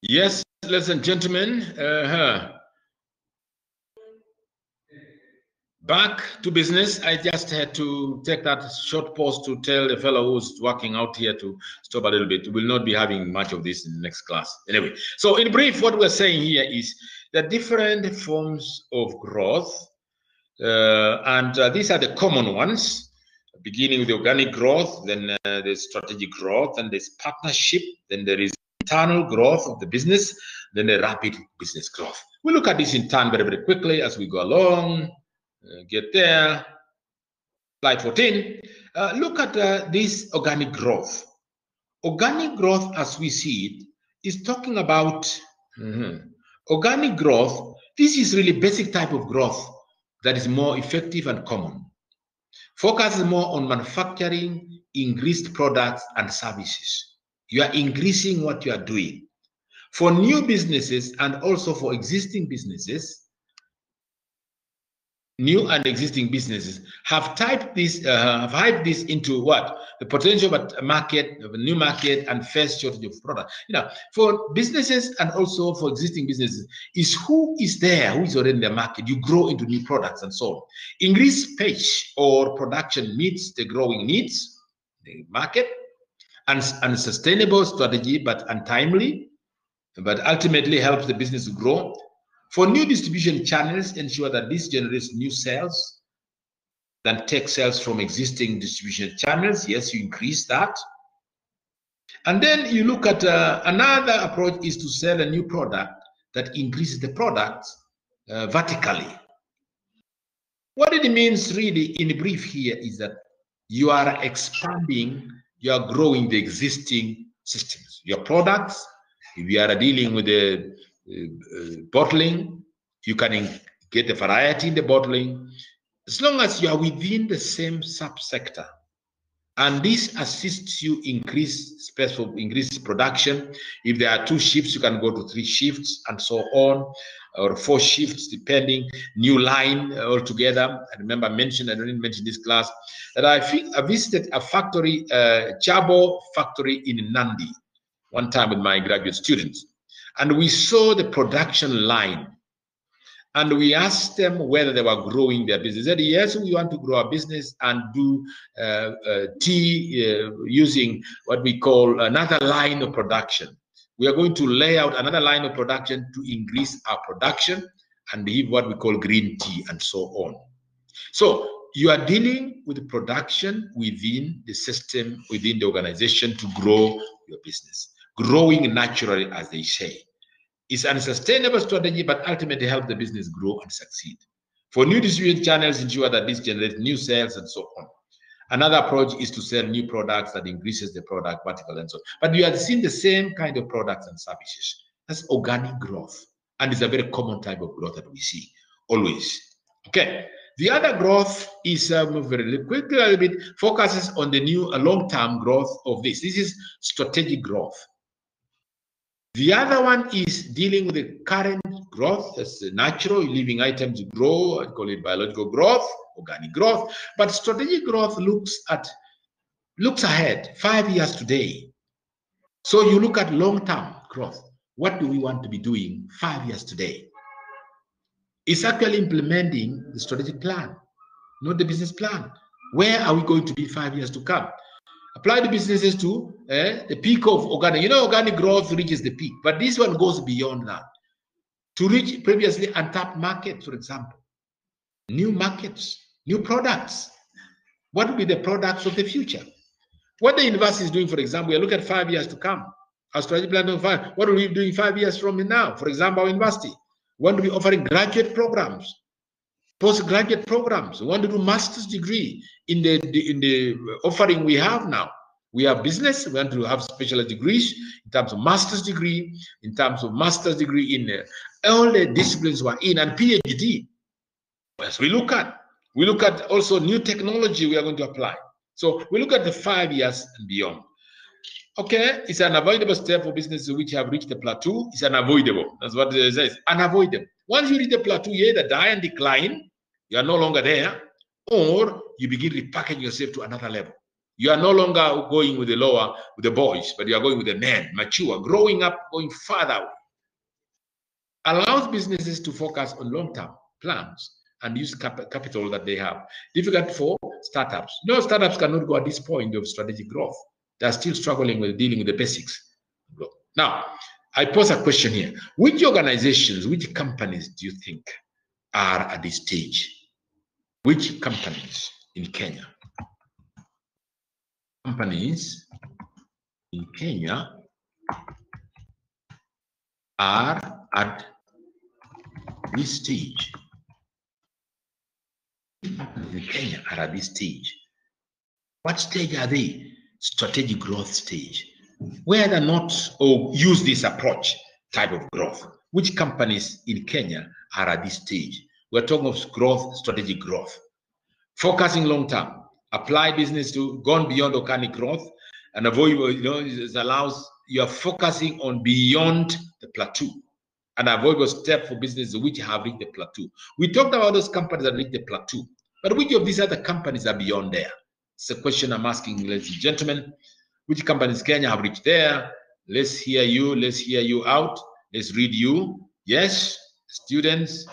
Yes, ladies and gentlemen, back to business. I just had to take that short pause to tell the fellow who's working out here to stop a little bit. We will not be having much of this in the next class. Anyway, so in brief, what we're saying here is the different forms of growth, and these are the common ones, beginning with organic growth, then there's strategic growth, and there's partnership, then there is internal growth of the business, then the rapid business growth. We'll look at this in turn very, very quickly as we go along. Get there. Slide 14. Look at this organic growth. Organic growth, as we see it, is talking about organic growth. This is really basic type of growth that is more effective and common. Focuses more on manufacturing, increased products and services. You are increasing what you are doing. For new businesses and also for existing businesses, new and existing businesses have typed this, have hyped this into what? The potential of a market, of a new market, and first shortage of product. You know, for businesses and also for existing businesses, is who is there, who is already in the market. You grow into new products and so on. Increased pace or production meets the growing needs, the market, and sustainable strategy, but untimely, but ultimately helps the business to grow. For new distribution channels, ensure that this generates new sales, then take sales from existing distribution channels. Yes, you increase that. And then you look at another approach is to sell a new product that increases the product vertically. What it means really in brief here is that you are expanding, you are growing the existing systems. Your products, if you are dealing with the bottling, you can get a variety in the bottling as long as you are within the same subsector, and this assists you increase space for increased production. If there are 2 shifts, you can go to 3 shifts and so on, or 4 shifts depending. New line altogether. I remember I didn't mention this class, that I visited a factory, Chabo factory in Nandi one time with my graduate students. And we saw the production line, and we asked them whether they were growing their business. They said, yes, we want to grow our business and do tea using what we call another line of production. We are going to lay out another line of production to increase our production and give what we call green tea and so on. So you are dealing with the production within the system, within the organization to grow your business. Growing naturally, as they say. It's an unsustainable strategy, but ultimately help the business grow and succeed. For new distribution channels, ensure that this generates new sales and so on. Another approach is to sell new products that increases the product vertical and so on. But you are seeing the same kind of products and services. That's organic growth. And it's a very common type of growth that we see always. Okay. The other growth is very quickly a little bit, focuses on the new long-term growth of this. This is strategic growth. The other one is dealing with the current growth. That's natural, living items grow. I call it biological growth, organic growth. But strategic growth looks ahead, 5 years today. So you look at long-term growth. What do we want to be doing 5 years today? It's actually implementing the strategic plan, not the business plan. Where are we going to be 5 years to come? Apply the businesses to the peak of organic. You know, organic growth reaches the peak, but this one goes beyond that. To reach previously untapped markets, for example, new markets, new products. What will be the products of the future? What the university is doing, for example, we look at 5 years to come. Our strategic plan of 5. What are we doing 5 years from now? For example, our university. We want to be offering graduate programs, postgraduate programs. We want to do master's degree in the offering we have now. We have business. We want to have specialist degrees in terms of master's degree, in all the disciplines we're in, and PhD. As we look at also new technology we are going to apply. So we look at the 5 years and beyond. Okay, it's an avoidable step for businesses which have reached the plateau. It's unavoidable. That's what it says. Unavoidable. Once you reach the plateau, you either die and decline, you are no longer there, or you begin repackaging yourself to another level. You are no longer going with the boys, but you are going with the men, mature, growing up, going further. Allows businesses to focus on long-term plans and use capital that they have. Difficult for startups. No, startups cannot go at this point of strategic growth. They are still struggling with dealing with the basics. Now, I pose a question here. Which organizations, which companies do you think are at this stage? Which companies in Kenya? Companies in Kenya are at this stage. In Kenya are at this stage. What stage are they? Strategic growth stage. Where they're not or use this approach type of growth. Which companies in Kenya are at this stage? We're talking of growth, strategic growth. Focusing long term. Apply business to gone beyond organic growth and avoid, it allows you are focusing on beyond the plateau. And avoidable step for businesses which have reached the plateau. We talked about those companies that reached the plateau, but which of these other companies are beyond there? It's a question I'm asking, ladies and gentlemen. Which companies Kenya have reached there? Let's hear you. Let's hear you out. Let's read you. Yes, students.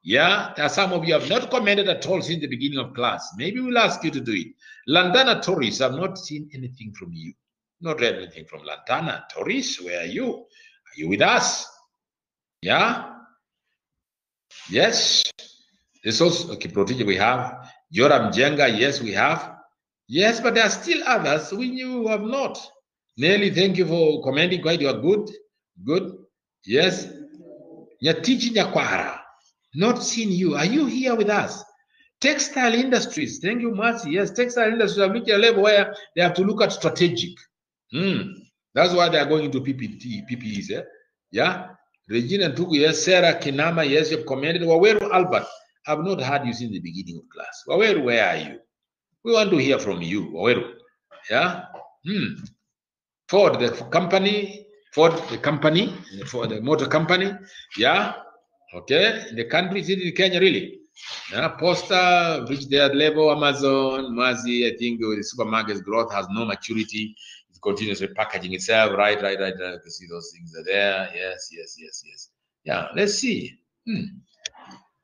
Yeah, there are some of you have not commented at all since the beginning of class. Maybe we'll ask you to do it. Lantana Tourist, I've not seen anything from you. Not read anything from Lantana Tourist. Where are you? Are you with us? Yeah. Yes. This also okay. Protege we have. Joram Jenga. Yes, we have. Yes, but there are still others who you have not. Nelly, thank you for commenting. Quite, you are good. Good. Yes. Nyatichi Nyakwara. Not seen you. Are you here with us? Textile industries. Thank you, Mercy. Yes, textile industries have reached a level where they have to look at strategic. That's why they are going into PPEs. Yeah. Regina Tugu, yes. Sarah Kinama, yes, you've commented. Waweru Albert, I've not heard you since the beginning of class. Waweru, where are you? We want to hear from you. Waweru. Yeah. Ford, the company, for the motor company. Yeah. Okay. In the country, is it in Kenya, really? Yeah. Posta, reached their level. Amazon, Mazi, I think the supermarket's growth has no maturity. Continuously packaging itself, right. To see those things are there. Yes. Yeah, let's see.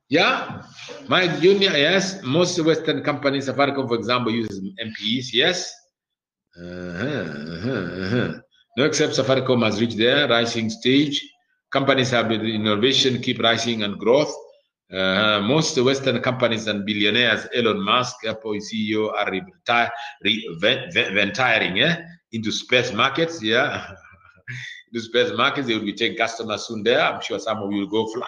Yeah, Mike Junior. Yes, most Western companies, Safaricom, for example, uses MPEs. Yes. No, except Safaricom has reached their rising stage. Companies have been innovation, keep rising and growth. Most Western companies and billionaires, Elon Musk, Apple CEO, are venturing into space markets. Yeah, into space markets, they will be taking customers soon there. I'm sure some of you will go fly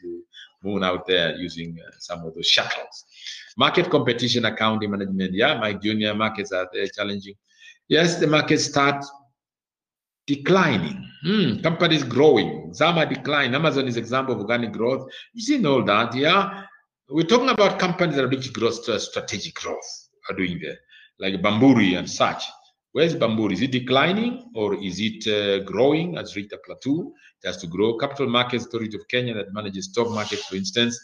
to the moon out there using some of those shuttles. Market competition, accounting, management. Yeah, Mike Junior, markets are there challenging. Yes, the markets start declining. Companies growing. Some are declining. Amazon is an example of organic growth. You've seen all that. Yeah, we're talking about companies that reach growth, strategic growth are doing there, like Bamburi and such. Where's Bamburi? Is it declining or is it growing? Has reached a plateau. It has to grow. Capital Markets Authority of Kenya that manages stock markets, for instance.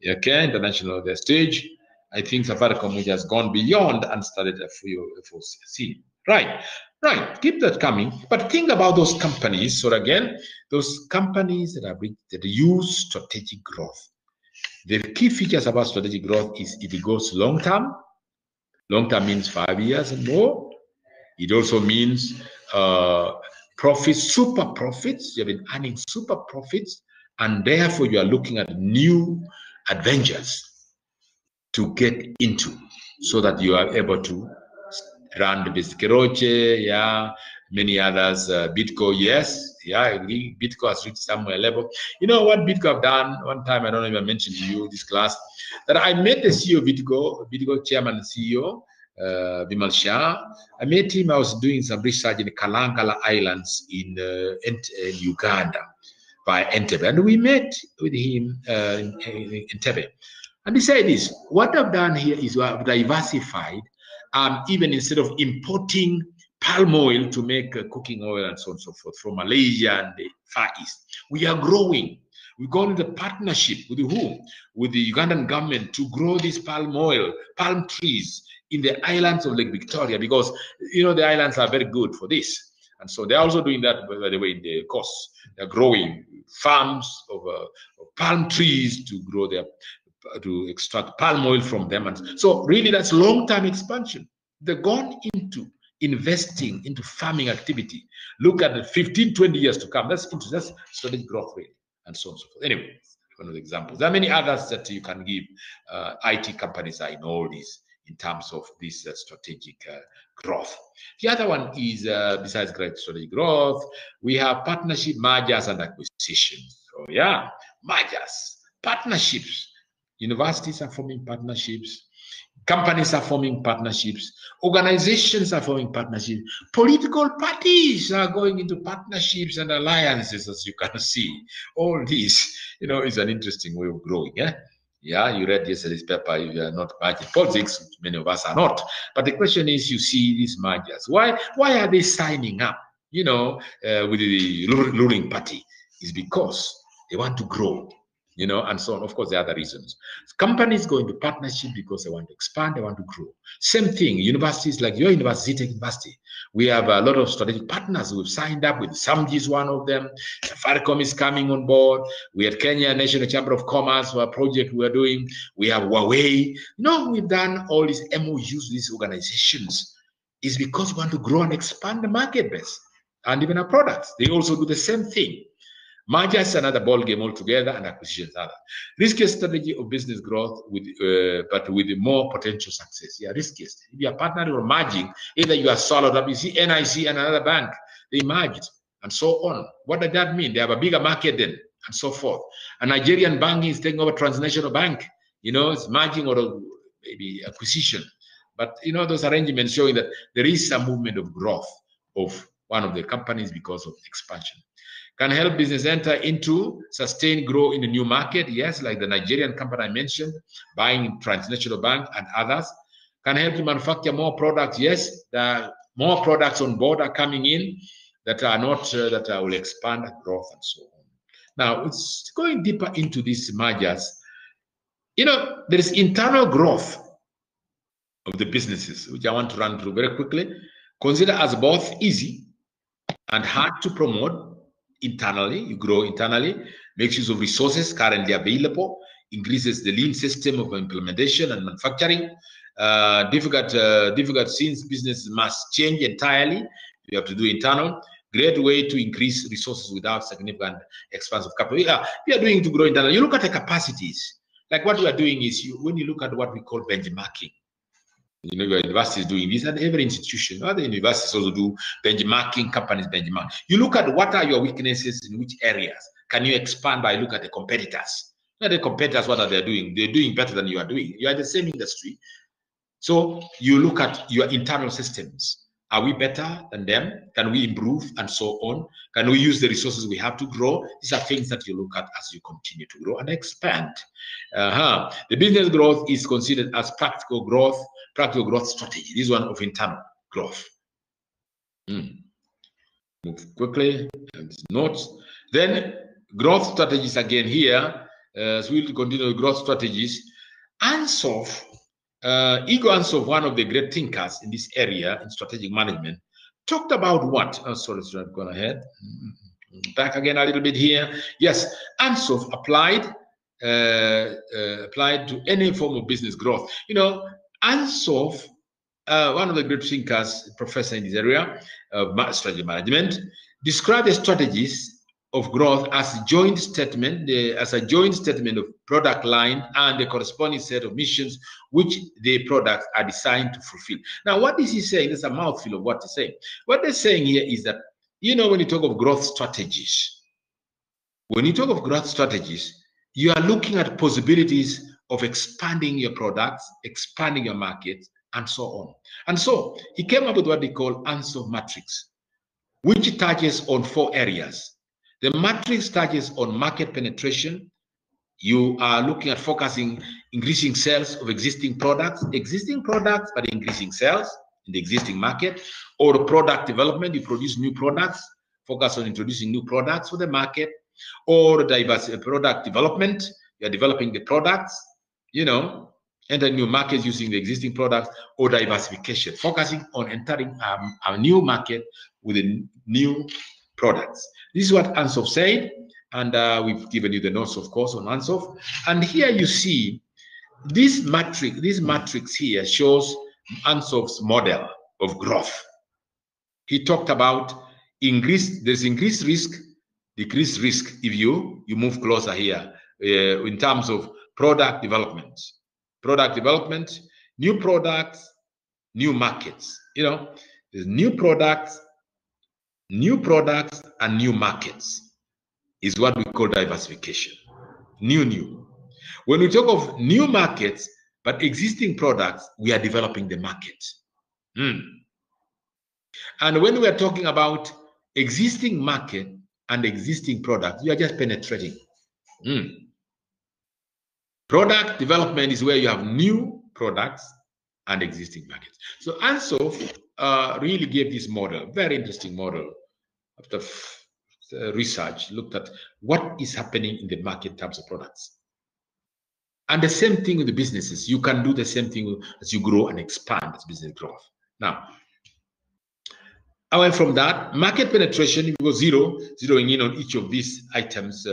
Okay, international their stage. I think Safaricom, which has gone beyond and started a full scene. Right. Keep that coming. But think about those companies. So again, those companies that use strategic growth. The key features about strategic growth is it goes long term. Long term means 5 years and more. It also means profits, super profits. You have been earning super profits, and therefore you are looking at new adventures to get into, so that you are able to run the business. Keroche, yeah, many others. Bitco, yes, yeah, I agree. Bitco has reached somewhere level. You know what Bitco have done? One time, I don't know if I mentioned to you this class, that I met the CEO of Bitco chairman and CEO, Bimal Shah. I met him. I was doing some research in the Kalangala Islands in Uganda by Entebbe, and we met with him in Entebbe. And he said this: what I've done here is I've diversified. Even instead of importing palm oil to make cooking oil and so on and so forth from Malaysia and the Far East, we are growing. We've gone into partnership with who? With the Ugandan government to grow these palm trees in the islands of Lake Victoria, because the islands are very good for this. And so they're also doing that, by the way, in the coast. They're growing farms of palm trees to grow to extract palm oil from them. And so really that's long-term expansion. They've gone into investing into farming activity. Look at the 15, 20 years to come. That's strategic growth rate, and so on and so forth. Anyway, one of the examples. There are many others that you can give. IT companies are in all these in terms of this strategic growth. The other one is, besides great strategic growth, we have partnership, mergers, and acquisitions. So yeah, mergers, partnerships. Universities are forming partnerships. Companies are forming partnerships. Organizations are forming partnerships. Political parties are going into partnerships and alliances, as you can see. All this, is an interesting way of growing. Yeah, you read yesterday's paper. You are not much in politics, which many of us are not. But the question is, you see these mergers. Why are they signing up, with the ruling party? It's because they want to grow. And so on. Of course, there are other reasons. Companies go into partnership because they want to expand, they want to grow. Same thing, universities like your university, Tech University. We have a lot of strategic partners we've signed up with. Samji is one of them. Safaricom is coming on board. We have Kenya National Chamber of Commerce, a project we're doing. We have Huawei. We've done all these MOUs with these organizations. It's because we want to grow and expand the market base and even our products. They also do the same thing. Merger is another ball game altogether, and acquisition is another. Riskiest strategy of business growth, but with more potential success. Yeah, riskiest. If you are partnering or merging, either you are solid up. You see NIC and another bank, they merged, and so on. What does that mean? They have a bigger market then, and so forth. A Nigerian bank is taking over transnational bank. It's merging or maybe acquisition. But those arrangements showing that there is a movement of growth of one of the companies because of expansion. Can help business enter into sustained growth in a new market. Yes, like the Nigerian company I mentioned, buying transnational bank and others. Can help you manufacture more products. Yes, there are more products on board are coming in that are not that will expand growth and so on. Now, it's going deeper into these mergers. There is internal growth of the businesses, which I want to run through very quickly. Consider as both easy and hard to promote. Internally, you grow internally, makes use of resources currently available, increases the lean system of implementation and manufacturing. Difficult since business must change entirely. You have to do internal. Great way to increase resources without significant expense of capital. We are doing to grow internally. You look at the capacities. Like what we are doing is, when you look at what we call benchmarking, your university is doing this, and every institution, other universities also do benchmarking, companies benchmark. You look at what are your weaknesses in which areas. Can you expand by look at the competitors? Not the competitors, what are they doing? They're doing better than you are doing. You are in the same industry. So you look at your internal systems. Are we better than them? Can we improve and so on? Can we use the resources we have to grow? These are things that you look at as you continue to grow and expand. The business growth is considered as practical growth strategy. This one of internal growth. Move quickly and notes. Then growth strategies again here. So we'll continue with growth strategies. Ansoff, Igor Ansoff, one of the great thinkers in this area in strategic management, talked about what? Oh, sorry, I've gone ahead. Back again a little bit here. Yes, Ansoff applied to any form of business growth. Ansoff, one of the great thinkers, professor in this area of strategy management, described the strategies of growth as a joint statement of product line and the corresponding set of missions which the products are designed to fulfill. Now, what is he saying? There's a mouthful of what he's saying. What they're saying here is that, when you talk of growth strategies, you are looking at possibilities of expanding your products, expanding your market, and so on. And so he came up with what they call Ansoff matrix, which touches on 4 areas. The matrix touches on market penetration. You are looking at increasing sales of existing products, but increasing sales in the existing market, or product development. You produce new products, focus on introducing new products for the market. Or product development, you are developing the products, enter new markets using the existing products. Or diversification, focusing on entering a new market with a new products. This is what Ansoff said, and we've given you the notes, of course, on Ansoff. And here you see this matrix here shows Ansoff's model of growth. He talked about there's increased risk, decreased risk if you move closer here in terms of product development. Product development, new products, new markets. There's new products, and new markets is what we call diversification. New. When we talk of new markets, but existing products, we are developing the market. And when we are talking about existing market and existing products, you are just penetrating. Product development is where you have new products and existing markets. So Ansoff really gave this model, very interesting model. After research, looked at what is happening in the market in terms of products. And the same thing with the businesses. You can do the same thing as you grow and expand as business growth. Now, away from that, market penetration, if you go zeroing in on each of these items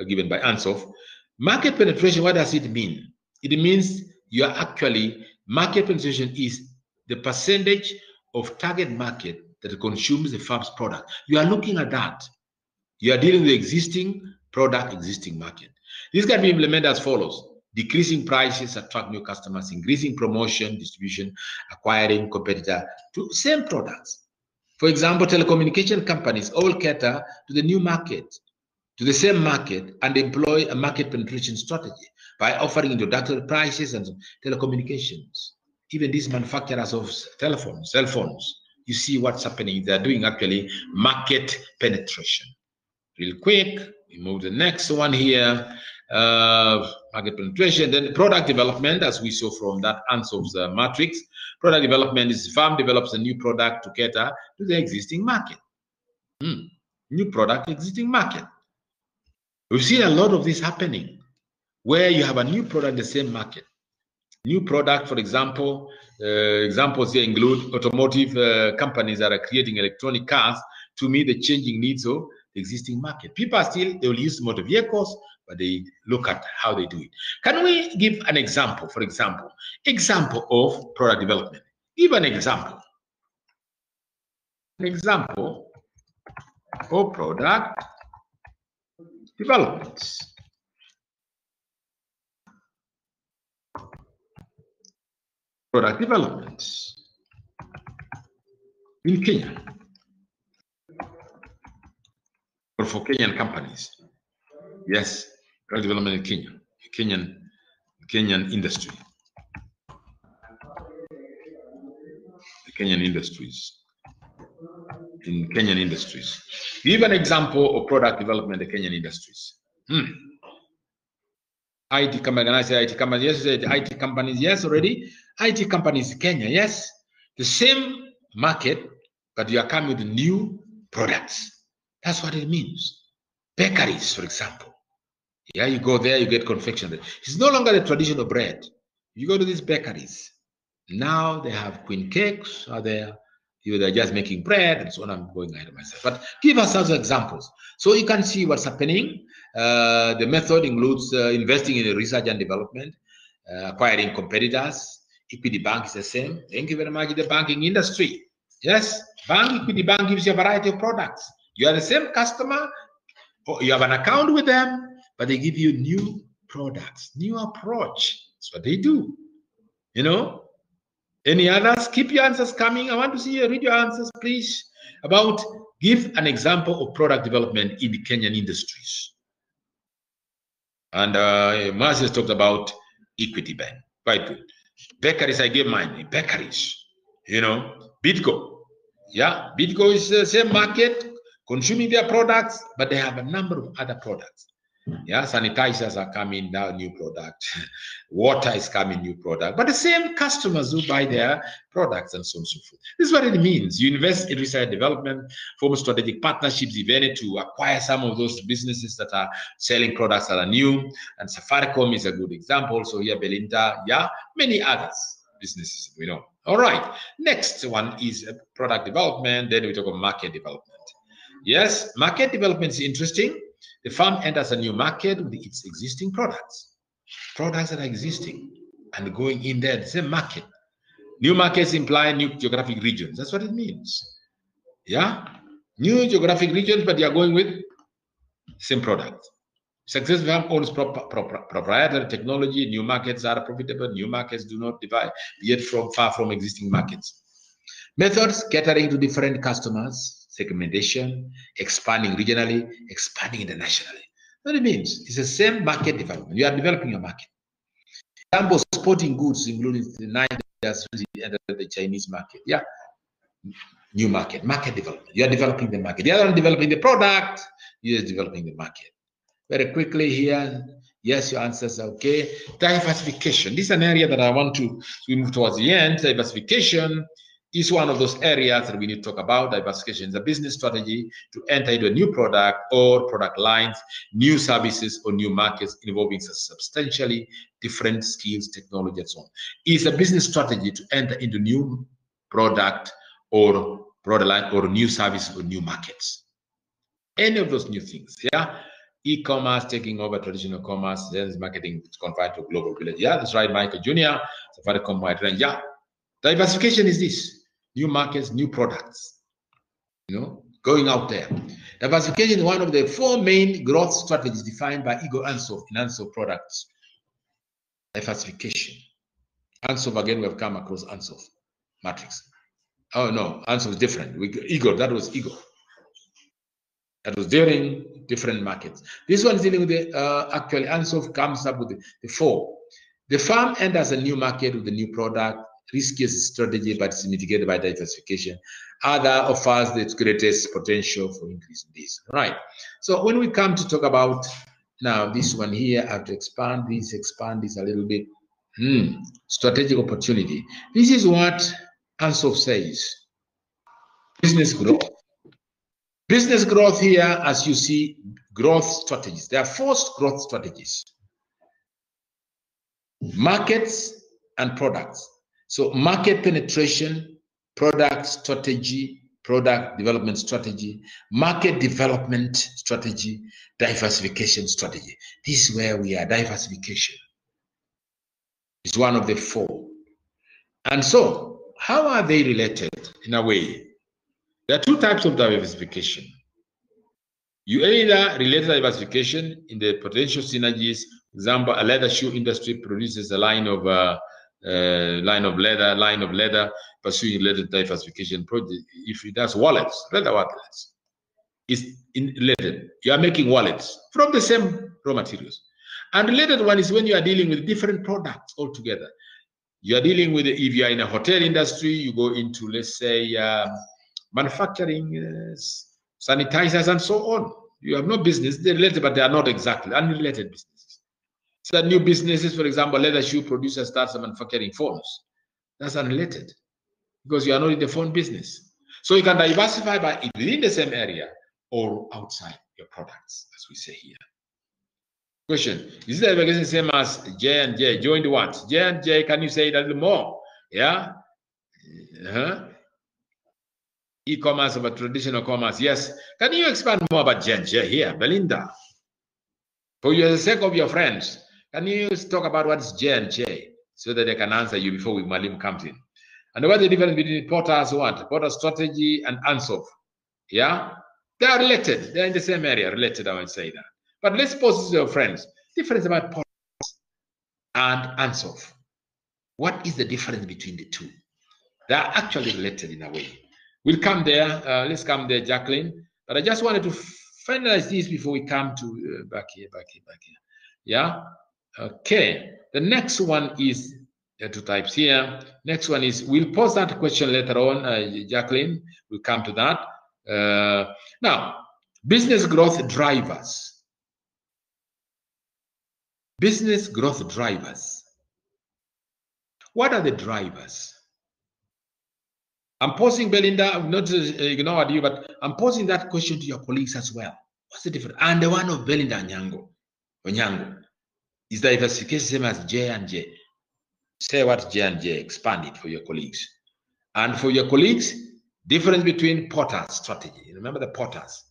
given by Ansoff. Market penetration, what does it mean? It means you are actually, market penetration is the percentage of target market that consumes the firm's product. You are looking at that. You are dealing with existing product, existing market. This can be implemented as follows: decreasing prices, attract new customers, increasing promotion, distribution, acquiring competitor to same products. For example, telecommunication companies all cater to the new market, to the same market, and employ a market penetration strategy by offering introductory prices and telecommunications. Even these manufacturers of telephones, cell phones, you see what's happening. They're doing actually market penetration. Real quick, we move to the next one here. Market penetration, then product development, as we saw from that Ansoff's matrix. Product development is firm develops a new product to cater to the existing market. New product, existing market. We've seen a lot of this happening, where you have a new product in the same market. New product, for example, examples here include automotive companies that are creating electronic cars to meet the changing needs of the existing market. People are still, they will use motor vehicles, but they look at how they do it. Can we give an example, for example, of product development? Give an example. An example of product development. Product development in Kenya or for Kenyan companies. Yes, product development in Kenya, Kenyan industry, the Kenyan industries. In Kenyan industries, give an example of product development in the Kenyan industries. IT company, can I say IT companies? Yes, IT companies, yes, already. IT companies in Kenya, yes. The same market, but you are coming with new products. That's what it means. Bakeries, for example. Yeah, you go there, you get confectionery. It's no longer the traditional bread. You go to these bakeries. Now they have queen cakes are there. They're just making bread and so on. I'm going ahead of myself. But give us some examples. So you can see what's happening. The method includes investing in research and development, acquiring competitors. Equity bank is the same. Thank you very much. The banking industry. Yes, Equity bank gives you a variety of products. You are the same customer, or you have an account with them, but they give you new products, new approach. That's what they do. Any others? Keep your answers coming. I want to see you read your answers, please. Give an example of product development in the Kenyan industries. And Marcy has talked about Equity Bank. Quite good. Bakeries, I gave mine. Bakeries, Bidco. Yeah, Bidco is the same market, consuming their products, but they have a number of other products. Yeah, sanitizers are coming now, new product. Water is coming, new product. But the same customers who buy their products and so on and so forth. This is what it means. You invest in research and development, form strategic partnerships, even to acquire some of those businesses that are selling products that are new. And Safaricom is a good example. So here, Belinda, yeah, many others businesses we know. All right. Next one is product development. Then we talk about market development. Yes, market development is interesting. The firm enters a new market with its existing products that are existing and going in there, the same market. New markets imply new geographic regions. That's what it means. Yeah, new geographic regions, but you are going with same product. Successful firm owns proprietary technology. New markets are profitable. New markets do not divide yet far from existing markets. Methods: catering to different customers, segmentation, expanding regionally, expanding internationally. What it means, it's the same market development. You are developing your market. Example: sporting goods, including the Nike has entered the Chinese market. Yeah, new market development. You are developing the market. The other one developing the product. You are developing the market. Very quickly here. Yes, your answers are okay. Diversification. This is an area that I want to move towards the end. Diversification is one of those areas that we need to talk about. Diversification is a business strategy to enter into a new product or product lines, new services, or new markets involving substantially different skills, technology, and so on. It's a business strategy to enter into new product or product line or new service or new markets. Any of those new things, yeah. E-commerce taking over traditional commerce, then marketing is confined to global village. Yeah, that's right, Michael Jr. Safaricom wide range. Yeah, diversification is this: new markets, new products. You know, going out there. Diversification is one of the 4 main growth strategies defined by Igor Ansoff in Ansoff Products. Diversification. Ansoff, again, we have come across Ansoff matrix. Oh no, Ansoff is different. Igor, that was Igor. That was during different markets. This one is dealing with the actually Ansoff comes up with the 4. The firm enters a new market with a new product, riskiest strategy, but it's mitigated by diversification. Other offers the greatest potential for increasing this. Right. So when we come to talk about now this one here, I have to expand this a little bit. Strategic opportunity. This is what Ansoff says. Business growth. Business growth here, as you see, growth strategies. There are 4 growth strategies. Markets and products. So market penetration, product strategy, product development strategy, market development strategy, diversification strategy. This is where we are. Diversification is one of the 4. And so, how are they related in a way? There are 2 types of diversification. You either relate diversification in the potential synergies. Example: a leather shoe industry produces a line of leather, pursuing leather diversification project. If it does wallets, leather wallets, is related. You are making wallets from the same raw materials. And related one is when you are dealing with different products altogether. You are dealing with, if you are in a hotel industry, you go into, let's say, manufacturing, sanitizers, and so on. You have no business. They're related, but they are not exactly unrelated businesses. So new businesses, for example, leather shoe producer starts manufacturing phones. That's unrelated because you are not in the phone business. So you can diversify by within the same area or outside your products, as we say here. Question: is the diversification same as J and J? Joined what? J and J, can you say it a little more? Yeah. E-commerce over traditional commerce. Yes. Can you expand more about J and J here, Belinda? For the sake of your friends, can you talk about what is J and J so that they can answer you before Malim comes in? And what's the difference between Porter's Porter strategy and Ansoff? Yeah, they are related. They're in the same area. Related, I would say that. But let's pose this to your friends. Difference about Porter and Ansoff. What is the difference between the 2? They are actually related in a way. We'll come there. Let's come there, Jacqueline. But I just wanted to finalize this before we come to back here. Yeah. Okay. The next one is 2 types here. Next one is, we'll pose that question later on, Jacqueline. We'll come to that. Now, business growth drivers. Business growth drivers. What are the drivers? I'm posing, Belinda, I'm not ignored you, but I'm posing that question to your colleagues as well. What's the difference? And the one of Belinda Onyango is diversification same as J and J. Say what J and J, expand it for your colleagues. And for your colleagues, difference between Potter's strategy. Remember the Potters.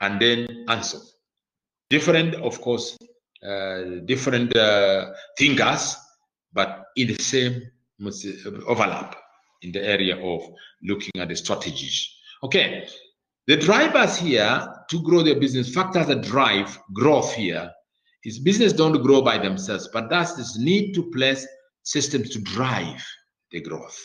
And then answer. Different, of course, different thinkers, but in the same overlap in the area of looking at the strategies. Okay, the drivers here to grow their business, factors that drive growth here is business don't grow by themselves, but that's this need to place systems to drive the growth.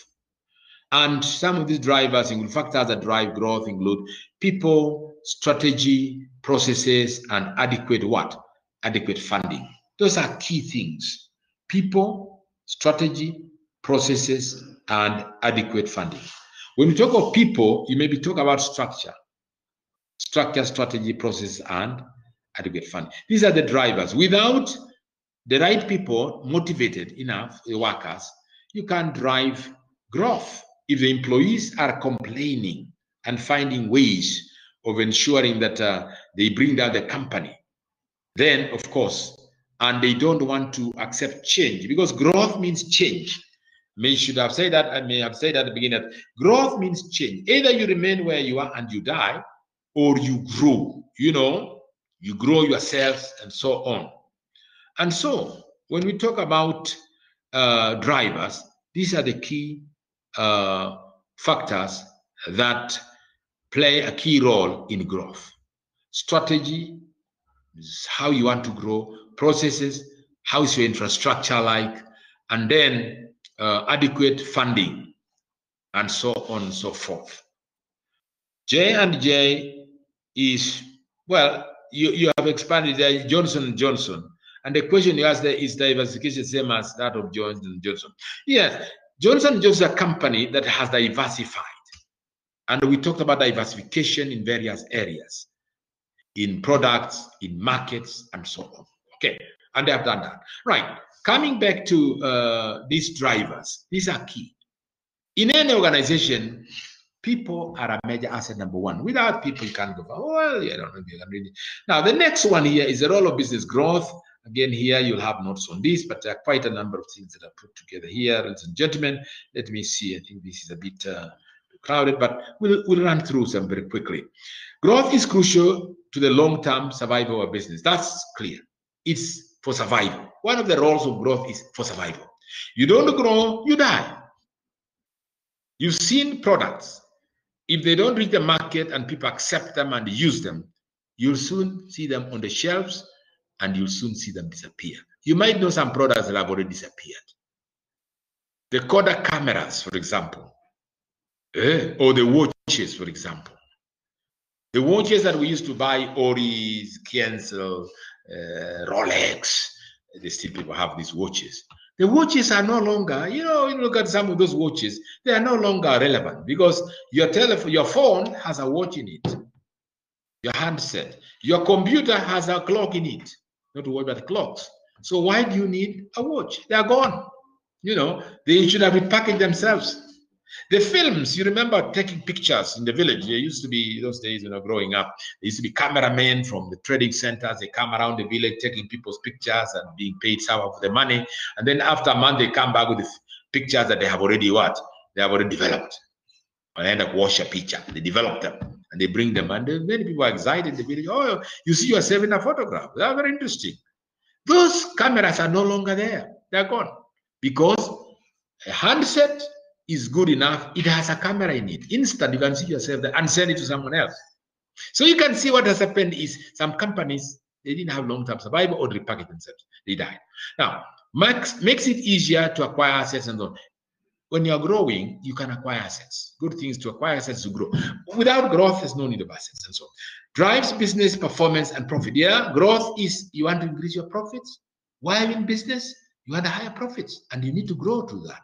And some of these drivers include factors that drive growth include people, strategy, processes, and adequate what? Adequate funding. Those are key things. People, strategy, processes, and adequate funding. When you talk of people, you maybe talk about structure. Structure, strategy, process, and adequate funding. These are the drivers. Without the right people motivated enough, the workers, you can't drive growth. If the employees are complaining and finding ways of ensuring that they bring down the company, then of course, and they don't want to accept change, because growth means change. May should have said that, I may have said at the beginning that growth means change. Either you remain where you are and you die, or you grow, you know, you grow yourselves and so on. And so when we talk about drivers, these are the key factors that play a key role in growth. Strategy is how you want to grow, processes, how is your infrastructure like, and then adequate funding, and so on and so forth. J and J is, well, you have expanded there, Johnson & Johnson. And the question you asked there, is diversification same as that of Johnson & Johnson? Yes, Johnson & Johnson is a company that has diversified. And we talked about diversification in various areas, in products, in markets, and so on. Okay, and they have done that. Right, coming back to these drivers, these are key. In any organization, people are a major asset, number one. Without people, you can't go, well, I don't know if you can really. Now, the next one here is the role of business growth. Again, here you'll have notes on this, but there are quite a number of things that are put together here. Ladies and gentlemen, let me see. I think this is a bit crowded, but we'll run through some very quickly. Growth is crucial to the long-term survival of business. That's clear. It's for survival. One of the roles of growth is for survival. You don't grow, you die. You've seen products. If they don't reach the market and people accept them and use them, you'll soon see them on the shelves and you'll soon see them disappear. You might know some products that have already disappeared. The Kodak cameras, for example, or the watches, for example. The watches that we used to buy, Oris, Kiensel, Rolex, they still people have these watches. The watches are no longer, you look at some of those watches, they are no longer relevant because your telephone, your phone has a watch in it. Your handset, your computer has a clock in it. Not to worry about clocks. So why do you need a watch? They are gone. They should have repackaged themselves. The films, you remember taking pictures in the village. There used to be, those days, growing up, there used to be cameramen from the trading centers. They come around the village taking people's pictures and being paid some of the money. And then after a month, they come back with the pictures that they have already They have already developed. I end up wash a picture. They develop them and they bring them. And many people are excited in the village. Oh, you see yourself in a photograph. They are very interesting. Those cameras are no longer there. They're gone. Because a handset is good enough. It has a camera in it. Instant, you can see yourself there and send it to someone else. So you can see what has happened is some companies, they didn't have long-term survival or repackage themselves. They died. Now, makes it easier to acquire assets and so on. When you're growing, you can acquire assets. Good things to acquire assets to grow. Without growth, there's no need of assets and so on. Drives business performance and profit. Yeah, growth is you want to increase your profits. While in business, you want higher profits and you need to grow to that.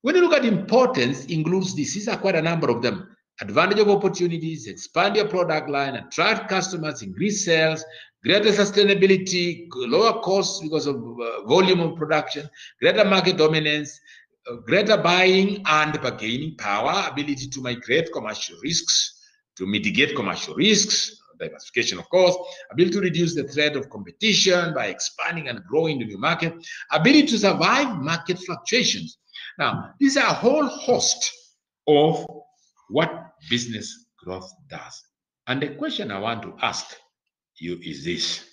When you look at importance, includes this. These are quite a number of them. advantage of opportunities, expand your product line, attract customers, increase sales, greater sustainability, lower costs because of volume of production, greater market dominance, greater buying and bargaining power, ability to migrate commercial risks, to mitigate commercial risks, diversification, of course, ability to reduce the threat of competition by expanding and growing the new market, ability to survive market fluctuations. Now, these are a whole host of what business growth does. And the question I want to ask you is this.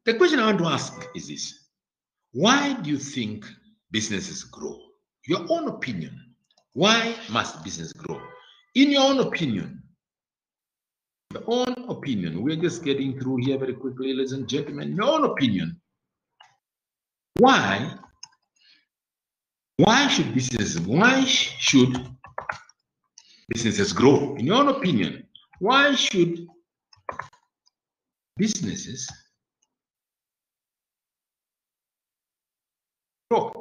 The question I want to ask is this. Why do you think businesses grow? Your own opinion. Why must business grow? In your own opinion, we're just getting through here very quickly, ladies and gentlemen. Your own opinion. Why should businesses grow? In your own opinion, why should businesses grow?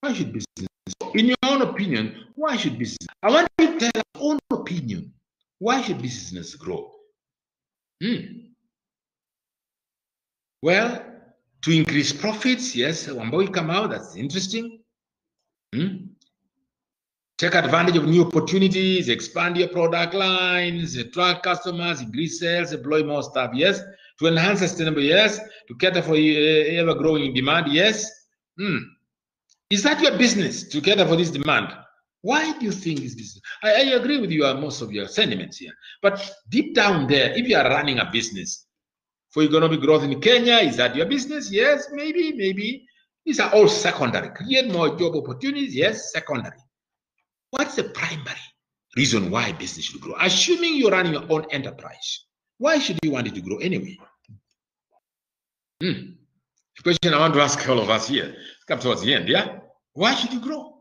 Why should businesses grow? In your own opinion, why should business? I want you to tell your own opinion. Why should business grow? Well, to increase profits, yes. Wamboy come out, that's interesting. Take advantage of new opportunities, expand your product lines, attract customers, increase sales, employ more staff, yes. To enhance sustainable, yes. To cater for ever-growing demand, yes. Is that your business, to cater for this demand? Why do you think is this? I agree with you on most of your sentiments here. But deep down there, if you are running a business for economic growth in Kenya, is that your business? Yes, maybe. These are all secondary. Create more job opportunities, yes, secondary. What's the primary reason why business should grow? Assuming you're running your own enterprise, why should you want it to grow anyway? The question I want to ask all of us here, come towards the end, yeah? Why should you grow?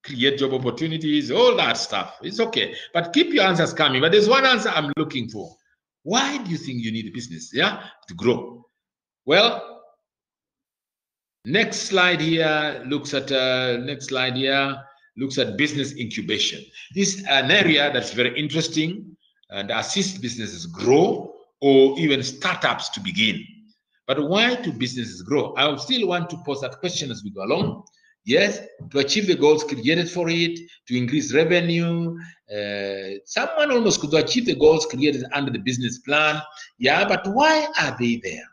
Create job opportunities, all that stuff. It's okay. But keep your answers coming. But there's one answer I'm looking for. Why do you think you need a business, yeah, to grow? Well, next slide here looks at business incubation. This is an area that's very interesting and assists businesses grow or even startups to begin. But why do businesses grow? I still want to pose that question as we go along. Yes, to achieve the goals created for it, to increase revenue. Someone almost could achieve the goals created under the business plan. Yeah, but why are they there?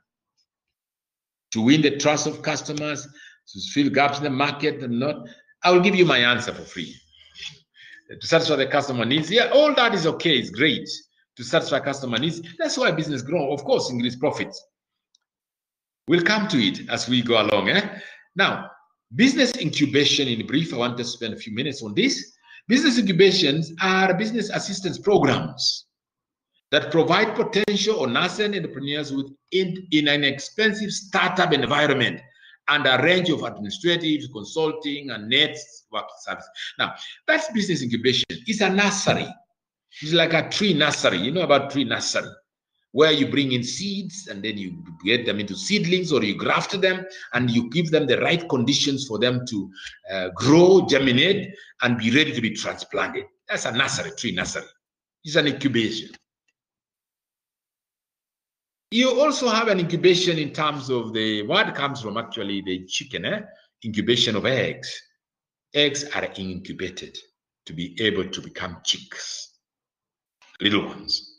To win the trust of customers, to fill gaps in the market and not. I will give you my answer for free. To satisfy the customer needs. Yeah, all that is okay, it's great. To satisfy customer needs. That's why business grows. Of course, increase profits. We'll come to it as we go along. Now, business incubation in brief, I want to spend a few minutes on this. Business incubations are business assistance programs that provide potential or nascent entrepreneurs in an expensive startup environment and a range of administrative, consulting, and network services. Now, that's business incubation. It's a nursery. It's like a tree nursery. You know about tree nursery, where you bring in seeds and then you get them into seedlings or you graft them and you give them the right conditions for them to grow, germinate, and be ready to be transplanted. That's a nursery, tree nursery. It's an incubation. You also have an incubation in terms of the word comes from actually the chicken, incubation of eggs. Eggs are incubated to be able to become chicks, little ones.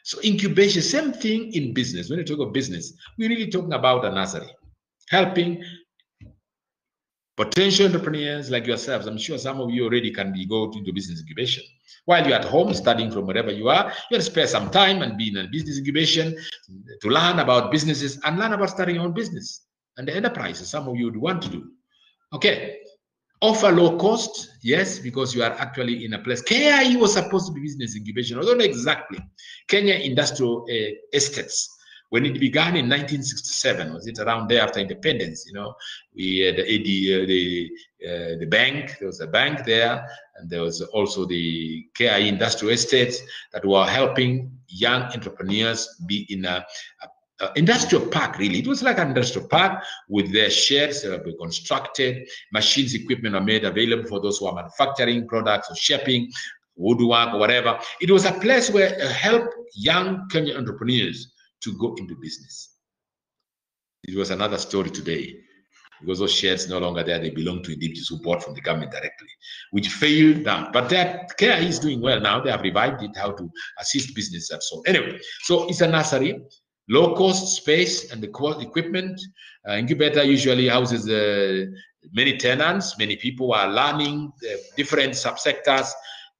So incubation, same thing in business. When you talk of business, we're really talking about a nursery, helping potential entrepreneurs like yourselves. I'm sure some of you already can go into business incubation. While you're at home studying from wherever you are, you have to spare some time and be in a business incubation to learn about businesses and learn about starting your own business and the enterprises some of you would want to do. Okay. Offer low cost, yes, because you are actually in a place. Kenya was supposed to be business incubation, although not exactly. Kenya Industrial Estates, when it began in 1967, was it around there after independence? You know, we had the bank. There was a bank there, and there was also the KI Industrial Estates that were helping young entrepreneurs be in a industrial park, really. It was like an industrial park with their sheds that were constructed, machines, equipment are made available for those who are manufacturing products or shipping, woodwork or whatever. It was a place where help young Kenyan entrepreneurs to go into business. It was another story today, because those shares no longer there. They belong to individuals who bought from the government directly, which failed down. But that care is doing well now. They have revived it, how to assist business and so on. Anyway, so it's a nursery, low cost space and the equipment. Incubator usually houses many tenants. Many people are learning different subsectors.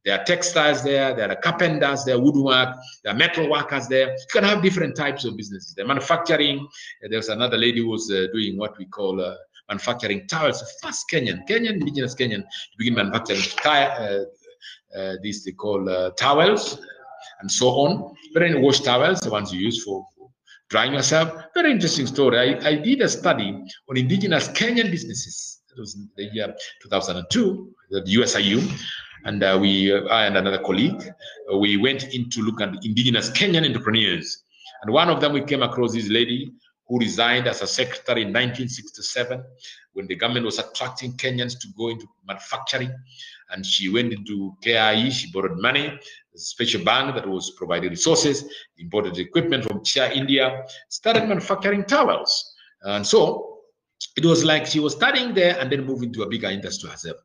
There are textiles there, there are carpenters, there are woodwork, there are metal workers there. You can have different types of businesses. The manufacturing, there's another lady who was doing what we call manufacturing towels. First indigenous Kenyan, to begin manufacturing these they call towels and so on. Very wash towels, the ones you use for drying yourself. Very interesting story. I did a study on indigenous Kenyan businesses. It was in the year 2002, the USIU. And I and another colleague, we went in to look at indigenous Kenyan entrepreneurs. And one of them, we came across this lady who resigned as a secretary in 1967 when the government was attracting Kenyans to go into manufacturing. And she went into KIE, she borrowed money, a special bank that was providing resources, imported equipment from Chia, India, started manufacturing towels. And so it was like she was studying there and then moved into a bigger industry herself.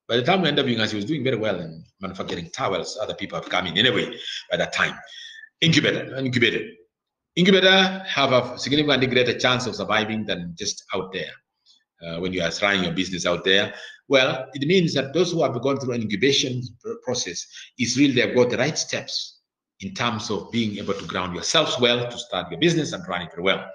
By the time we ended up being, she was doing very well in manufacturing towels. Other people have come in anyway by that time. Incubator have a significantly greater chance of surviving than just out there. When you are trying your business out there, well, it means that those who have gone through an incubation process is really they've got the right steps in terms of being able to ground yourselves well to start your business and run it very well.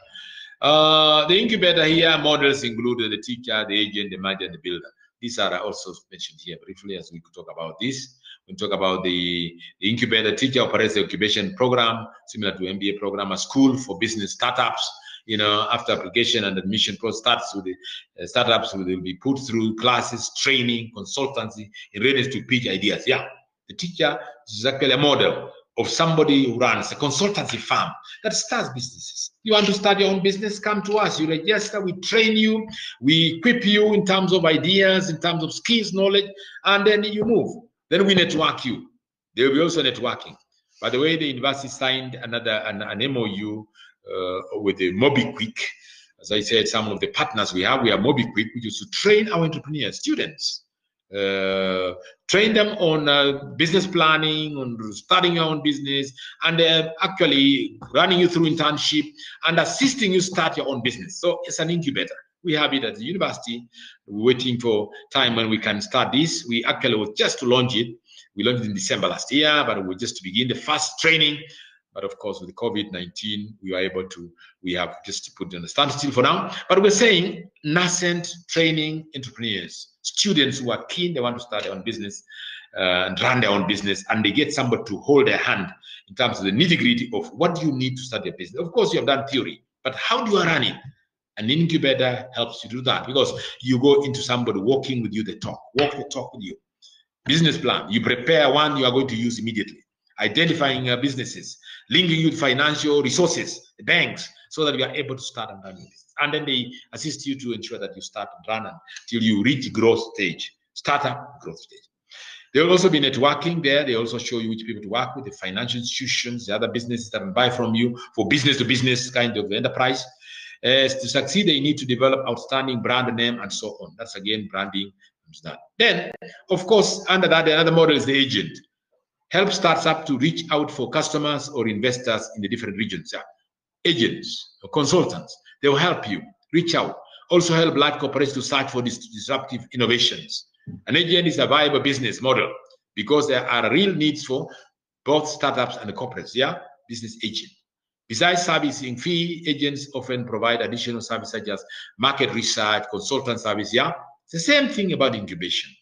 The incubator here models include the teacher, the agent, the manager, and the builder. These are also mentioned here briefly as we could talk about this. We talk about the incubator. Teacher operates the incubation program, similar to MBA program, a school for business startups. You know, after application and admission process starts with the startups, will be put through classes, training, consultancy, in readiness to pitch ideas. Yeah, the teacher is actually a model of somebody who runs a consultancy firm that starts businesses. You want to start your own business, come to us. You register, we train you, we equip you in terms of ideas, in terms of skills, knowledge, and then you move. Then we network you. There will be also networking. By the way, the university signed an MOU with the MobiQuick. As I said, some of the partners we have MobiQuick, which is to train our entrepreneurs, students. Train them on business planning, on starting your own business, and actually running you through internship and assisting you start your own business. So it's an incubator. We have it at the university. We're waiting for time when we can start this. We actually were just to launch it. We launched it in December last year, but we're just to begin the first training. But of course, with the COVID-19, we have just put it on a standstill for now. But we're saying nascent training entrepreneurs, students who are keen, they want to start their own business and run their own business, and they get somebody to hold their hand in terms of the nitty-gritty of what you need to start your business. Of course, you have done theory, but how do you run it? An incubator helps you do that because you go into somebody walking with you, walk the talk with you. Business plan, you prepare one you are going to use immediately. Identifying businesses, linking you with financial resources, the banks, so that you are able to start and run your business. And then they assist you to ensure that you start and run until you reach growth stage, startup growth stage. There will also be networking there. They also show you which people to work with, the financial institutions, the other businesses that can buy from you for business to business kind of enterprise. To succeed, they need to develop outstanding brand name and so on. That's again branding. Then, of course, under that, another model is the agent. Help startups to reach out for customers or investors in the different regions. Yeah. Agents or consultants, they will help you reach out. Also help large corporations to search for disruptive innovations. An agent is a viable business model because there are real needs for both startups and the corporates. Yeah, business agent. Besides servicing fee, agents often provide additional services such as market research, consultant service. Yeah, it's the same thing about incubation.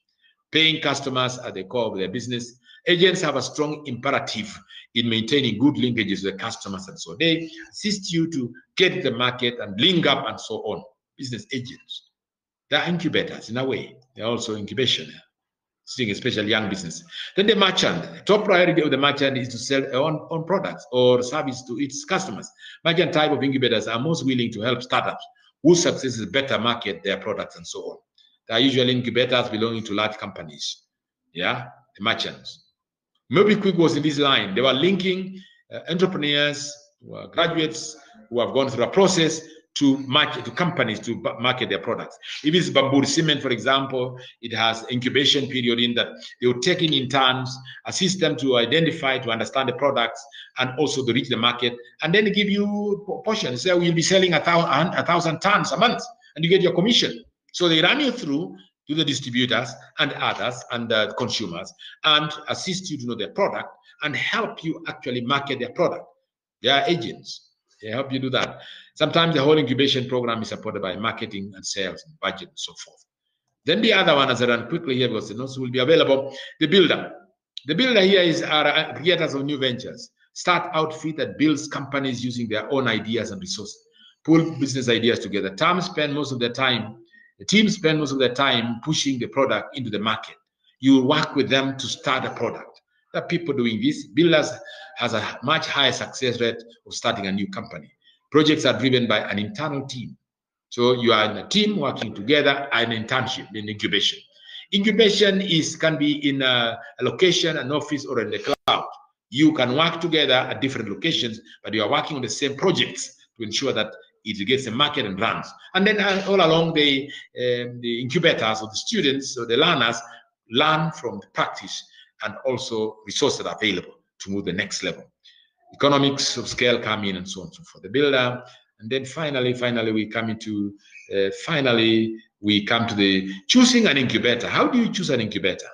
Paying customers at the core of their business. Agents have a strong imperative in maintaining good linkages with the customers, and so they assist you to get the market and link up and so on. Business agents. They are incubators in a way. They're also incubation. seeing especially young business. Then the merchant. Top priority of the merchant is to sell on products or service to its customers. Merchant type of incubators are most willing to help startups whose success is better market their products and so on. They are usually incubators belonging to large companies. Yeah, the merchants. MobiQuick was in this line. They were linking entrepreneurs, who are graduates who have gone through a process to market to companies to market their products. If it's bamboo cement, for example, it has incubation period in that they will take in turns, assist them to identify, to understand the products, and also to reach the market, and then give you portions. So we'll be selling 1,000 tons a month, and you get your commission. So they run you through to the distributors and others and the consumers and assist you to know their product and help you actually market their product. They are agents. They help you do that. Sometimes the whole incubation program is supported by marketing and sales and budget and so forth. Then the other one, as I run quickly here because the notes will be available, the builder. The builder here is our creators of new ventures. Start outfit that builds companies using their own ideas and resources. Pull business ideas together. The team spend most of their time pushing the product into the market. You work with them to start a product. There are people doing this. Builders has a much higher success rate of starting a new company. Projects are driven by an internal team. So you are in a team working together, an internship in incubation. Incubation can be in a location, an office, or in the cloud. You can work together at different locations, but you are working on the same projects to ensure that it gets a market and runs. And then all along the incubators or the students or the learners learn from the practice and also resources that are available to move the next level. Economics of scale come in and so on and so forth. The builder, and then finally we come to the choosing an incubator. How do you choose an incubator?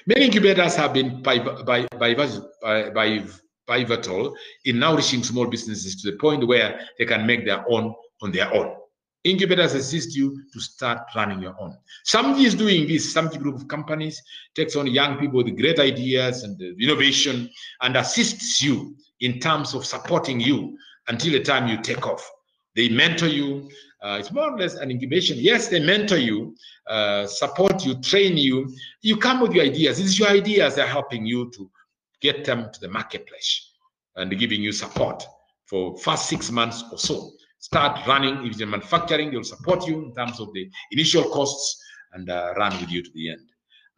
Many incubators have been pivotal in nourishing small businesses to the point where they can make their own on their own. Incubators assist you to start running your own. Somebody is doing this. Some group of companies takes on young people with great ideas and innovation and assists you in terms of supporting you until the time you take off. They mentor you. It's more or less an incubation. Yes, they mentor you, support you, train you. You come with your ideas. It's your ideas that are helping you to get them to the marketplace and giving you support for first 6 months or so. Start running. If you're manufacturing, they'll support you in terms of the initial costs and run with you to the end.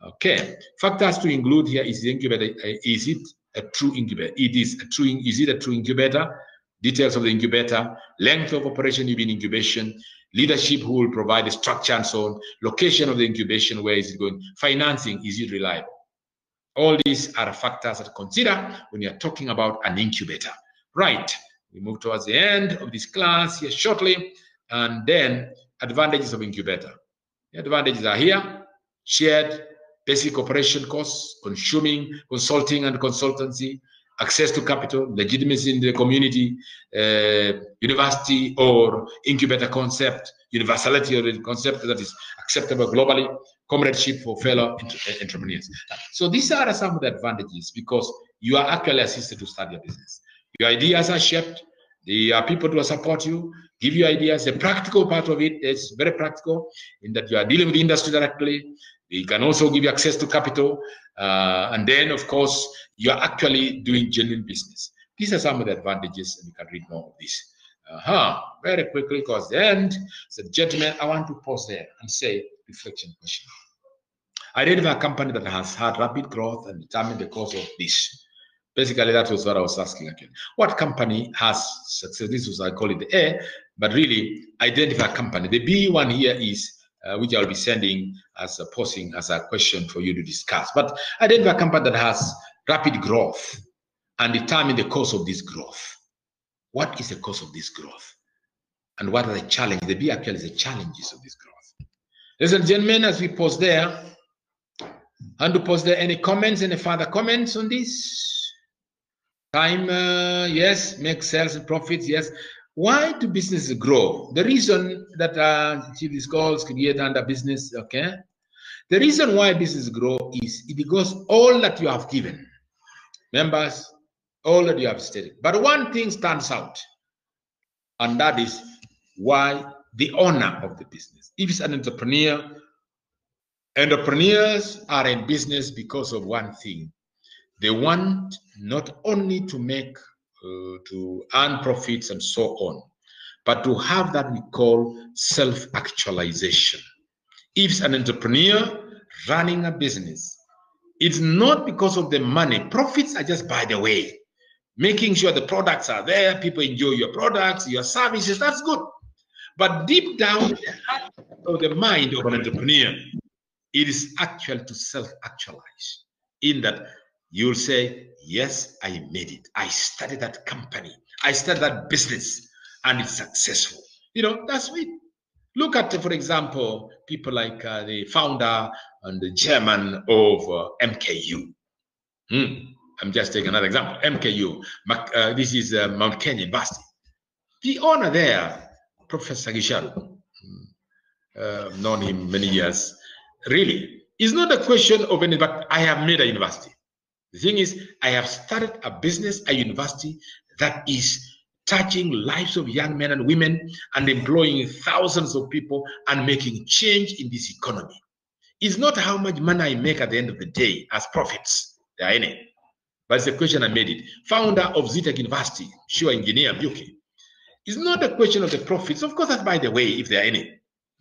Okay. Factors to include here is the incubator. Is it a true incubator? Is it a true incubator? Details of the incubator, length of operation in incubation, leadership who will provide the structure and so on, location of the incubation, where is it going, financing, is it reliable? All these are factors to consider when you're talking about an incubator. Right. We move towards the end of this class here shortly, and then advantages of incubator. The advantages are here: shared basic operation costs, consulting and consultancy, access to capital, legitimacy in the community, university or incubator concept, universality of the concept that is acceptable globally, comradeship for fellow entrepreneurs. So these are some of the advantages because you are actually assisted to start your business. Your ideas are shaped. There are people to support you, give you ideas. The practical part of it is very practical in that you are dealing with the industry directly. They can also give you access to capital. And then, of course, you're actually doing genuine business. These are some of the advantages, and you can read more of this. Very quickly, because the end. So, gentlemen, I want to pause there and say reflection question. Identify a company that has had rapid growth and determine the cause of this. Basically, that was what I was asking again. What company has success? This was, I call it the A, but really identify a company. The B one here is, which I'll be sending as a posting as a question for you to discuss. But identify a company that has rapid growth and determine the cause of this growth. What is the cause of this growth? And what are the challenges? The B actually is the challenges of this growth. Ladies and gentlemen, as we pause there, and to pause there, any comments, any further comments on this? Time, yes. Make sales and profits, yes. Why do businesses grow? The reason that achieve these goals, create under business, okay? The reason why businesses grow is because all that you have given, members, all that you have stated. But one thing stands out, and that is why the owner of the business, if it's an entrepreneur, Entrepreneurs are in business because of one thing. They want not only to make, to earn profits and so on, but to have that we call self-actualization. If an entrepreneur running a business, it's not because of the money. Profits are just by the way. Making sure the products are there, people enjoy your products, your services, that's good. But deep down the heart of the mind of an entrepreneur, it is actual to self-actualize. In that you'll say, yes, I made it. I started that company. I started that business and it's successful. You know, that's it. Look at, for example, people like the founder and the chairman of MKU. I'm just taking another example. MKU. This is Mount Kenya University. The owner there, Professor Gisharu, known him many years. Really, it's not a question of any, but I have made a university. The thing is, I have started a business, a university that is touching lives of young men and women and employing thousands of people and making change in this economy. It's not how much money I make at the end of the day as profits. There are any. But it's a question I made it. Founder of Zitec University, sure engineer, Buki. It's not a question of the profits. Of course, that's by the way, if there are any.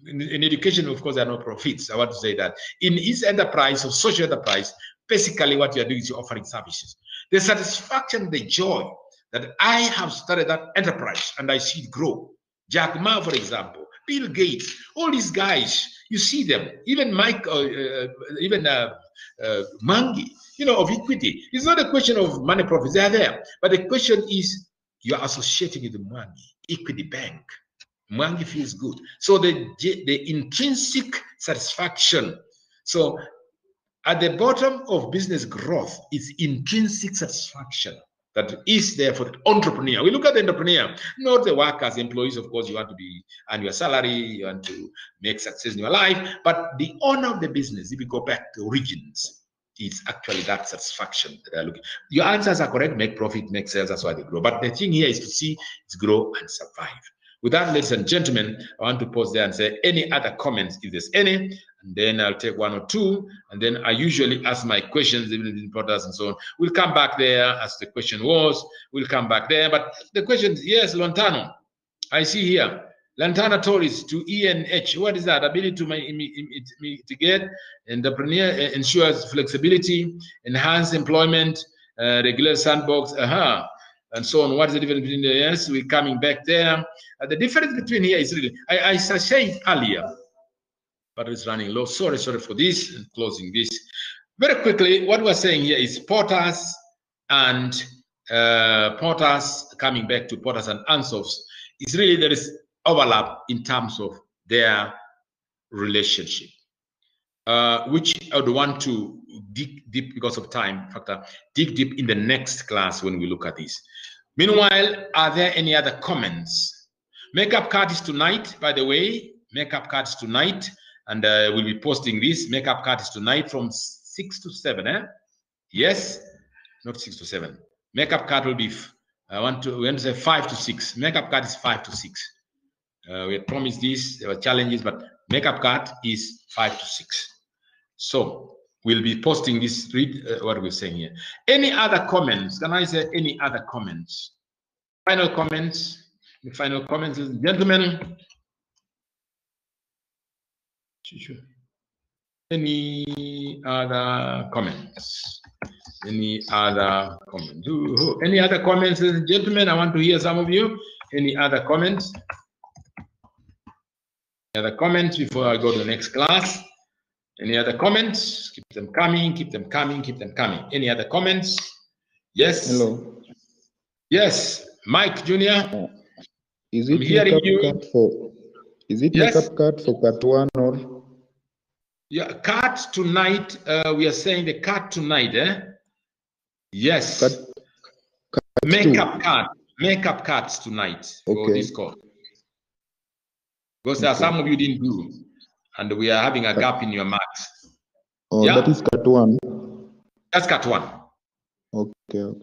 In education, of course, there are no profits. I want to say that. In his enterprise or social enterprise, basically what you are doing is you're offering services. The satisfaction, the joy that I have started that enterprise and I see it grow. Jack Ma, for example, Bill Gates, all these guys, you see them, even Mike, Mangi, you know, of equity. It's not a question of money profits, they are there. But the question is, you are associating with the Mangi, Equity Bank. Mangi feels good. So the intrinsic satisfaction. So at the bottom of business growth is intrinsic satisfaction that is there for the entrepreneur. We look at the entrepreneur, not the workers, employees. Of course, you want to be earn your salary, you want to make success in your life, but the owner of the business, if you go back to origins, it's actually that satisfaction that they're looking. Your answers are correct, make profit, make sales, that's why they grow. But the thing here is to see it grow and survive. With that, ladies and gentlemen, I want to pause there and say any other comments, if there's any, and then I'll take one or two, and then I usually ask my questions, even in products and so on. We'll come back there as the question was. We'll come back there, but the question is, yes, Lontano, I see here. Lantana Tourist to ENH. What is that? Ability to mitigate, entrepreneur ensures flexibility, enhance employment, regular sandbox, and so on. What is the difference between the yes? We're coming back there. The difference between here is really, I said earlier, but it's running low. Sorry for this and closing this. Very quickly, what we're saying here is porters and porters, coming back to porters and answers, is really there is overlap in terms of their relationship, which I would want to dig deep because of time factor, dig deep in the next class when we look at this. Meanwhile, are there any other comments? Makeup card is tonight, by the way. Makeup card is tonight, and we'll be posting this. Makeup card is tonight from 6 to 7. Yes, not 6 to 7. Makeup card will be. We want to say 5 to 6. Makeup card is 5 to 6. We had promised this. There were challenges, but makeup card is 5 to 6. So we'll be posting this. Read what we're saying here. Any other comments? Can I say any other comments? Final comments. The final comments, ladies and gentlemen. Any other comments? Any other comments? Any other comments, ladies and gentlemen? I want to hear some of you. Any other comments? Any other comments before I go to the next class? Any other comments? Keep them coming, keep them coming, keep them coming. Any other comments? Yes. Hello. Yes, Mike Jr. Is it makeup card for? Is it makeup card for part 1 or? Yeah, card tonight. We are saying the card tonight. Yes. Card makeup card. Makeup cards tonight for this course. Because there are some of you didn't do, and we are having a gap in your marks. Oh, yeah? That is cut 1. That's cut 1. Okay.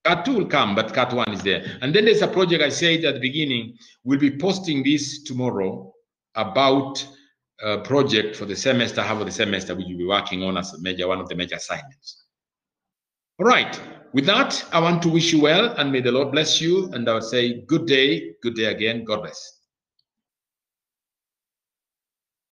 Cut 2 will come, but cut 1 is there. And then there's a project I said at the beginning. We'll be posting this tomorrow about project for the semester, half of the semester, which you'll be working on as one of the major assignments. All right. With that, I want to wish you well, and may the Lord bless you. And I will say good day again. God bless.